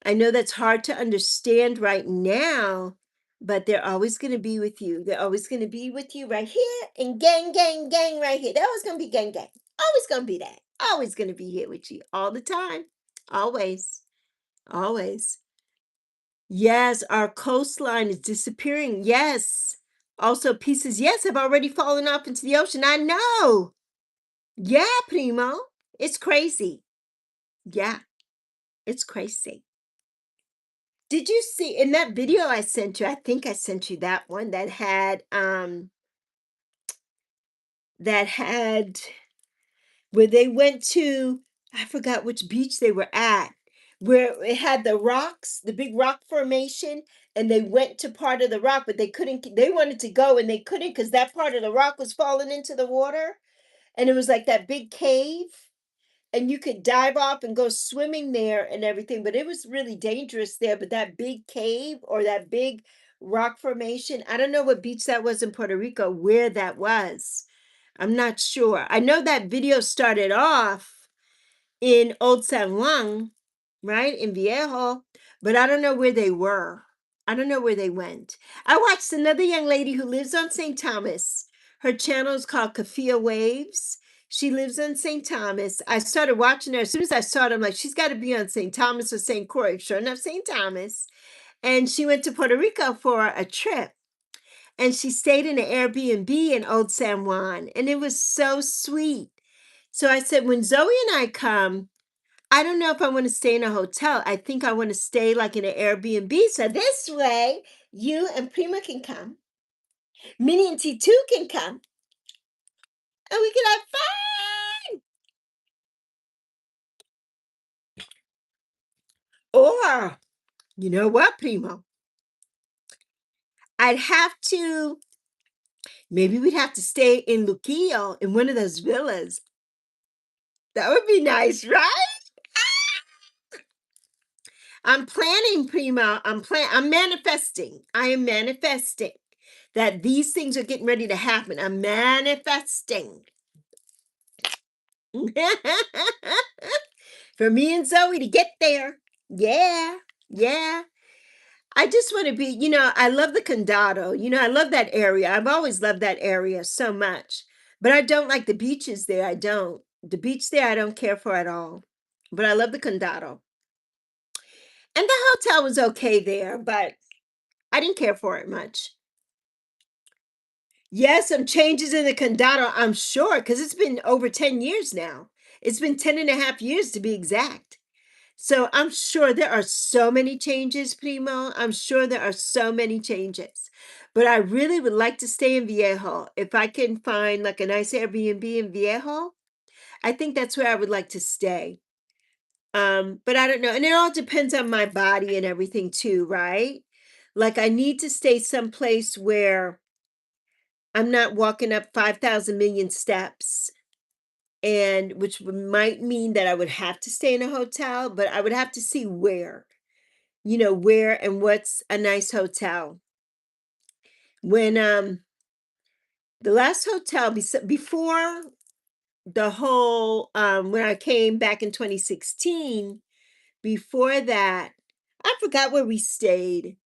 I know that's hard to understand right now, but they're always going to be with you. They're always going to be with you right here and gang, gang, gang right here. They're always going to be gang, gang. Always going to be that. Always going to be here with you all the time. Always. Always. Yes, our coastline is disappearing. Yes. Also, pieces, yes, have already fallen off into the ocean. I know. Yeah, Primo. It's crazy. Yeah, it's crazy. Did you see in that video I sent you? I think I sent you that one that had where they went to, I forgot which beach they were at, where it had the rocks, the big rock formation, and they went to part of the rock, but they couldn't, they wanted to go and they couldn't because that part of the rock was falling into the water. And it was like that big cave. And you could dive off and go swimming there and everything, but it was really dangerous there. But that big cave or that big rock formation, I don't know what beach that was in Puerto Rico, where that was. I'm not sure. I know that video started off in Old San Juan, right? In Viejo, but I don't know where they were. I don't know where they went. I watched another young lady who lives on St. Thomas. Her channel is called Kafia Waves. She lives on St. Thomas. I started watching her. As soon as I saw it, I'm like, she's got to be on St. Thomas or St. Croix. Sure enough, St. Thomas. And she went to Puerto Rico for a trip. And she stayed in an Airbnb in Old San Juan. And it was so sweet. So I said, when Zoe and I come, I don't know if I want to stay in a hotel. I think I want to stay like in an Airbnb. So this way, you and Prima can come. Minnie and T2 can come. And we can have fun. Or, you know what, Primo? I'd have to, maybe we'd have to stay in Luquillo in one of those villas. That would be nice, right? I'm planning, Primo. I'm manifesting. I am manifesting that these things are getting ready to happen. I'm manifesting. For me and Zoe to get there. Yeah. Yeah. I just want to be, I love the Condado. I love that area. I've always loved that area so much. But I don't like the beaches there. I don't. The beach there, I don't care for at all. But I love the Condado. And the hotel was okay there, but I didn't care for it much. Yes, some changes in the Condado, I'm sure, because it's been over 10 years now. It's been 10 and a half years to be exact. So I'm sure there are so many changes, Primo. I'm sure there are so many changes. But I really would like to stay in Viejo. If I can find like a nice Airbnb in Viejo, I think that's where I would like to stay. But I don't know. And it all depends on my body and everything too, right? Like I need to stay someplace where I'm not walking up 5,000 million steps, and which might mean that I would have to stay in a hotel, but I would have to see where and what's a nice hotel. When the last hotel before the whole when I came back in 2016, before that, I forgot where we stayed.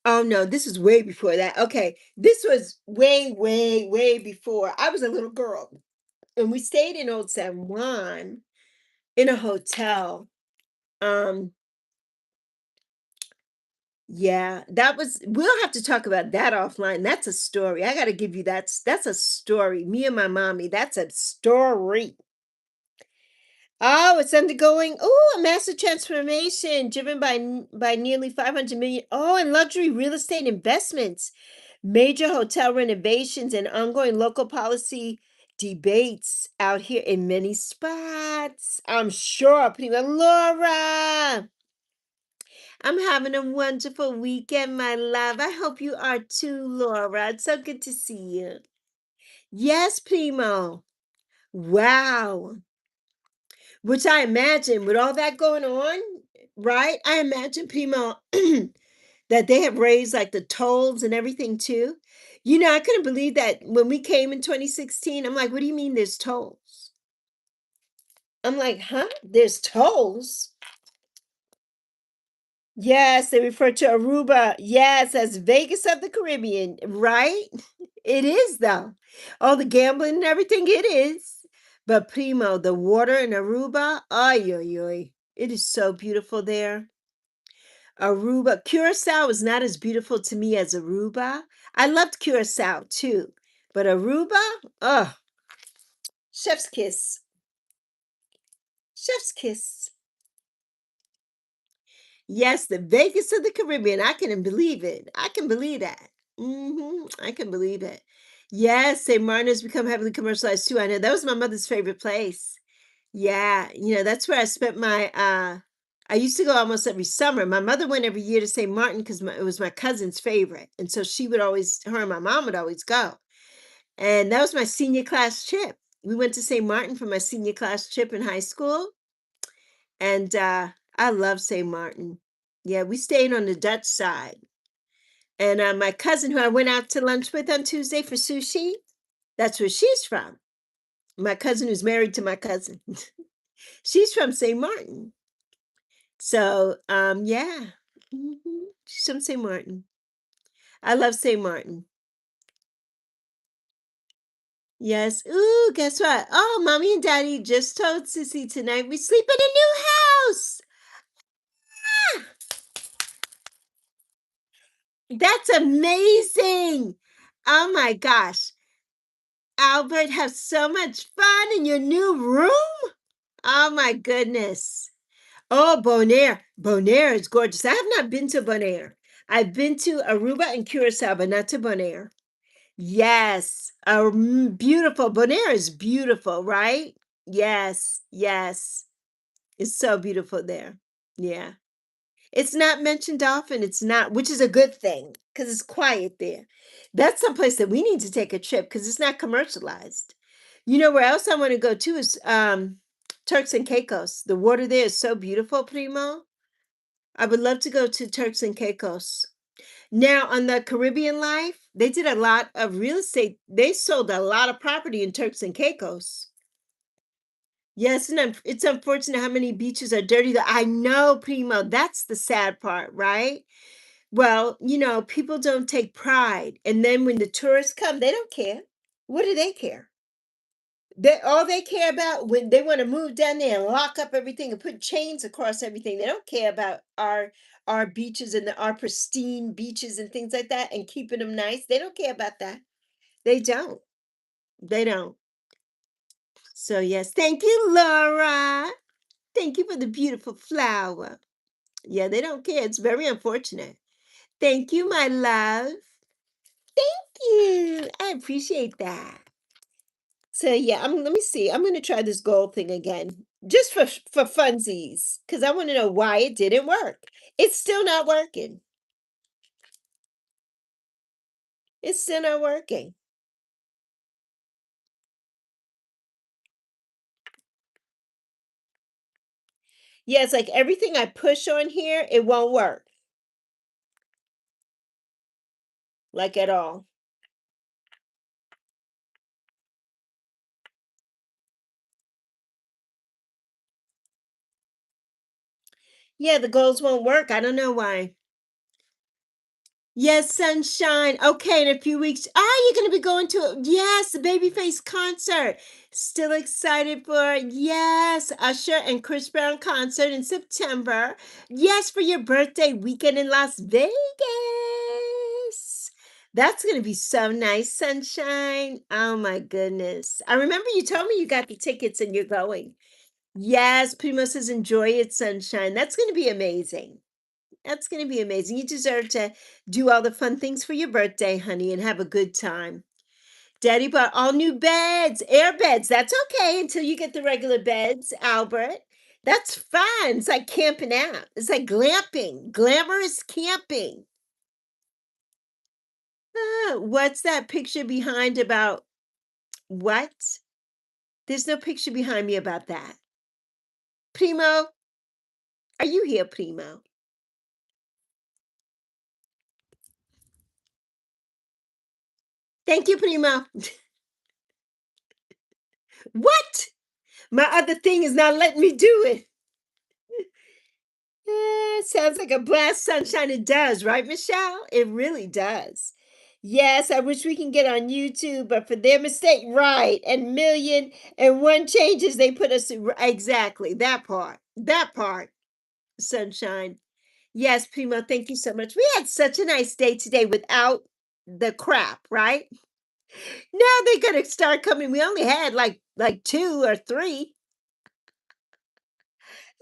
Oh no, this is way before that. Okay, this was way, way, way before. I was a little girl. And we stayed in Old San Juan in a hotel. Um, yeah, we'll have to talk about that offline. That's a story. I got to give you that's a story. Me and my mommy, that's a story. Oh, it's undergoing a massive transformation driven by nearly 500 million. Oh, and luxury real estate investments, major hotel renovations, and ongoing local policy debates out here in many spots. I'm sure, Prima Laura. I'm having a wonderful weekend, my love. I hope you are too, Laura. It's so good to see you. Yes, Primo. Wow. Which I imagine with all that going on, right? I imagine, Primo, that they have raised like the tolls and everything too. I couldn't believe that when we came in 2016. I'm like, what do you mean there's tolls? I'm like, huh? There's tolls? Yes, they refer to Aruba. Yes, as Vegas of the Caribbean, right? It is though. All the gambling and everything, it is. But Primo, the water in Aruba, ay, ay, ay. It is so beautiful there. Aruba, Curacao is not as beautiful to me as Aruba. I loved Curacao too. But Aruba, oh, chef's kiss. Chef's kiss. Yes, the Vegas of the Caribbean. I can believe it. I can believe that. I can believe it. Yes, St. Martin has become heavily commercialized too. I know that was my mother's favorite place. Yeah, that's where I spent my I used to go almost every summer. My mother went every year to St. Martin because it was my cousin's favorite. And so she would always, her and my mom would always go. And that was my senior class trip. We went to St. Martin for my senior class trip in high school. And I love St. Martin. Yeah, we stayed on the Dutch side. And my cousin, who I went out to lunch with on Tuesday for sushi, that's where she's from. My cousin, who's married to my cousin, she's from St. Martin. So, yeah, she's from St. Martin. I love St. Martin. Yes. Ooh, guess what? Oh, mommy and daddy just told Sissy tonight we sleep in a new house. Ah, that's amazing. Oh my gosh. Albert, have so much fun in your new room. Oh my goodness. Oh, Bonaire. Bonaire is gorgeous. I have not been to Bonaire. I've been to Aruba and Curacao, but not to Bonaire. Yes. Beautiful. Bonaire is beautiful, right? Yes. Yes. It's so beautiful there. Yeah. It's not mentioned often. It's not, which is a good thing because it's quiet there. That's someplace that we need to take a trip because it's not commercialized. You know where else I want to go to is Turks and Caicos. The water there is so beautiful, Primo. I would love to go to Turks and Caicos. Now, on the Caribbean Life, they did a lot of real estate. They sold a lot of property in Turks and Caicos. Yes, and it's unfortunate how many beaches are dirty. I know, Primo. That's the sad part, right? Well, people don't take pride. And then when the tourists come, they don't care. What do they care? All they care about when they want to move down there and lock up everything and put chains across everything. They don't care about our beaches and our pristine beaches and things like that and keeping them nice. They don't care about that. They don't. They don't. So yes, thank you, Laura. Thank you for the beautiful flower. Yeah, they don't care. It's very unfortunate. Thank you, my love. Thank you. I appreciate that. So yeah, let me see. I'm gonna try this gold thing again, just for funsies, because I want to know why it didn't work. It's still not working. It's still not working. Yeah, it's like everything I push on here, it won't work, like at all. Yeah, the golds won't work. I don't know why. Yes, sunshine. Okay, in a few weeks. You're going to be going to, yes, the Babyface concert. Still excited for, yes, Usher and Chris Brown concert in September. Yes, for your birthday weekend in Las Vegas. That's going to be so nice, sunshine. Oh my goodness. I remember you told me you got the tickets and you're going. Yes, Primo says enjoy it, sunshine. That's going to be amazing. That's going to be amazing. You deserve to do all the fun things for your birthday, honey, and have a good time. Daddy bought all new beds, air beds. That's okay until you get the regular beds, Albert. That's fun. It's like camping out. It's like glamping, glamorous camping. Ah, what's that picture behind about what? There's no picture behind me about that. Primo, are you here, Primo? Thank you, Primo. What? My other thing is not letting me do it. Sounds like a blast, sunshine. It does, right, Michelle? It really does. Yes, I wish we can get on YouTube, but for their mistake, right? And million and one changes they put us in. Exactly that part. That part, sunshine. Yes, Primo, thank you so much. We had such a nice day today without the crap, right? Now they're gonna start coming. We only had like two or three.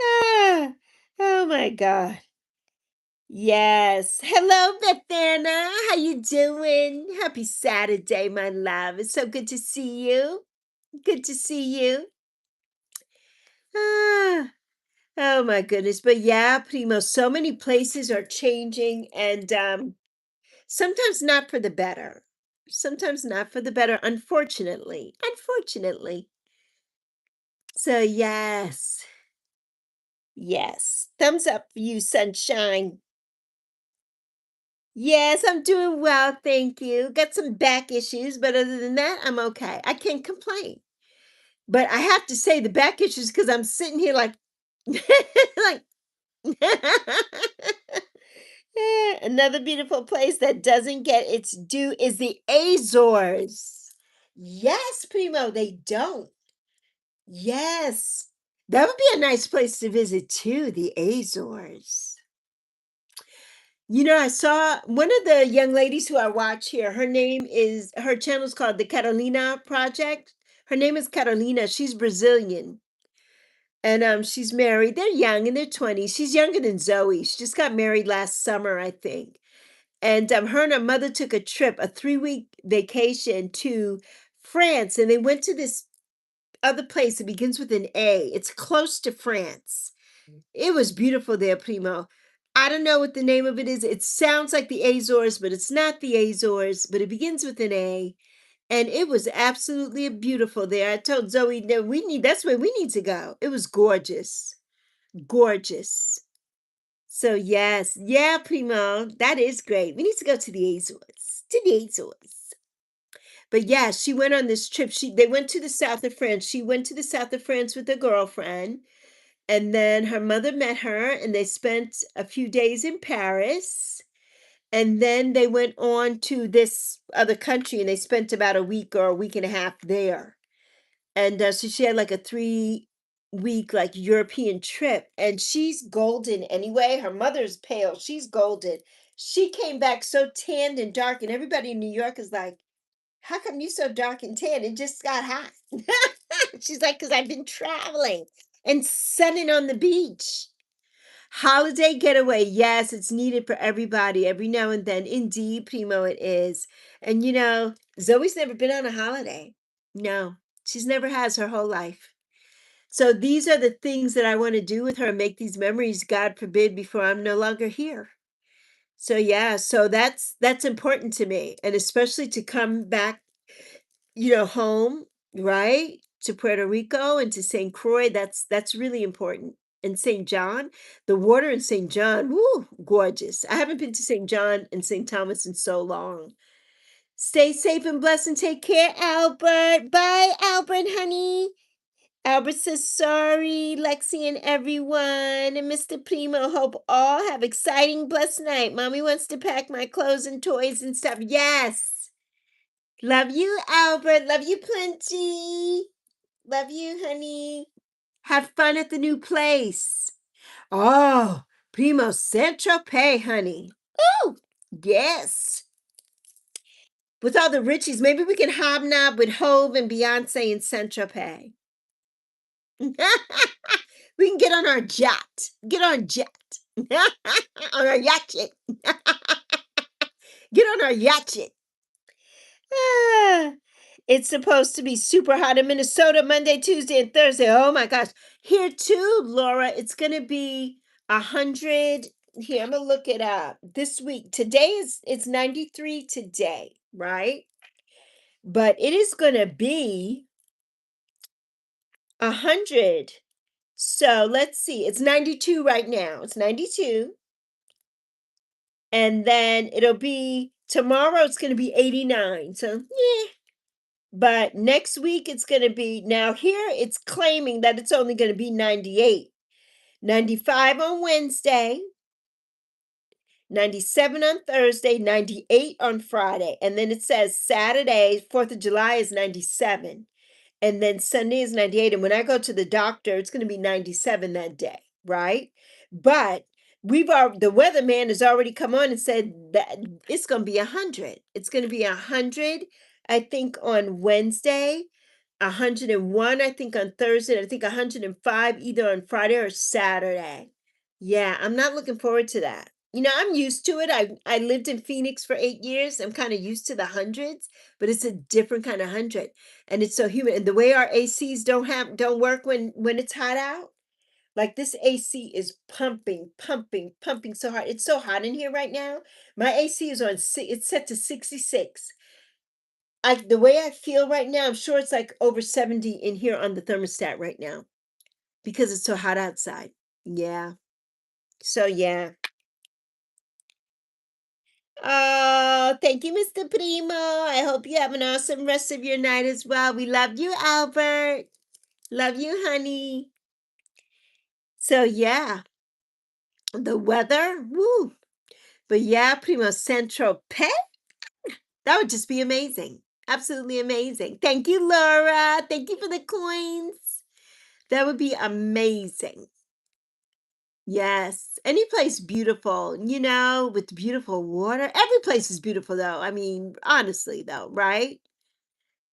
Ah, oh my God. Yes. Hello, Bethana. How you doing? Happy Saturday, my love. It's so good to see you. Good to see you. Ah, oh my goodness. But yeah, Primo, so many places are changing and sometimes not for the better. Sometimes not for the better, unfortunately. Unfortunately. So yes. Yes. Thumbs up for you, sunshine. Yes, I'm doing well, thank you. Got some back issues, but other than that, I'm okay. I can't complain. But I have to say the back issues because I'm sitting here like, like another beautiful place that doesn't get its due is the Azores. Yes, Primo, they don't. Yes. That would be a nice place to visit too, the Azores. You know, I saw one of the young ladies who I watch here. Her channel's called the Carolina Project. Her name is Carolina. She's Brazilian. And she's married. They're young in their 20s. She's younger than Zoe. She just got married last summer, I think. And her and her mother took a trip, a 3-week vacation to France. And they went to this other place. It begins with an A. It's close to France. It was beautiful there, Primo. I don't know what the name of it is. It sounds like the Azores, but it's not the Azores, but it begins with an A. And it was absolutely beautiful there. I told Zoe that that's where we need to go. It was gorgeous. Gorgeous. So yes, yeah, Primo, that is great. We need to go to the Azores. To the Azores. But yeah, she went on this trip. They went to the south of France. She went to the south of France with a girlfriend. And then her mother met her, and they spent a few days in Paris. And then they went on to this other country, and they spent about a week or a week and a half there. And so she had like a 3-week like European trip. And she's golden anyway. Her mother's pale. She's golden. She came back so tanned and dark, and everybody in New York is like, how come you so dark and tan? It just got hot. She's like, because I've been traveling and sunning on the beach. Holiday getaway. Yes, it's needed for everybody every now and then. Indeed, Primo, it is. And Zoe's never been on a holiday. No, she's never has her whole life. So these are the things that I want to do with her, make these memories, God forbid, before I'm no longer here. So yeah, so that's important to me. And especially to come back home, right? To Puerto Rico and to St. Croix, that's really important. And St. John, the water in St. John, woo, gorgeous. I haven't been to St. John and St. Thomas in so long. Stay safe and blessed and take care, Albert. Bye, Albert, honey. Albert says sorry, Lexi and everyone. And Mr. Primo, hope all have exciting, blessed night. Mommy wants to pack my clothes and toys and stuff. Yes. Love you, Albert. Love you plenty. Love you, honey. Have fun at the new place. Oh, Primo Saint-Tropez, honey. Oh, yes. With all the richies, maybe we can hobnob with Hove and Beyonce in Saint-Tropez. We can get on our jet. Get on jet. On our yacht. Get on our yacht. Ah, it's supposed to be super hot in Minnesota Monday, Tuesday, and Thursday. Oh my gosh. Here too, Laura, it's going to be 100. Here, I'm going to look it up. This week, today it's 93 today, right? But it is going to be 100. So let's see. It's 92 right now. It's 92. And then it'll be tomorrow, it's going to be 89. So, yeah. But next week it's going to be, now here it's claiming that it's only going to be 98. 95 on Wednesday, 97 on Thursday, 98 on Friday. And then it says Saturday, 4th of July is 97. And then Sunday is 98. And when I go to the doctor, it's going to be 97 that day, right? But the weatherman has already come on and said that it's going to be 100. It's going to be 100, I think, on Wednesday, 101, I think, on Thursday, and I think 105 either on Friday or Saturday. Yeah, I'm not looking forward to that. I'm used to it. I lived in Phoenix for 8 years. I'm kind of used to the hundreds, but it's a different kind of 100. And it's so humid. And the way our ACs don't work when it's hot out, like this AC is pumping, pumping, pumping so hard. It's so hot in here right now. My AC is it's set to 66. The way I feel right now, I'm sure it's like over 70 in here on the thermostat right now because it's so hot outside. Yeah. So yeah. Oh, thank you, Mr. Primo. I hope you have an awesome rest of your night as well. We love you, Albert. Love you, honey. So yeah, the weather, woo. But yeah, Primo Central Pet, that would just be amazing. Absolutely amazing. Thank you, Laura. Thank you for the coins. That would be amazing. Yes. Any place beautiful, with beautiful water. Every place is beautiful though. I mean, honestly though, right?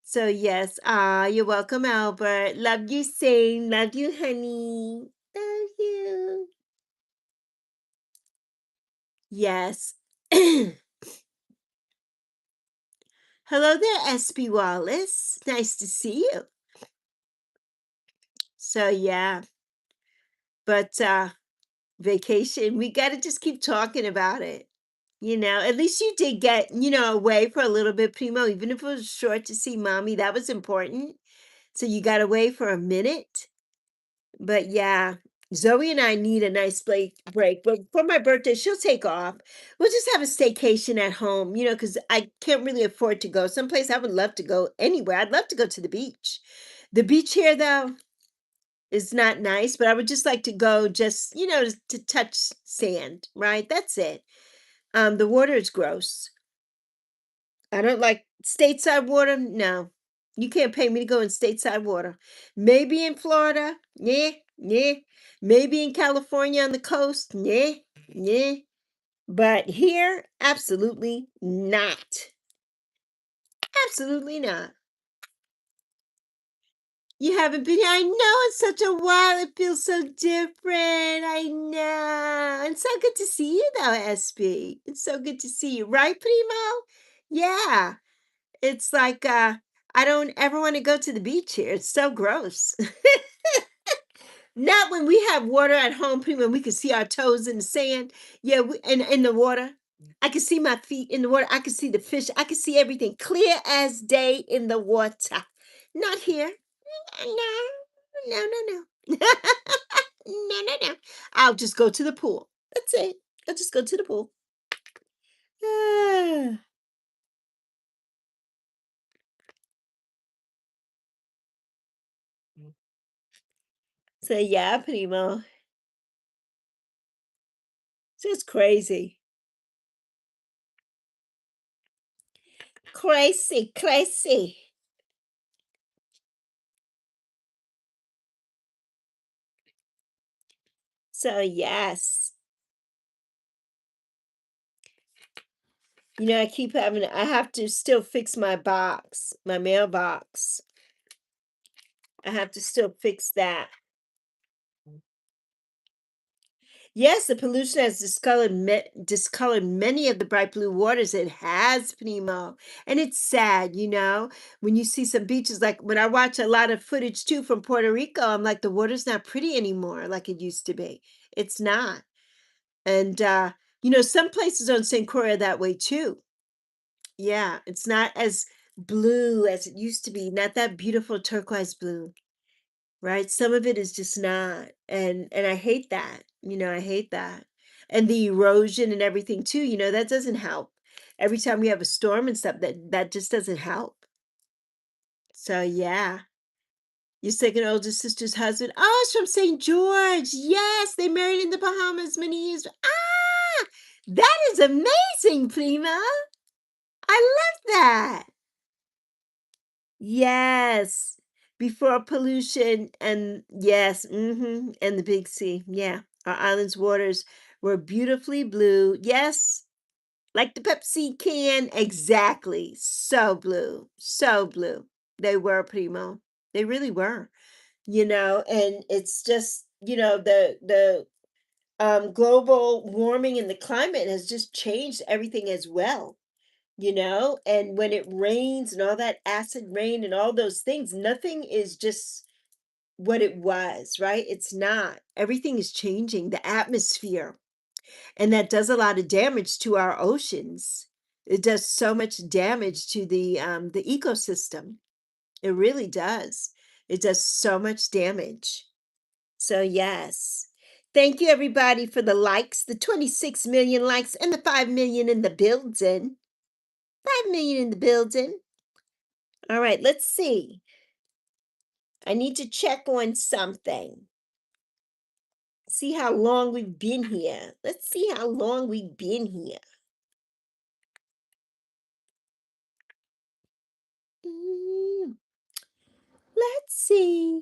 So yes, you're welcome, Albert. Love you, Sane. Love you, honey. Love you. Yes. Hello there, SB Wallace. Nice to see you. So yeah, but vacation, we gotta just keep talking about it. At least you did get, away for a little bit, Primo, even if it was short to see mommy. That was important. So you got away for a minute. But yeah, Zoe and I need a nice break. But for my birthday, she'll take off. We'll just have a staycation at home, because I can't really afford to go someplace. I would love to go anywhere. I'd love to go to the beach. The beach here, though, is not nice, but I would just like to go just, to touch sand, right? That's it. The water is gross. I don't like stateside water. No, you can't pay me to go in stateside water. Maybe in Florida. Yeah, yeah. Maybe in California on the coast. Yeah, yeah. But here, absolutely not. Absolutely not. You haven't been here. I know it's such a while. It feels so different. I know. It's so good to see you, though, SB. It's so good to see you, right, Primo? Yeah. It's like I don't ever want to go to the beach here. It's so gross. Not when we have water at home, when we can see our toes in the sand. Yeah, in the water. I can see my feet in the water. I can see the fish. I can see everything clear as day in the water. Not here. No, no, no, no. No, no, no. I'll just go to the pool. That's it. I'll just go to the pool. Ah. So yeah, Primo. It's just crazy. Crazy, crazy. So yes. I have to still fix my mailbox. I have to still fix that. Yes, the pollution has discolored many of the bright blue waters. It has, Primo. And it's sad, when you see some beaches, like when I watch a lot of footage too from Puerto Rico, I'm like, the water's not pretty anymore like it used to be. It's not. And, some places on St. Croix are that way too. Yeah, it's not as blue as it used to be, not that beautiful turquoise blue. Right? Some of it is just not. And I hate that. I hate that. And the erosion and everything too, that doesn't help. Every time we have a storm and stuff, that just doesn't help. So yeah. Your second oldest sister's husband. Oh, it's from St. George. Yes, they married in the Bahamas many years. That is amazing, Prima. I love that. Yes. Before pollution and yes, and the big sea. Yeah. Our island's waters were beautifully blue. Yes, like the Pepsi can. Exactly. So blue. So blue. They were, Primo. They really were. And it's just, the global warming and the climate has just changed everything as well. And when it rains and all that acid rain and all those things, nothing is just what it was, right? It's not. Everything is changing, the atmosphere, and that does a lot of damage to our oceans. It does so much damage to the ecosystem. It really does. It does so much damage. So yes. Thank you everybody for the likes, the 26 million likes and the 5 million in the building. 5 million in the building. All right, let's see. I need to check on something. See how long we've been here. Let's see how long we've been here. Mm, let's see.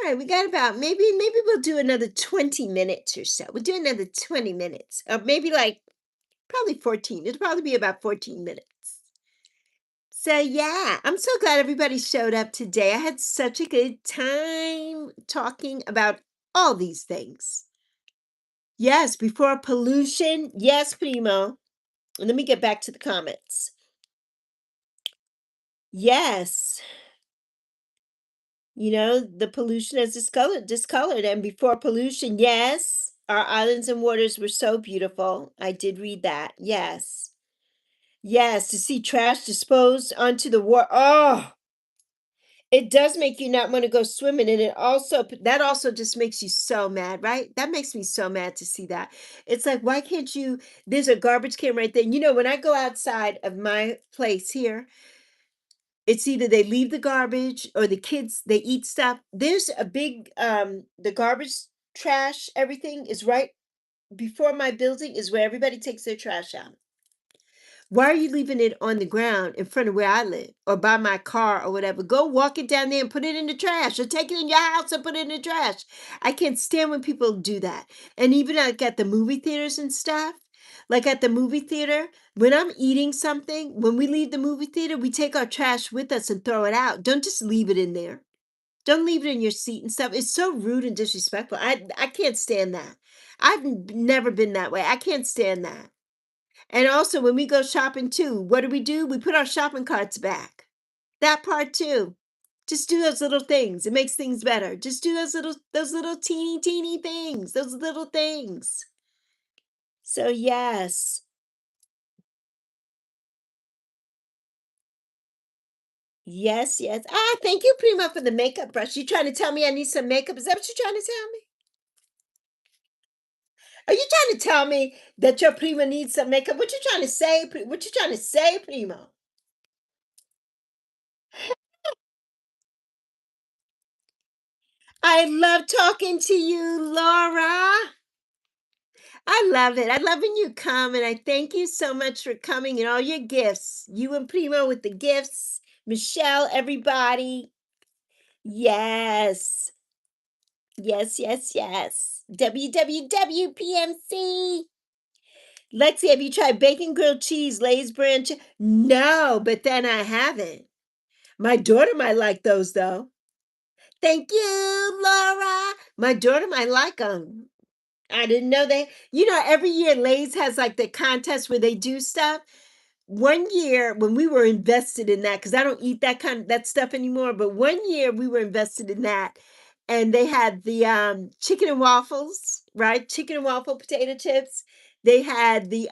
All right, we got about maybe we'll do another 20 minutes or so. We'll do another 20 minutes. Or maybe like probably 14. It'll probably be about 14 minutes. So yeah, I'm so glad everybody showed up today. I had such a good time talking about all these things. Yes, before pollution. Yes, Primo. Let me get back to the comments. Yes. The pollution has discolored. And before pollution, yes, our islands and waters were so beautiful. I did read that. Yes. Yes, to see trash disposed onto the water. Oh, it does make you not want to go swimming. And that also just makes you so mad, right? That makes me so mad to see that. It's like, why can't you? There's a garbage can right there. When I go outside of my place here, it's either they leave the garbage or the kids, they eat stuff. There's a big, the garbage trash, everything is right before my building is where everybody takes their trash out. Why are you leaving it on the ground in front of where I live or by my car or whatever? Go walk it down there and put it in the trash or take it in your house and put it in the trash. I can't stand when people do that. And even like at the movie theaters and stuff, like at the movie theater, when I'm eating something, when we leave the movie theater, we take our trash with us and throw it out. Don't just leave it in there. Don't leave it in your seat and stuff. It's so rude and disrespectful. I can't stand that. Never been that way. I can't stand that. And also, when we go shopping too, what do? We put our shopping carts back. That part too. Just do those little things. It makes things better. Just do those little teeny things. Those little things. So yes. Yes, yes. Thank you, Prima, for the makeup brush. You trying to tell me I need some makeup? Is that what you're trying to tell me? Are you trying to tell me that your Prima needs some makeup? What you trying to say? What you trying to say, Prima? I love talking to you, Laura. I love it. I love when you come, and I thank you so much for coming and all your gifts. You and Primo with the gifts. Michelle, everybody. Yes. Yes, yes, yes. WWWPMC. Lexi, have you tried bacon grilled cheese, Lay's brand? No, but then I haven't. My daughter might like those though. Thank you, Laura. My daughter might like them. I didn't know they. Every year Lay's has like the contest where they do stuff. One year when we were invested in that, because I don't eat that stuff anymore, but one year we were invested in that, and they had the chicken and waffles, right? Chicken and waffle potato chips. They had the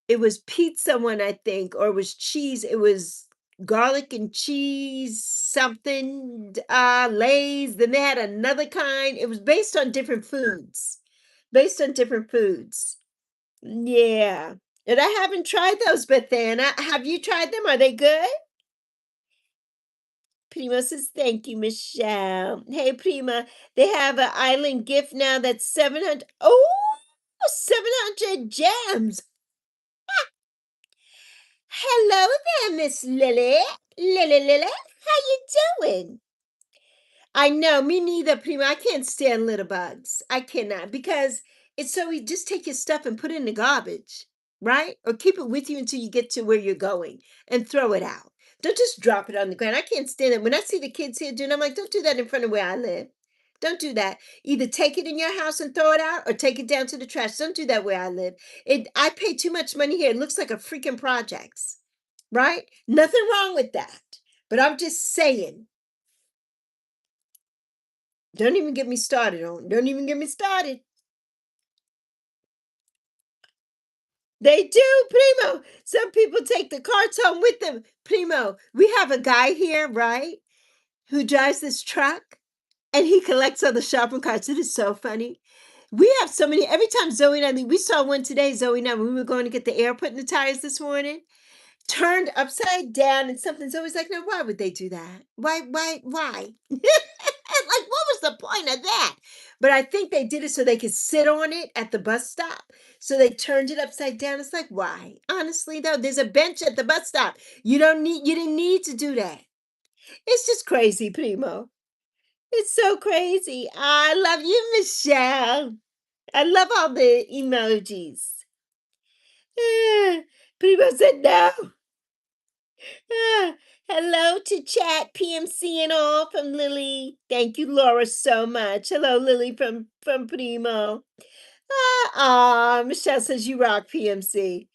it was pizza one, I think, or it was cheese. It was garlic and cheese something, Lay's. Then they had another kind. It was based on different foods. Based on different foods. Yeah. And I haven't tried those, Bethana. Have you tried them? Are they good? Prima says, thank you, Michelle. Hey, Prima, they have an island gift now that's 700. Oh, 700 gems. Hello there, Miss Lily. Lily, how you doing? I know, me neither, Prima. I can't stand litter bugs. I cannot because it's so we just take your stuff and put it in the garbage, right? Or keep it with you until you get to where you're going and throw it out. Don't just drop it on the ground. I can't stand it. When I see the kids here doing, I'm like, don't do that in front of where I live. Don't do that. Either take it in your house and throw it out or take it down to the trash. Don't do that where I live. I pay too much money here. It looks like a freaking projects, right? Nothing wrong with that. But I'm just saying, don't even get me started on. Don't even get me started. They do, Primo. Some people take the carts home with them. Primo, we have a guy here, right, who drives this truck and he collects all the shopping carts. It is so funny. We have so many. Every time Zoe and I leave, we saw one today, Zoe and I, when we were going to get the air put in the tires this morning, turned upside down, and something's always like, no, why would they do that? Why? Like, what was the point of that? But I think they did it so they could sit on it at the bus stop. So they turned it upside down. It's like, why? Honestly, though, there's a bench at the bus stop. You didn't need to do that. It's just crazy, Primo. It's so crazy. I love you, Michelle. I love all the emojis. Primo said no. Ah, hello to chat, PMC and all from Lily. Thank you, Laura, so much. Hello, Lily from Primo. Michelle says you rock, PMC.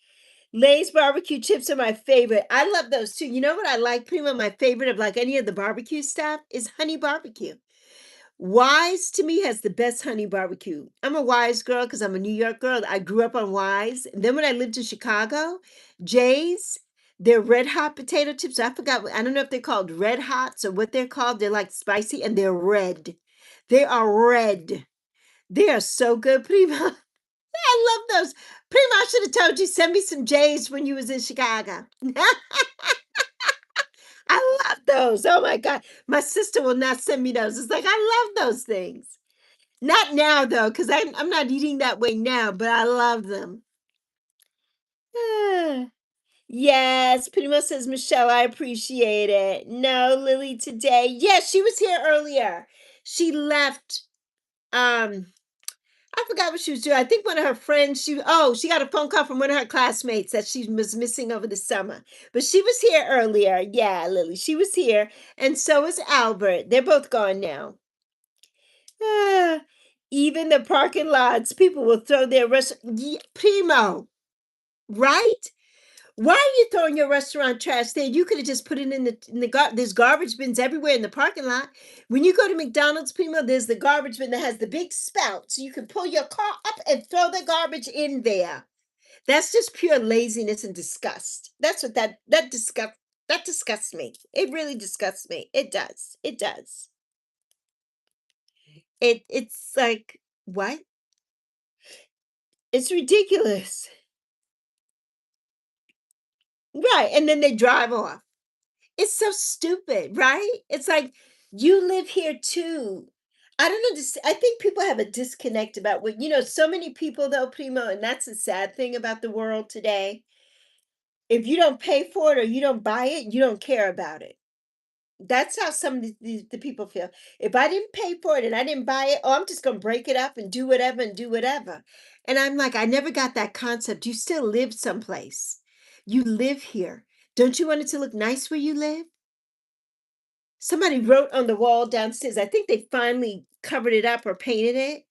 Lay's barbecue chips are my favorite. I love those too. You know what I like, Primo? My favorite of like any of the barbecue stuff is honey barbecue. Wise to me has the best honey barbecue. I'm a Wise girl because I'm a New York girl. I grew up on Wise. And then when I lived in Chicago, Jay's, their red hot potato chips. I forgot. I don't know if they're called red hots or what they're called. They're like spicy and they're red. They are red. They are so good, Prima. I love those. Prima, I should have told you send me some J's when you was in Chicago. I love those. Oh my God. My sister will not send me those. It's like I love those things. Not now though, because I'm not eating that way now, but I love them. Ah, yes, Primo says, Michelle, I appreciate it. No, Lily today. Yes, she was here earlier. She left. I forgot what she was doing. I think one of her friends, she got a phone call from one of her classmates that she was missing over the summer. But she was here earlier. Yeah, Lily, she was here. And so is Albert. They're both gone now. Ah, even the parking lots, people will throw their Primo, right? Why are you throwing your restaurant trash there? You could have just put it there's garbage bins everywhere in the parking lot. When you go to McDonald's, Primo, there's the garbage bin that has the big spout, so you can pull your car up and throw the garbage in there. That's just pure laziness and disgust. That's what that disgusts me. It really disgusts me. It does. It does. It's like what? It's ridiculous. Right. And then they drive off. It's so stupid, right? It's like you live here too. I don't understand. I think people have a disconnect about so many people though, Primo, and that's the sad thing about the world today. If you don't pay for it or you don't buy it, you don't care about it. That's how some of the people feel. If I didn't pay for it and I didn't buy it, oh, I'm just gonna break it up and do whatever and do whatever. And I'm like, I never got that concept. You still live someplace. You live here. Don't you want it to look nice where you live? Somebody wrote on the wall downstairs. I think they finally covered it up or painted it.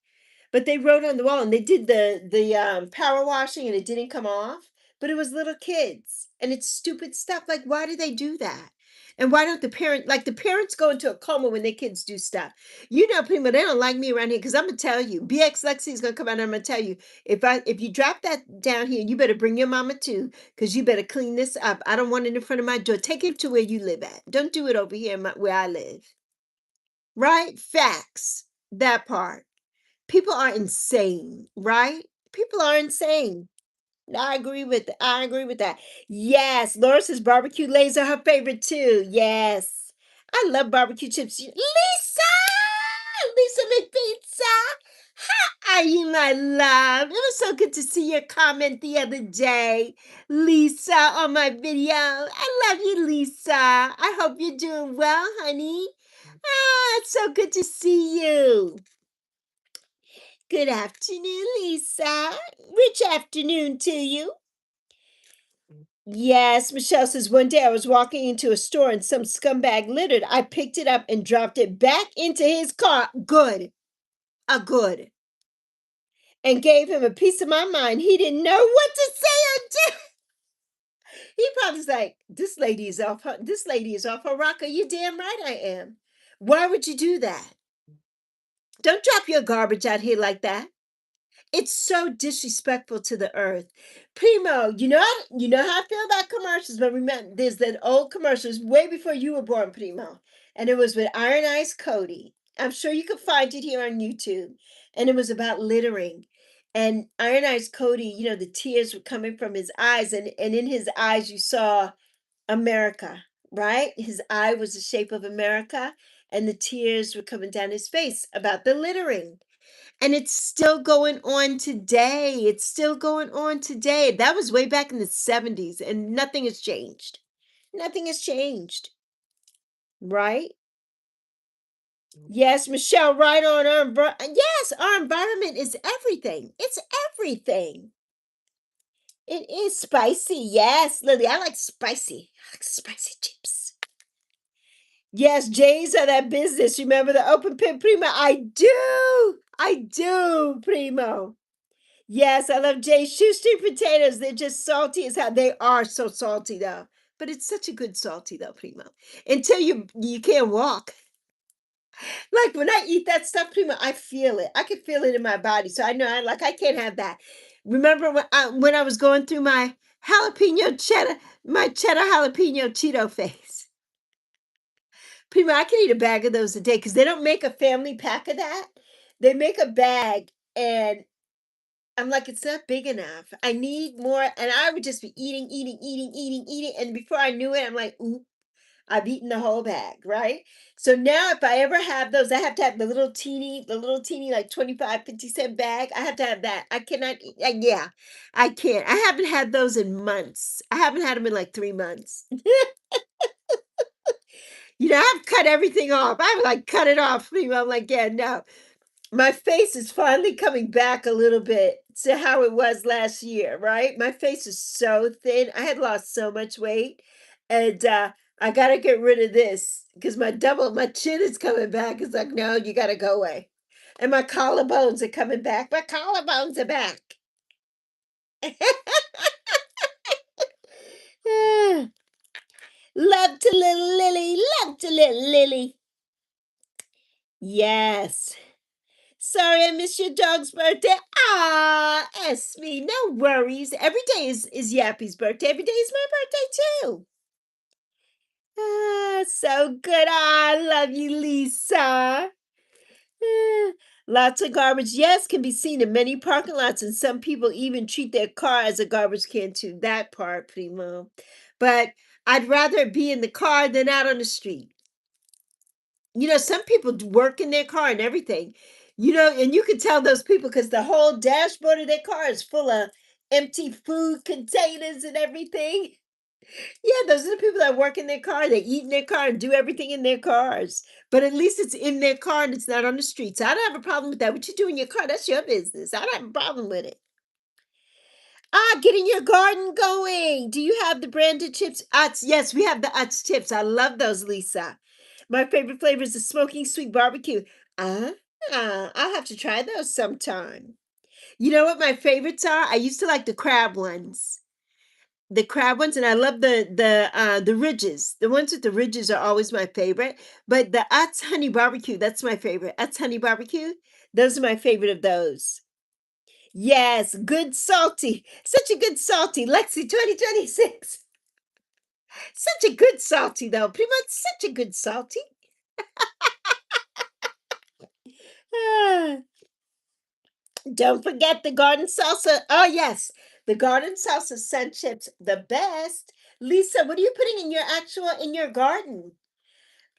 But they wrote on the wall and they did the power washing and it didn't come off. But it was little kids and it's stupid stuff. Like, why do they do that? And why don't the parents go into a coma when their kids do stuff? You know, people, they don't like me around here because I'm gonna tell you, BX Lexi is gonna come out and I'm gonna tell you, if you drop that down here, you better bring your mama too, because you better clean this up. I don't want it in front of my door. Take it to where you live at. Don't do it over here where I live. Right? Facts. That part. People are insane, right? People are insane. I agree with that. Yes, Laura says barbecue lays are her favorite too. Yes. I love barbecue chips. Lisa McPizza. How are you, my love? It was so good to see your comment the other day, Lisa, on my video. I love you, Lisa. I hope you're doing well, honey. Ah, it's so good to see you. Good afternoon, Lisa. Rich afternoon to you. Yes, Michelle says one day I was walking into a store and some scumbag littered. I picked it up and dropped it back into his car. Good. A good. And gave him a piece of my mind. He didn't know what to say or do. He probably was like, this lady is off her rocker. You damn right I am. Why would you do that? Don't drop your garbage out here like that. It's so disrespectful to the earth. Primo, you know how I feel about commercials, but remember, there's that old commercials way before you were born, Primo. And it was with Iron Eyes Cody. I'm sure you could find it here on YouTube. And it was about littering. And Iron Eyes Cody, the tears were coming from his eyes, and in his eyes you saw America, right? His eye was the shape of America, and the tears were coming down his face about the littering. And it's still going on today. It's still going on today. That was way back in the 70s, and nothing has changed. Nothing has changed, right? Yes, Michelle, right on. Yes, our environment is everything. It's everything. It is spicy. Yes, Lily, I like spicy. I like spicy chips. Yes, Jay's are that business. Remember the open pit, Primo? I do. I do, Primo. Yes, I love Jay's shoestring potatoes. They're just salty as hell. They are so salty though. But it's such a good salty though, Primo. Until you can't walk. Like when I eat that stuff, Primo, I feel it. I can feel it in my body. So I know I can't have that. Remember when I was going through my cheddar jalapeno Cheeto phase. Primo, I can eat a bag of those a day because they don't make a family pack of that. They make a bag and I'm like, it's not big enough. I need more. And I would just be eating, eating, eating, eating, eating. And before I knew it, I'm like, ooh, I've eaten the whole bag, right? So now if I ever have those, I have to have the little teeny, like 25, 50 cent bag. I have to have that. I cannot, yeah, I can't. I haven't had those in months. I haven't had them in like 3 months. I've cut everything off. I've like cut it off. I'm like, yeah, no. My face is finally coming back a little bit to how it was last year, right? My face is so thin. I had lost so much weight, and I got to get rid of this because my chin is coming back. It's like, no, you got to go away. And my collarbones are coming back. My collarbones are back. Love to little Lily. Love to little Lily. Yes. Sorry I missed your dog's birthday. Ah, Esme, no worries. Every day is Yappy's birthday. Every day is my birthday too. Ah, so good. Ah, I love you, Lisa. Ah, lots of garbage, yes, can be seen in many parking lots, and some people even treat their car as a garbage can too. That part, Primo. But I'd rather be in the car than out on the street. Some people work in their car and everything, and you can tell those people because the whole dashboard of their car is full of empty food containers and everything. Yeah, those are the people that work in their car. They eat in their car and do everything in their cars. But at least it's in their car and it's not on the streets. I don't have a problem with that. What you do in your car, that's your business. I don't have a problem with it. Getting your garden going. Do you have the branded chips? Utz. Yes, we have the Utz chips. I love those, Lisa. My favorite flavor is the smoking sweet barbecue. Ah, I'll have to try those sometime. You know what my favorites are? I used to like the crab ones. The crab ones, and I love the ridges. The ones with the ridges are always my favorite. But the Utz honey barbecue, that's my favorite. Utz honey barbecue, those are my favorite of those. Yes, good salty. Such a good salty. Lexi 2026. Such a good salty though. Pretty much such a good salty. Ah, don't forget the garden salsa. Oh yes, the garden salsa sun chips, the best. Lisa, what are you putting in your garden?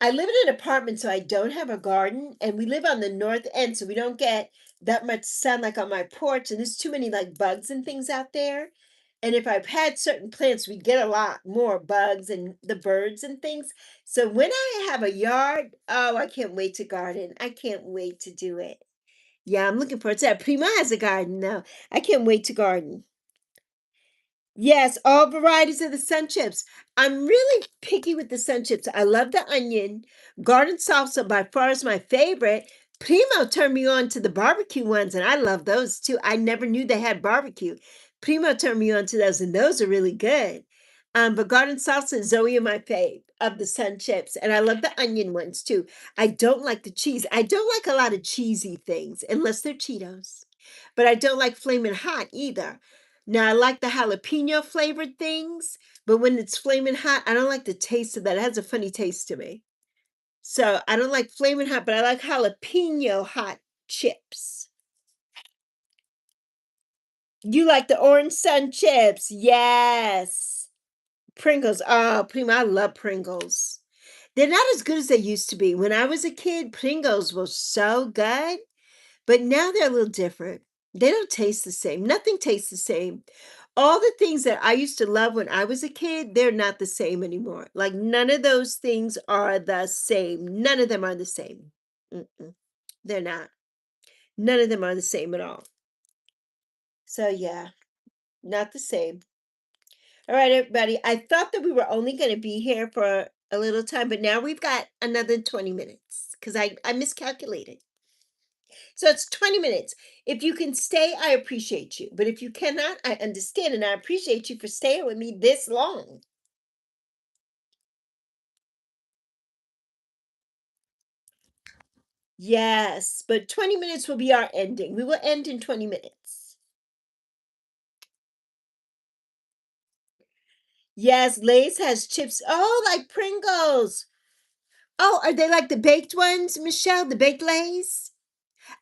I live in an apartment, so I don't have a garden, and we live on the north end, so we don't get that much sun like on my porch, and there's too many like bugs and things out there. And if I've had certain plants, we get a lot more bugs and the birds and things. So when I have a yard, oh, I can't wait to garden. I can't wait to do it. Yeah, I'm looking forward to that. Prima has a garden now. I can't wait to garden. Yes, all varieties of the sun chips. I'm really picky with the sun chips. I love the onion. Garden salsa by far is my favorite. Primo turned me on to the barbecue ones, and I love those too. I never knew they had barbecue. Primo turned me on to those, and those are really good. But garden salsa and Zoe are my fave of the sun chips, and I love the onion ones too. I don't like the cheese. I don't like a lot of cheesy things unless they're Cheetos, but I don't like flaming hot either. Now I like the jalapeno flavored things, but when it's flaming hot, I don't like the taste of that. It has a funny taste to me. So I don't like flaming hot, but I like jalapeno hot chips. You like the orange sun chips? Yes. Pringles. Oh, Prima, I love Pringles. They're not as good as they used to be. When I was a kid, Pringles were so good. But now they're a little different. They don't taste the same. Nothing tastes the same. All the things that I used to love when I was a kid, they're not the same anymore. Like none of those things are the same. None of them are the same. Mm-mm. They're not. None of them are the same at all. So yeah, not the same. All right, everybody. I thought that we were only going to be here for a little time, but now we've got another 20 minutes because I miscalculated. So it's 20 minutes. If you can stay, I appreciate you. But if you cannot, I understand and I appreciate you for staying with me this long. Yes, but 20 minutes will be our ending. We will end in 20 minutes. Yes, Lay's has chips. Oh, like Pringles. Oh, are they like the baked ones, Michelle? The baked Lays?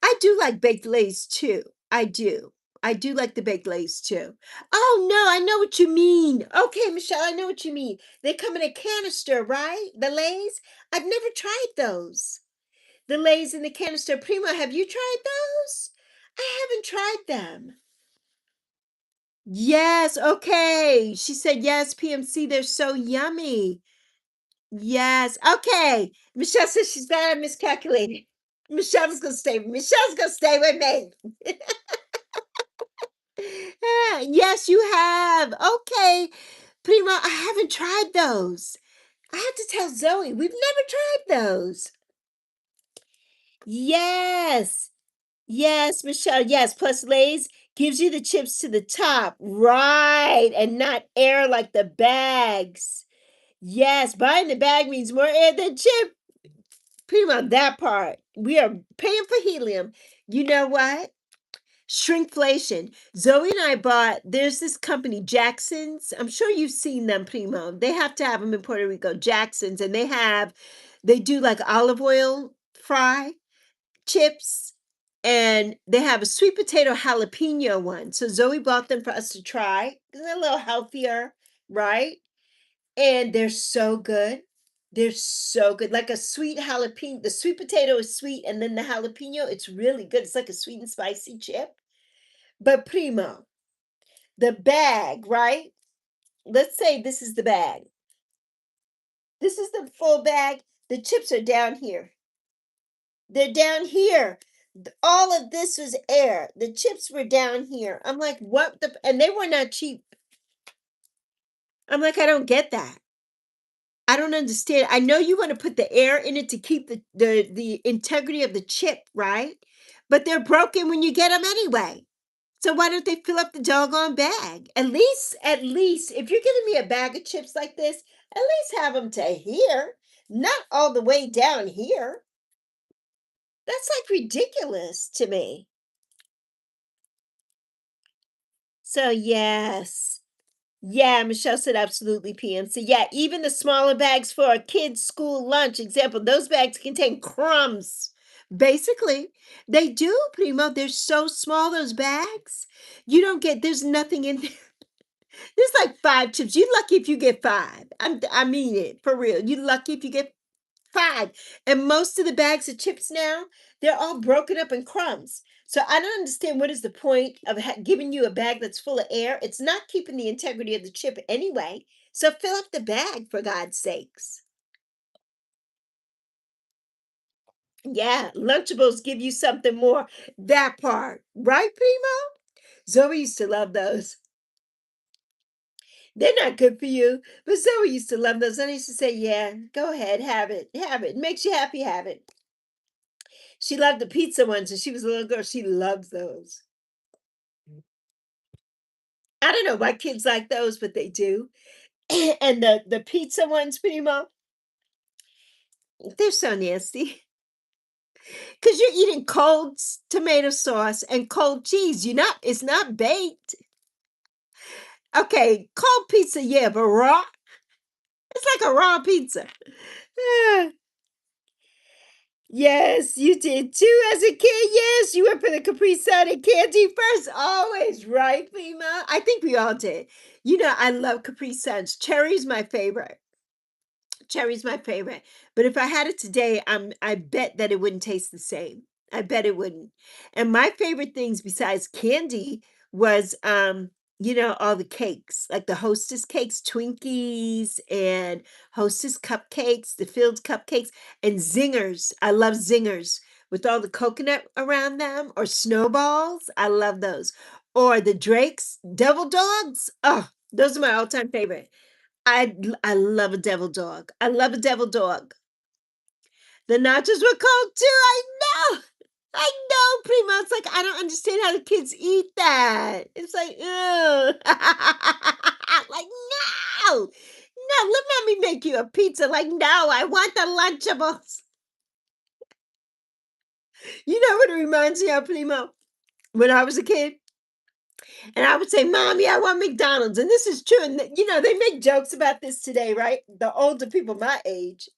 I do like baked Lays too. I do. I do like the baked Lays too. Oh no, I know what you mean. Okay, Michelle, I know what you mean. They come in a canister, right? The Lays? I've never tried those. The Lays in the canister. Prima, have you tried those? I haven't tried them. Yes, okay. She said yes, PMC, they're so yummy. Yes, okay. Michelle says she's glad I miscalculated. Michelle's gonna stay with me. Yes, you have. Okay. Prima, I haven't tried those. I have to tell Zoe, we've never tried those. Yes. Yes, Michelle. Yes. Plus, Lay's gives you the chips to the top. Right. And not air like the bags. Yes. Buying the bag means more air than chip. Prima, that part. We are paying for helium. You know what? Shrinkflation. Zoe and I bought, there's this company, Jackson's. I'm sure you've seen them, Primo. They have to have them in Puerto Rico, Jackson's, and they do like olive oil fry chips, and they have a sweet potato jalapeno one. So Zoe bought them for us to try. They're a little healthier, right? And they're so good. They're so good. Like a sweet jalapeno. The sweet potato is sweet, and then the jalapeno, it's really good. It's like a sweet and spicy chip. But Primo, the bag, right? let's say this is the bag. This is the full bag. The chips are down here. They're down here. All of this was air. The chips were down here. I'm like, what the? And they were not cheap. I'm like, I don't get that. I don't understand. I know you want to put the air in it to keep the integrity of the chip, right? But they're broken when you get them anyway. So why don't they fill up the doggone bag? At least, if you're giving me a bag of chips like this, at least have them to here, not all the way down here. That's like ridiculous to me. So yes. Yeah, Michelle said absolutely, PMC. Yeah, even the smaller bags for a kid's school lunch, example, those bags contain crumbs. Basically, they do, Primo. They're so small, those bags. You don't get, there's nothing in there. There's like five chips. You're lucky if you get five. I mean it, for real. You're lucky if you get five. And most of the bags of chips now, they're all broken up in crumbs. So I don't understand what is the point of giving you a bag that's full of air. It's not keeping the integrity of the chip anyway. So fill up the bag for God's sakes. Yeah, Lunchables give you something more. That part, right, Primo? Zoe used to love those. They're not good for you, but Zoe used to love those. And I used to say, yeah, go ahead, have it, have it. It makes you happy, have it. She loved the pizza ones, and she was a little girl. She loves those. I don't know why kids like those, but they do. And the pizza ones, Primo, they're so nasty because you're eating cold tomato sauce and cold cheese. You're not. It's not baked. Okay, cold pizza, yeah, but raw. It's like a raw pizza. Ah, yes, you did too as a kid. Yes, you went for the Capri Sun and candy first. Always, right, Primo? I think we all did. You know, I love Capri Suns. Cherry's my favorite. Cherry's my favorite. But if I had it today, I bet that it wouldn't taste the same. I bet it wouldn't. And my favorite things besides candy was all the cakes, like the Hostess cakes, Twinkies and Hostess cupcakes, the filled cupcakes, and zingers. I love zingers with all the coconut around them, or snowballs. I love those. Or the Drake's devil dogs. Oh, those are my all-time favorite. I love a devil dog. I love a devil dog. The nachos were cold too. I know. I know, Primo. It's like I don't understand how the kids eat that. It's like, ugh. Like, no. No, let me make you a pizza. Like, no, I want the Lunchables. You know what it reminds me of, Primo? When I was a kid, and I would say, Mommy, I want McDonald's. And this is true. And, they make jokes about this today, right? The older people my age.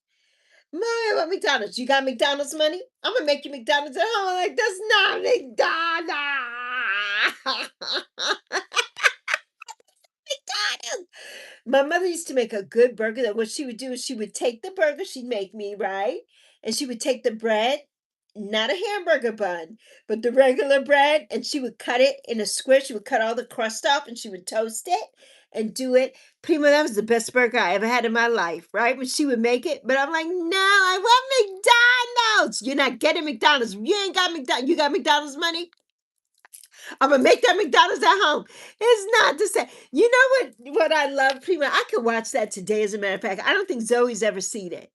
Mario, what McDonald's? You got McDonald's money? I'm gonna make you McDonald's at home. Like, that's not McDonald's. McDonald's. My mother used to make a good burger. That what she would do is she would take the burger she'd make me, right? And she would take the bread, not a hamburger bun, but the regular bread, and she would cut it in a square. She would cut all the crust off and she would toast it and do it. Prima, that was the best burger I ever had in my life, right? When she would make it. But I'm like, no, I want McDonald's. You're not getting McDonald's. You ain't got McDonald's. You got McDonald's money? I'm gonna make that McDonald's at home. It's not the same. You know what I love, Prima? I could watch that today, as a matter of fact. I don't think Zoe's ever seen it.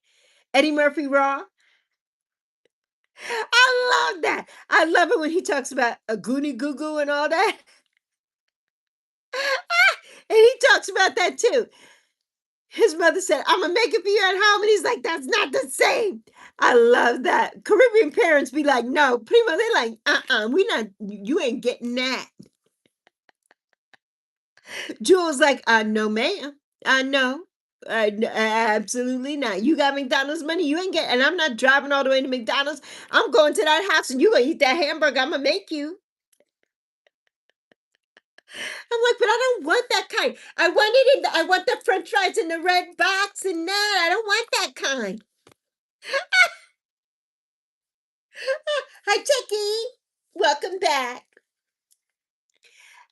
Eddie Murphy Raw. I love that. I love it when he talks about a goonie goo goo and all that. And he talks about that too. His mother said, I'm gonna make it for you at home. And he's like, that's not the same. I love that. Caribbean parents be like, no, Prima, they're like, we not, you ain't getting that. Jewel's like, no, ma'am. No. Absolutely not. You got McDonald's money. You ain't getting, and I'm not driving all the way to McDonald's. I'm going to that house and you gonna eat that hamburger. I'm gonna make you. I'm like, but I don't want that kind. I want the French fries in the red box and that. I don't want that kind. Hi, Chucky. Welcome back.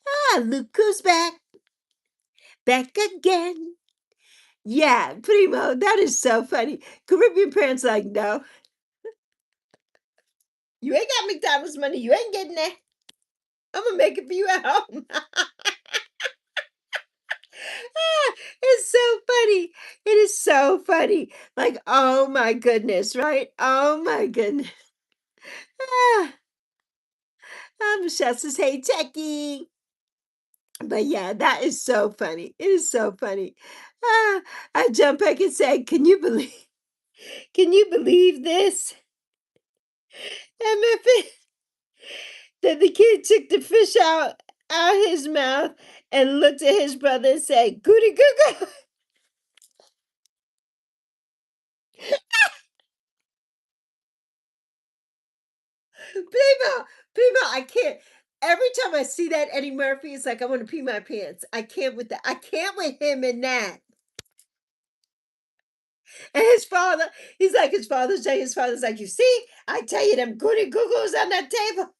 Ah, look who's back. back again. Yeah, primo, that is so funny. Caribbean parents like, no, you ain't got McDonald's money. You ain't getting that. I'm gonna make it for you at home. It's so funny. It is so funny. Like, oh my goodness, right? Oh my goodness. Ah, Michelle says, hey, Techie. But yeah, that is so funny. It is so funny. Ah, I jump back and say, can you believe this? MF that the kid took the fish out his mouth and looked at his brother and said, goody goo goo. Primo, Primo, I can't. Every time I see that Eddie Murphy, it's like I want to pee my pants. I can't with that. I can't with him in that. And his father, he's like his father's saying, his father's like, you see, I tell you, them goody goo goos on that table.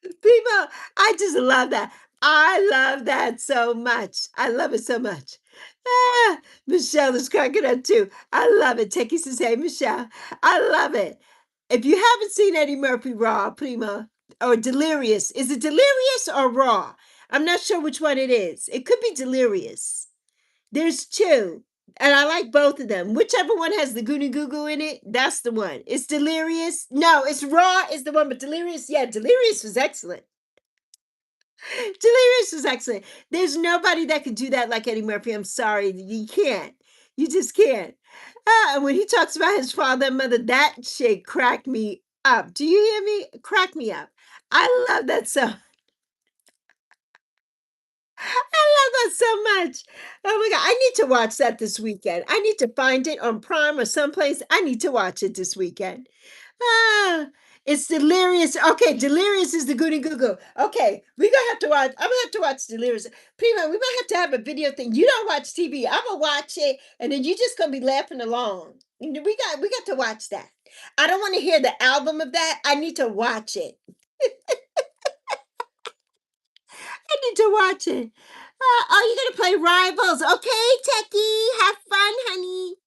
People, I just love that. I love that so much. I love it so much. Ah, Michelle is cracking up too. I love it. Techie says, hey, Michelle. I love it. If you haven't seen Eddie Murphy Raw, Prima, or Delirious, is it Delirious or Raw? I'm not sure which one it is. It could be Delirious. There's two. And I like both of them. Whichever one has the Goonie Goo Goo in it, that's the one. It's Delirious. No, it's Raw is the one, but Delirious, yeah, Delirious was excellent. Delirious was excellent. There's nobody that could do that like Eddie Murphy. I'm sorry. You can't. You just can't. And when he talks about his father and mother, that shit cracked me up. Do you hear me? Crack me up. I love that so I love that so much. Oh my God. I need to watch that this weekend. I need to find it on Prime or someplace. I need to watch it this weekend. Ah, it's Delirious. Okay, Delirious is the Goody Goo Goo. Okay, we're gonna have to watch. I'm gonna have to watch Delirious. Prima, we might have to have a video thing. You don't watch TV. I'm gonna watch it, and then you just gonna be laughing along. We got to watch that. I don't want to hear the album of that. I need to watch it. I need to watch it. Oh, you're gonna play Rivals. Okay, Techie. Have fun, honey.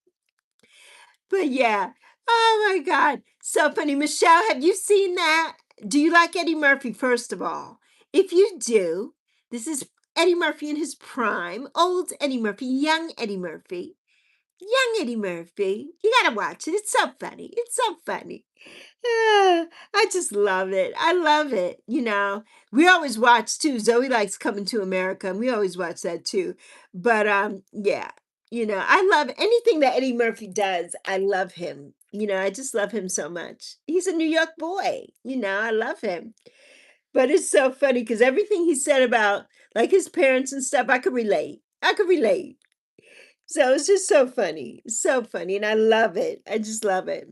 But yeah. Oh my God. So funny. Michelle, have you seen that? Do you like Eddie Murphy, first of all? If you do, this is Eddie Murphy in his prime. Old Eddie Murphy, young Eddie Murphy. Young Eddie Murphy. You gotta watch it. It's so funny. It's so funny. I just love it. I love it. We always watch too. Zoe likes Coming to America, and we always watch that too. But yeah, I love anything that Eddie Murphy does. I love him. I just love him so much. He's a New York boy. I love him. But it's so funny because everything he said about like his parents and stuff, I could relate. I could relate. So it's just so funny, and I love it. I just love it.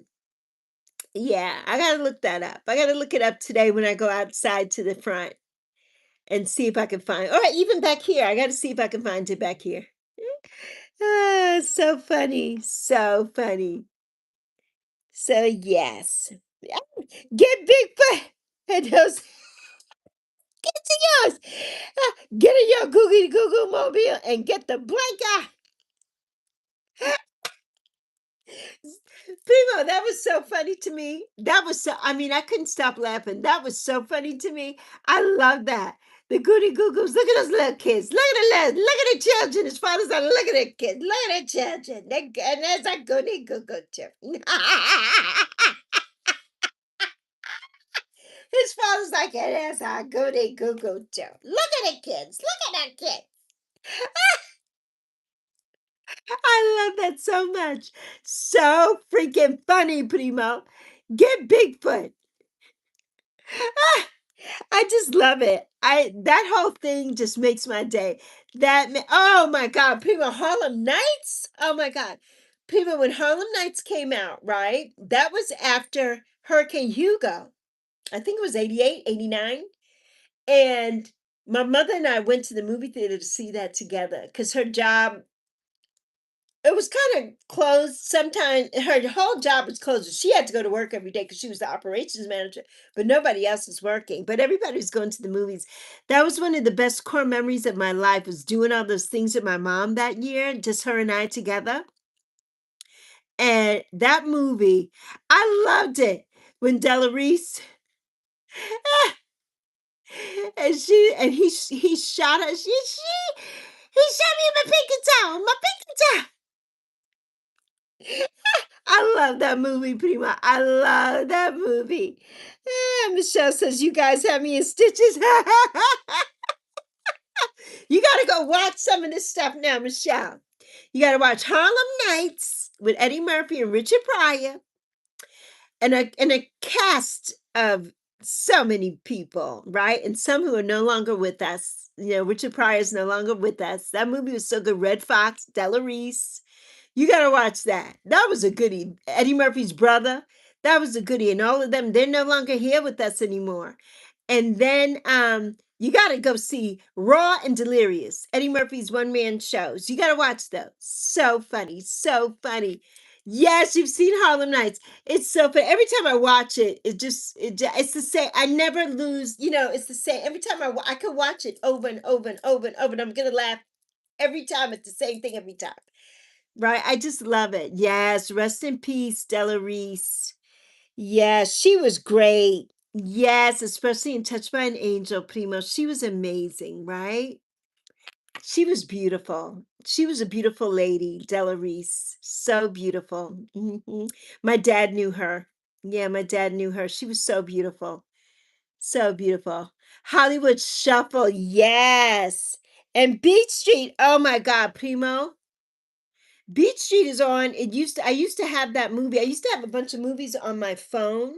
Yeah, I gotta look that up. I gotta look it up today when I go outside to the front and see if I can find, or even back here. I gotta see if I can find it back here. So funny, so funny. So yes, yeah, get Bigfoot and those get to yours. Get in your Googie Goo mobile and get the blanket. Primo, that was so funny to me. That was so, I mean, I couldn't stop laughing. That was so funny to me. I love that. The goody goo goos. Look at those little kids. Look at the children. His father's like, look at the kids. Look at the children. And there's a goody goo goo too. His father's like, it is a goody goo goo too. Look at the kids. Look at the kids. I love that so much. So freaking funny, Primo. Get Bigfoot. I just love it. That whole thing just makes my day. Oh my God, people, Harlem Nights. Oh my God, people, when Harlem Nights came out, right? That was after Hurricane Hugo. I think it was 88, 89. And my mother and I went to the movie theater to see that together because her job It was kind of closed. Sometimes her whole job was closed. She had to go to work every day because she was the operations manager, but nobody else was working. But everybody was going to the movies. That was one of the best core memories of my life, was doing all those things with my mom that year, just her and I together. And that movie, I loved it when Della Reese and he shot her. He shot me in my pinky toe, my pinky toe. I love that movie, Prima. I love that movie. Michelle says, "You guys have me in stitches." You got to go watch some of this stuff now, Michelle. You got to watch Harlem Nights with Eddie Murphy and Richard Pryor, and a cast of so many people, right? And some who are no longer with us. Richard Pryor is no longer with us. That movie was so good. Red Fox, Della Reese. You gotta watch that. That was a goodie. Eddie Murphy's brother. That was a goodie. And all of them, they're no longer here with us anymore. And then you gotta go see Raw and Delirious, Eddie Murphy's one-man shows. You gotta watch those. So funny, so funny. Yes, you've seen Harlem Nights. It's so funny. Every time I watch it, it's the same. I never lose. It's the same. Every time I could watch it over and over and over and over, and I'm gonna laugh every time. It's the same thing every time. Right, I just love it. Yes, rest in peace, Della Reese. Yes, she was great. Yes, especially in Touched by an Angel, Primo. She was amazing, right? She was beautiful. She was a beautiful lady, Della Reese. So beautiful. My dad knew her. Yeah, my dad knew her. She was so beautiful. So beautiful. Hollywood Shuffle, yes. And Beach Street, oh my God, Primo. Beach Street is on. I used to have that movie. I used to have a bunch of movies on my phone.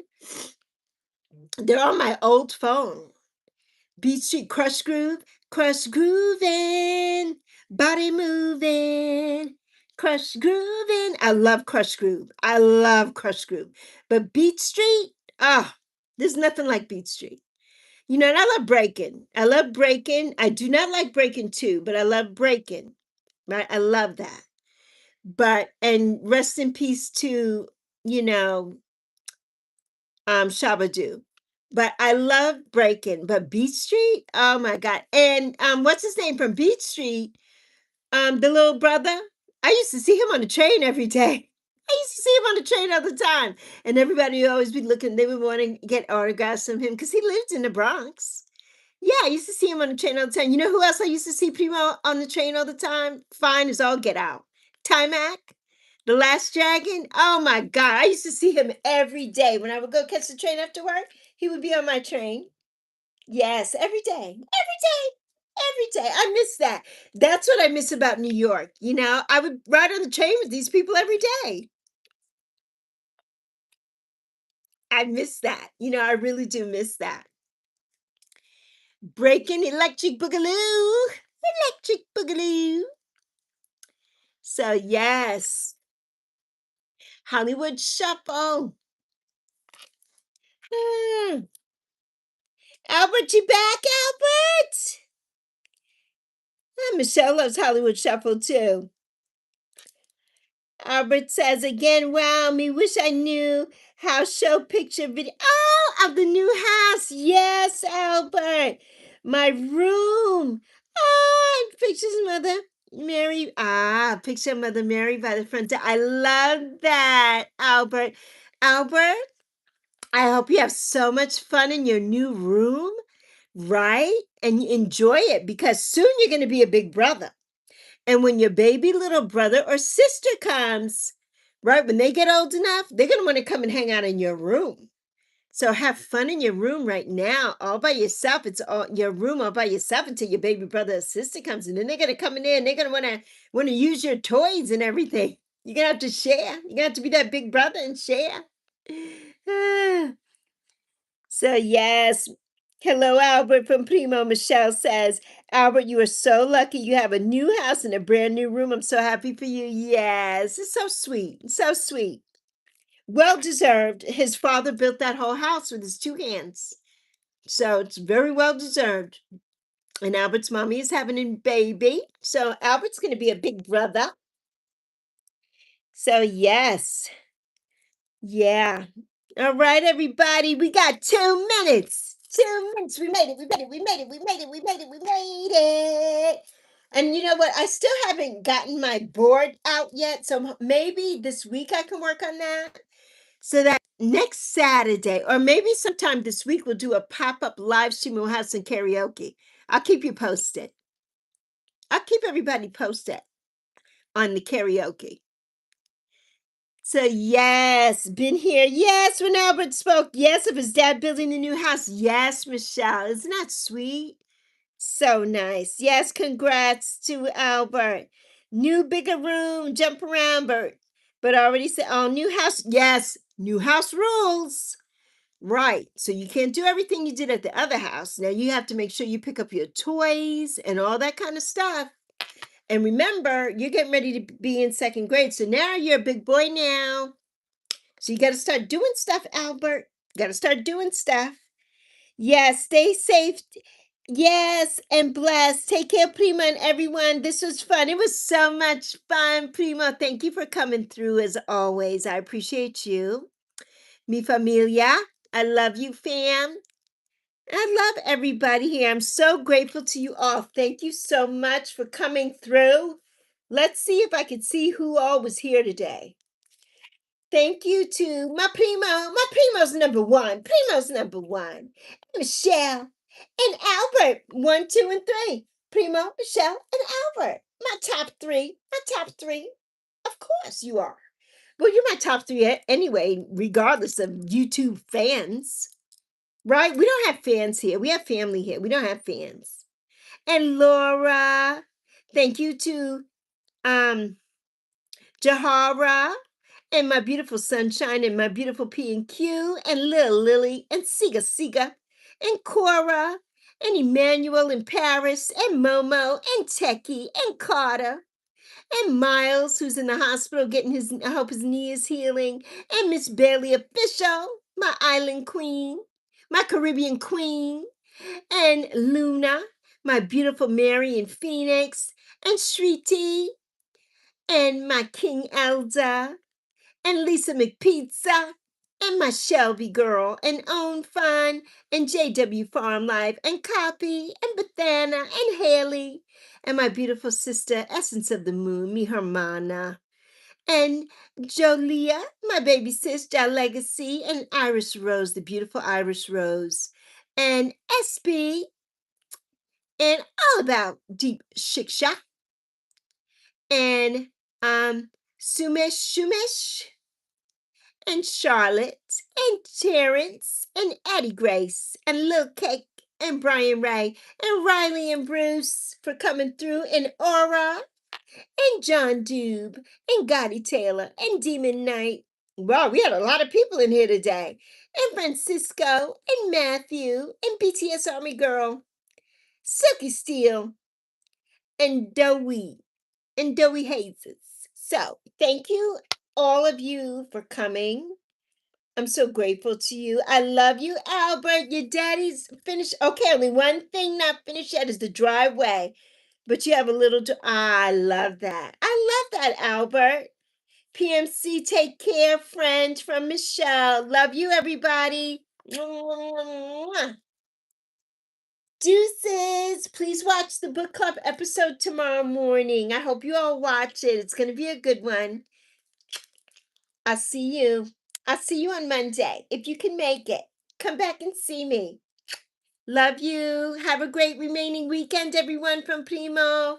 They're on my old phone. Beach Street, Crush Groovin', Body Moving, Crush Groovin'. I love Crush Groove. I love Crush Groove. But Beach Street, there's nothing like Beach Street. And I love breaking. I love breaking. I do not like breaking too, but I love breaking. Right? I love that. And rest in peace to, you know, Shabba. But I love Breaking. But Beach Street, oh my God. And what's his name from Beach Street? The little brother. I used to see him on the train every day. I used to see him on the train all the time. And everybody would always be looking, they would want to get autographs from him because he lived in the Bronx. Yeah, I used to see him on the train all the time. You know who else I used to see Primo on the train all the time? Fine as all get out. Timac, the Last Dragon. Oh my God, I used to see him every day. When I would go catch the train after work, he would be on my train. Yes, every day. Every day. Every day. I miss that. That's what I miss about New York. I would ride on the train with these people every day. I miss that. I really do miss that. Breaking Electric Boogaloo. Electric Boogaloo. So, yes, Hollywood Shuffle. Ah, Albert, you back, Albert? Michelle loves Hollywood Shuffle too. Albert says again, wow, me wish I knew how show picture video. Oh, of the new house. Yes, Albert. My room. Oh, pictures of Mother Mary. Picture of Mother Mary by the front door. I love that, Albert. Albert, I hope you have so much fun in your new room, right? And you enjoy it because soon you're going to be a big brother. And when your baby little brother or sister comes, right, when they get old enough, they're going to want to come and hang out in your room. So have fun in your room right now, all by yourself. It's all your room all by yourself until your baby brother or sister comes. And then they're going to come in there and they're going to want to use your toys and everything. You're going to have to share. You're going to have to be that big brother and share. So, yes. Hello, Albert from Primo. Michelle says, Albert, you are so lucky. You have a new house and a brand new room. I'm so happy for you. Yes, it's so sweet. So sweet. Well deserved. His father built that whole house with his two hands. So it's very well deserved. And Albert's mommy is having a baby. So Albert's going to be a big brother. So, yes. Yeah. All right, everybody. We got 2 minutes. 2 minutes. We made it. We made it. We made it. We made it. We made it. We made it. And you know what? I still haven't gotten my board out yet. So maybe this week I can work on that. So that next Saturday, or maybe sometime this week, we'll do a pop-up live stream. We'll have some karaoke. I'll keep you posted. I'll keep everybody posted on the karaoke. So yes, been here. Yes, when Albert spoke. Yes, of his dad building a new house. Yes, Michelle. Isn't that sweet? So nice. Yes, congrats to Albert. New bigger room, jump around, Bert. But I already said, oh, new house. Yes, new house rules. Right. So you can't do everything you did at the other house. Now you have to make sure you pick up your toys and all that kind of stuff. And remember, you're getting ready to be in second grade. So now you're a big boy now. So you got to start doing stuff, Albert. Got to start doing stuff. Yes, stay safe. Yes, and blessed. Take care, Prima, and everyone. This was fun. It was so much fun, Prima. Thank you for coming through as always. I appreciate you. Mi familia. I love you, fam. I love everybody here. I'm so grateful to you all. Thank you so much for coming through. Let's see if I can see who all was here today. Thank you to my primo. My primo's number one. Primo's number one. Michelle and Albert. 1, 2, and 3. Primo, Michelle, and Albert. My top three. My top three. Of course you are. Well, you're my top three anyway, regardless of YouTube fans. Right? We don't have fans here. We have family here. We don't have fans. And Laura. Thank you to Jahara and my beautiful Sunshine and my beautiful P&Q and Lil Lily and Siga Siga and Cora and Emmanuel in Paris and Momo and Techie and Carter and Miles, who's in the hospital getting I hope his knee is healing, and Miss Bailey Official, my island queen, my Caribbean queen, and Luna, my beautiful Mary in Phoenix, and Shriti, and my King Elder, and Lisa McPizza, and my Shelby girl, and Own Fun, and JW Farm Life, and Copy, and Bethana, and Haley, and my beautiful sister, Essence of the Moon, mi hermana, and Jolia, my baby sis, Ja Legacy, and Iris Rose, the beautiful Iris Rose, and SB, and all about Deep Shiksha, and Sumesh, and Charlotte, and Terrence, and Addie Grace, and Lil Cake, and Brian Ray, and Riley and Bruce for coming through, and Aura, and John Doob, and Gotti Taylor, and Demon Knight. Wow, we had a lot of people in here today. And Francisco, and Matthew, and BTS Army Girl, Silky Steel, and Dowie Hazes. So, thank you, all of you, for coming. I'm so grateful to you. I love you, Albert. Your daddy's finished. Okay, only one thing not finished yet is the driveway. But you have a little. I love that. I love that, Albert. PMC, take care, friend, from Michelle. Love you, everybody. Deuces. Please watch the book club episode tomorrow morning. I hope you all watch it. It's going to be a good one. I'll see you. I'll see you on Monday. If you can make it, come back and see me. Love you. Have a great remaining weekend, everyone from Primo.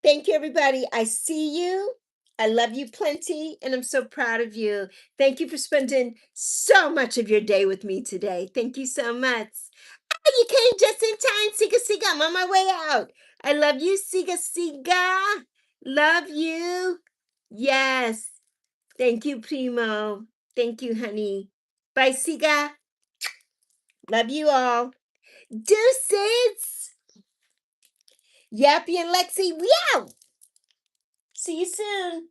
Thank you, everybody. I see you. I love you plenty, and I'm so proud of you. Thank you for spending so much of your day with me today. Thank you so much. Oh, you came just in time. Siga Siga, I'm on my way out. I love you, Siga Siga. Love you. Yes. Thank you, Primo. Thank you, honey. Bye, Siga. Love you all. Deuces. Yappy and Lexi, we out. See you soon.